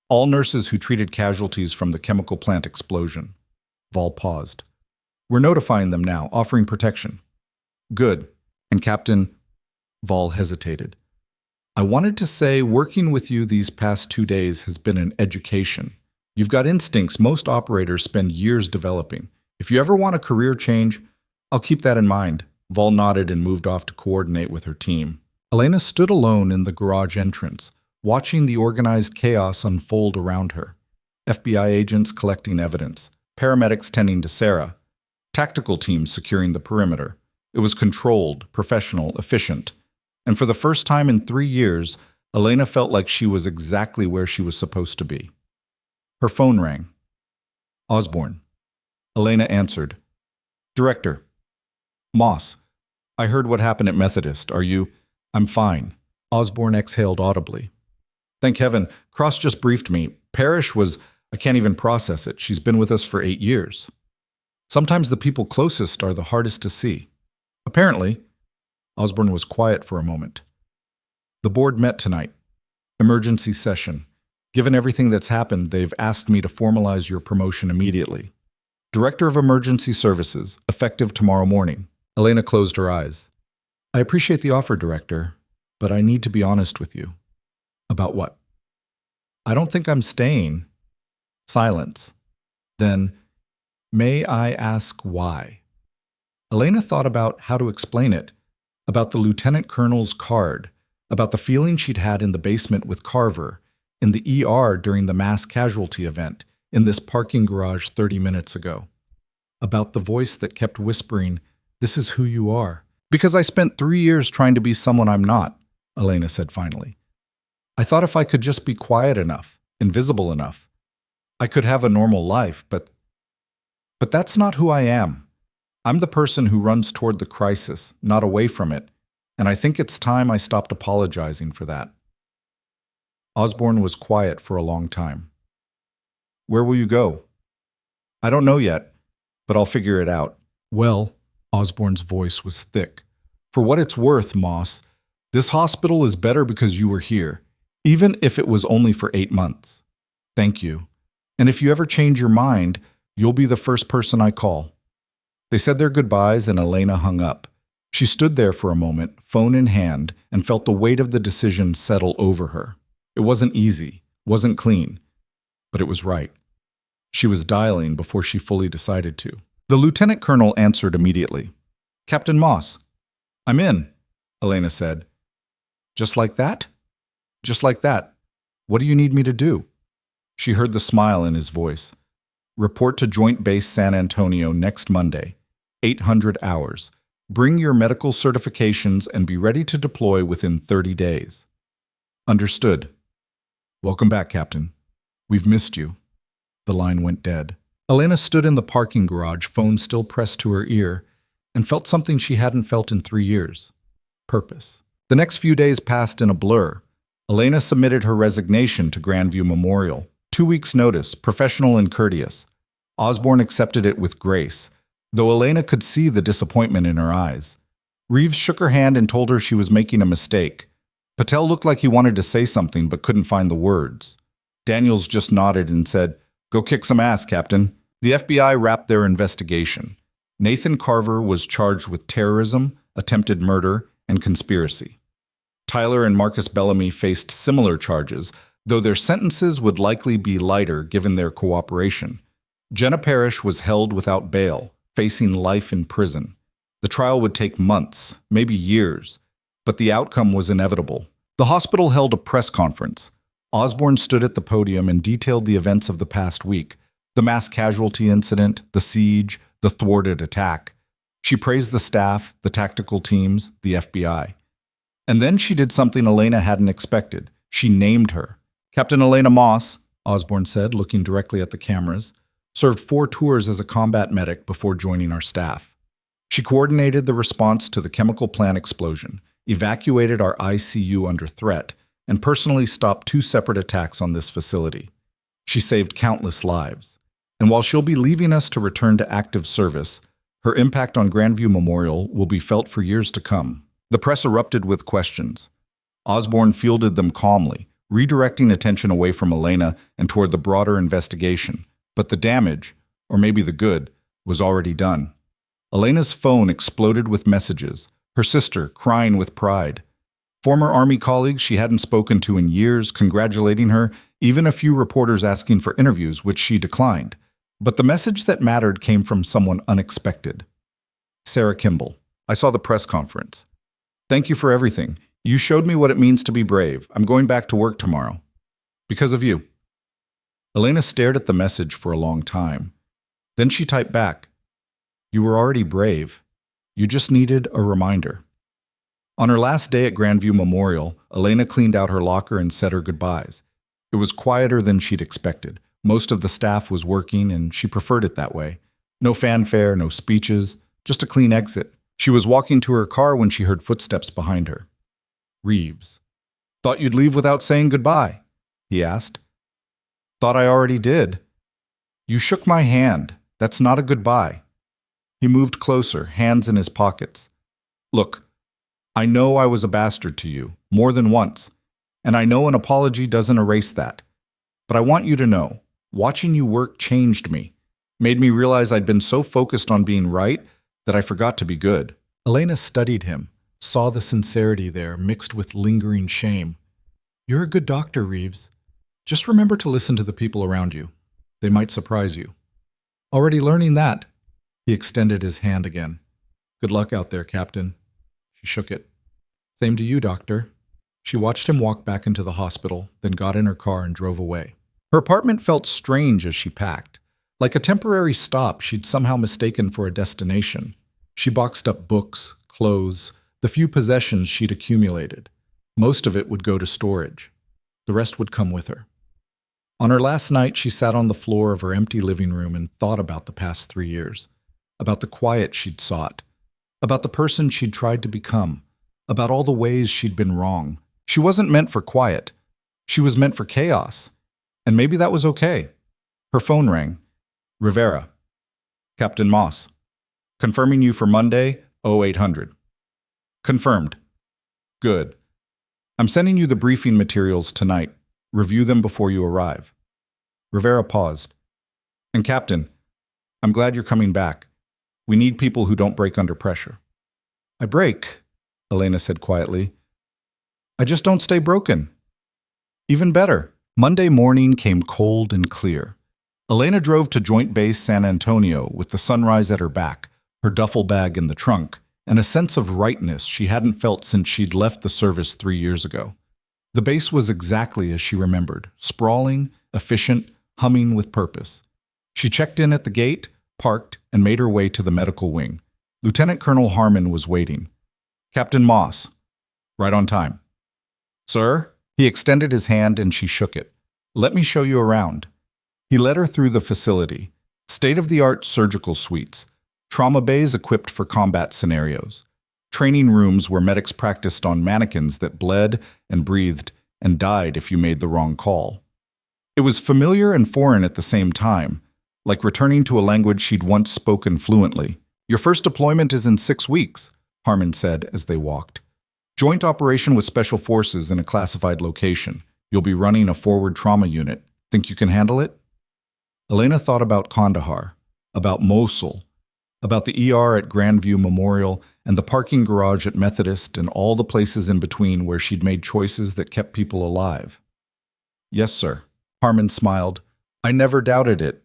Speaker 1: All nurses who treated casualties from the chemical plant explosion. Vol paused. We're notifying them now, offering protection. Good. And Captain... Vol hesitated. I wanted to say working with you these past 2 days has been an education. You've got instincts most operators spend years developing. If you ever want a career change, I'll keep that in mind. Vol nodded and moved off to coordinate with her team. Elena stood alone in the garage entrance, watching the organized chaos unfold around her. FBI agents collecting evidence, paramedics tending to Sarah, tactical teams securing the perimeter. It was controlled, professional, efficient. And for the first time in 3 years, Elena felt like she was exactly where she was supposed to be. Her phone rang. Osborne. Elena answered. Director. Moss. I heard what happened at Methodist. Are you? I'm fine. Osborne exhaled audibly. Thank heaven. Cross just briefed me. Parrish was... I can't even process it. She's been with us for 8 years. Sometimes the people closest are the hardest to see. Apparently. Osborne was quiet for a moment. The board met tonight. Emergency session. Given everything that's happened, they've asked me to formalize your promotion immediately. Director of Emergency Services, effective tomorrow morning. Elena closed her eyes. I appreciate the offer, Director, but I need to be honest with you. About what? I don't think I'm staying. Silence. Then, may I ask why? Elena thought about how to explain it, about the lieutenant colonel's card, about the feeling she'd had in the basement with Carver, in the ER during the mass casualty event, in this parking garage 30 minutes ago. About the voice that kept whispering, "This is who you are." Because I spent 3 years trying to be someone I'm not, Elena said finally. I thought if I could just be quiet enough, invisible enough, I could have a normal life, but that's not who I am. I'm the person who runs toward the crisis, not away from it, and I think it's time I stopped apologizing for that. Osborne was quiet for a long time. Where will you go? I don't know yet, but I'll figure it out. Well, Osborne's voice was thick. For what it's worth, Moss, this hospital is better because you were here, even if it was only for 8 months. Thank you. And if you ever change your mind, You'll be the first person I call." They said their goodbyes and Elena hung up. She stood there for a moment, phone in hand, and felt the weight of the decision settle over her. It wasn't easy, wasn't clean, but it was right. She was dialing before she fully decided to. The lieutenant colonel answered immediately. "Captain Moss." "I'm in," Elena said. "Just like that?" "Just like that. What do you need me to do?" She heard the smile in his voice. "Report to Joint Base San Antonio next Monday, 800 hours. Bring your medical certifications and be ready to deploy within 30 days. "Understood." "Welcome back, Captain. We've missed you." The line went dead. Elena stood in the parking garage, phone still pressed to her ear, and felt something she hadn't felt in 3 years. Purpose. The next few days passed in a blur. Elena submitted her resignation to Grandview Memorial. 2 weeks' notice, professional and courteous. Osborne accepted it with grace, though Elena could see the disappointment in her eyes. Reeves shook her hand and told her she was making a mistake. Patel looked like he wanted to say something but couldn't find the words. Daniels just nodded and said, "Go kick some ass, Captain." The FBI wrapped their investigation. Nathan Carver was charged with terrorism, attempted murder, and conspiracy. Tyler and Marcus Bellamy faced similar charges, though their sentences would likely be lighter given their cooperation. Jenna Parrish was held without bail, facing life in prison. The trial would take months, maybe years, but the outcome was inevitable. The hospital held a press conference. Osborne stood at the podium and detailed the events of the past week, the mass casualty incident, the siege, the thwarted attack. She praised the staff, the tactical teams, the FBI. And then she did something Elena hadn't expected. She named her. "Captain Elena Moss," Osborne said, looking directly at the cameras, "served 4 tours as a combat medic before joining our staff. She coordinated the response to the chemical plant explosion, evacuated our ICU under threat, and personally stopped 2 separate attacks on this facility. She saved countless lives. And while she'll be leaving us to return to active service, her impact on Grandview Memorial will be felt for years to come." The press erupted with questions. Osborne fielded them calmly, redirecting attention away from Elena and toward the broader investigation. But the damage, or maybe the good, was already done. Elena's phone exploded with messages, her sister crying with pride. Former Army colleagues she hadn't spoken to in years congratulating her, even a few reporters asking for interviews, which she declined. But the message that mattered came from someone unexpected. "Sarah Kimball, I saw the press conference. Thank you for everything. You showed me what it means to be brave. I'm going back to work tomorrow. Because of you." Elena stared at the message for a long time. Then she typed back, "You were already brave. You just needed a reminder." On her last day at Grandview Memorial, Elena cleaned out her locker and said her goodbyes. It was quieter than she'd expected. Most of the staff was working, and she preferred it that way. No fanfare, no speeches, just a clean exit. She was walking to her car when she heard footsteps behind her. Reeves. "Thought you'd leave without saying goodbye," he asked. "Thought I already did." "You shook my hand. That's not a goodbye." He moved closer, hands in his pockets. "Look, I know I was a bastard to you, more than once, and I know an apology doesn't erase that. But I want you to know, watching you work changed me, made me realize I'd been so focused on being right that I forgot to be good." Elena studied him, saw the sincerity there mixed with lingering shame. "You're a good doctor, Reeves. Just remember to listen to the people around you. They might surprise you." "Already learning that." He extended his hand again. "Good luck out there, Captain." She shook it. "Same to you, Doctor." She watched him walk back into the hospital, then got in her car and drove away. Her apartment felt strange as she packed. Like a temporary stop she'd somehow mistaken for a destination. She boxed up books, clothes, the few possessions she'd accumulated. Most of it would go to storage. The rest would come with her. On her last night, she sat on the floor of her empty living room and thought about the past 3 years, about the quiet she'd sought, about the person she'd tried to become, about all the ways she'd been wrong. She wasn't meant for quiet. She was meant for chaos. And maybe that was okay. Her phone rang. "Rivera. Captain Moss. Confirming you for Monday, 0800. "Confirmed." "Good. I'm sending you the briefing materials tonight. Review them before you arrive." Rivera paused. "And Captain, I'm glad you're coming back. We need people who don't break under pressure. I break, Elena said quietly. I just don't stay broken. Even better. Monday morning came cold and clear. Elena drove to Joint Base San Antonio with the sunrise at her back, her duffel bag in the trunk, and a sense of rightness she hadn't felt since she'd left the service 3 years ago. The base was exactly as she remembered, sprawling, efficient, humming with purpose. She checked in at the gate, parked, and made her way to the medical wing. Lieutenant Colonel Harmon was waiting. Captain Moss. Right on time. Sir? He extended his hand and she shook it. Let me show you around. He led her through the facility. State-of-the-art surgical suites. Trauma bays equipped for combat scenarios. Training rooms where medics practiced on mannequins that bled and breathed and died if you made the wrong call. It was familiar and foreign at the same time, like returning to a language she'd once spoken fluently. Your first deployment is in 6 weeks, Harmon said as they walked. Joint operation with Special Forces in a classified location. You'll be running a forward trauma unit. Think you can handle it? Elena thought about Kandahar, about Mosul, about the ER at Grandview Memorial and the parking garage at Methodist and all the places in between where she'd made choices that kept people alive. Yes, sir. Harmon smiled. I never doubted it.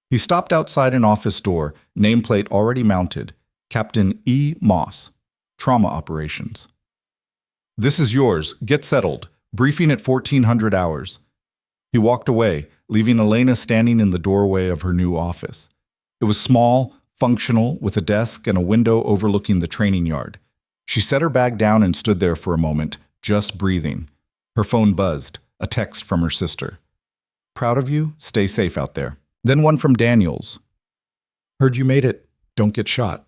Speaker 1: He stopped outside an office door, nameplate already mounted. Captain E. Moss, Trauma Operations. This is yours. Get settled. Briefing at 1400 hours. He walked away, leaving Elena standing in the doorway of her new office. It was small, functional, with a desk and a window overlooking the training yard. She set her bag down and stood there for a moment, just breathing. Her phone buzzed, a text from her sister. Proud of you. Stay safe out there. Then one from Daniels. Heard you made it. Don't get shot.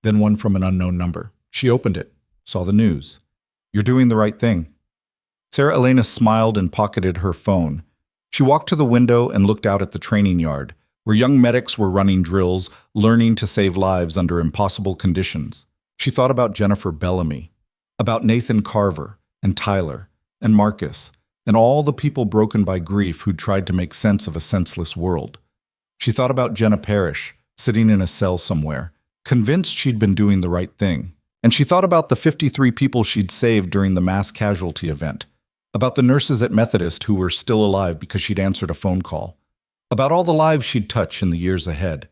Speaker 1: Then one from an unknown number. She opened it, saw the news. You're doing the right thing. Sarah Elena smiled and pocketed her phone. She walked to the window and looked out at the training yard, where young medics were running drills, learning to save lives under impossible conditions. She thought about Jennifer Bellamy, about Nathan Carver and Tyler and Marcus, and all the people broken by grief who'd tried to make sense of a senseless world. She thought about Jenna Parrish, sitting in a cell somewhere, convinced she'd been doing the right thing. And she thought about the 53 people she'd saved during the mass casualty event, about the nurses at Methodist who were still alive because she'd answered a phone call, about all the lives she'd touch in the years ahead,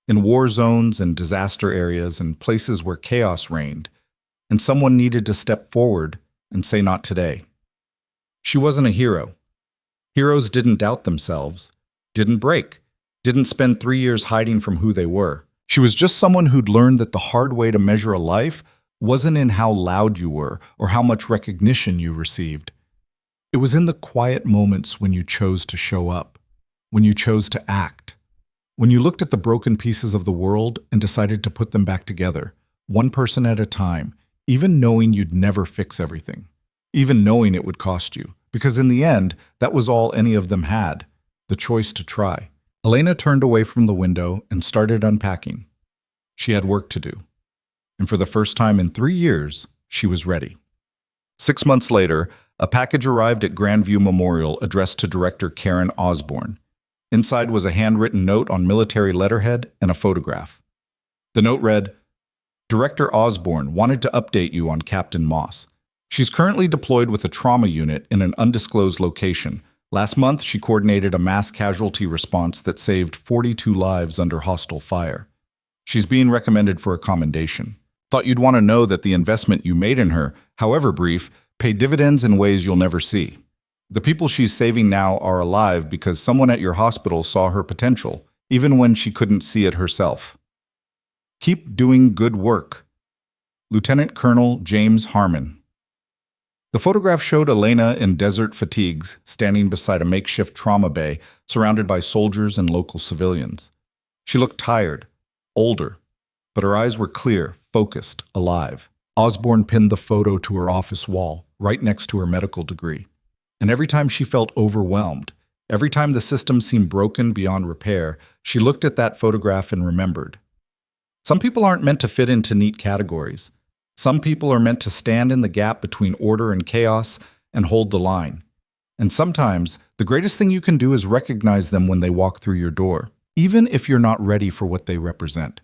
Speaker 1: in war zones and disaster areas and places where chaos reigned, and someone needed to step forward and say not today. She wasn't a hero. Heroes didn't doubt themselves, didn't break, didn't spend 3 years hiding from who they were. She was just someone who'd learned that the hard way to measure a life wasn't in how loud you were or how much recognition you received. It was in the quiet moments when you chose to show up, when you chose to act, when you looked at the broken pieces of the world and decided to put them back together, one person at a time, even knowing you'd never fix everything, even knowing it would cost you, because in the end, that was all any of them had, the choice to try. Elena turned away from the window and started unpacking. She had work to do. And for the first time in 3 years, she was ready. 6 months later, a package arrived at Grandview Memorial addressed to Director Karen Osborne. Inside was a handwritten note on military letterhead and a photograph. The note read, Director Osborne wanted to update you on Captain Moss. She's currently deployed with a trauma unit in an undisclosed location. Last month, she coordinated a mass casualty response that saved 42 lives under hostile fire. She's being recommended for a commendation. Thought you'd want to know that the investment you made in her, however brief, paid dividends in ways you'll never see. The people she's saving now are alive because someone at your hospital saw her potential, even when she couldn't see it herself. Keep doing good work. Lieutenant Colonel James Harmon. The photograph showed Elena in desert fatigues, standing beside a makeshift trauma bay, surrounded by soldiers and local civilians. She looked tired, older, but her eyes were clear, focused, alive. Osborne pinned the photo to her office wall, right next to her medical degree. And every time she felt overwhelmed, every time the system seemed broken beyond repair, she looked at that photograph and remembered. Some people aren't meant to fit into neat categories. Some people are meant to stand in the gap between order and chaos and hold the line. And sometimes, the greatest thing you can do is recognize them when they walk through your door. even if you're not ready for what they represent,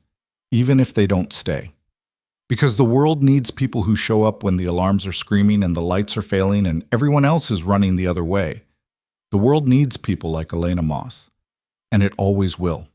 Speaker 1: even if they don't stay. Because the world needs people who show up when the alarms are screaming and the lights are failing and everyone else is running the other way. The world needs people like Elena Moss, and it always will.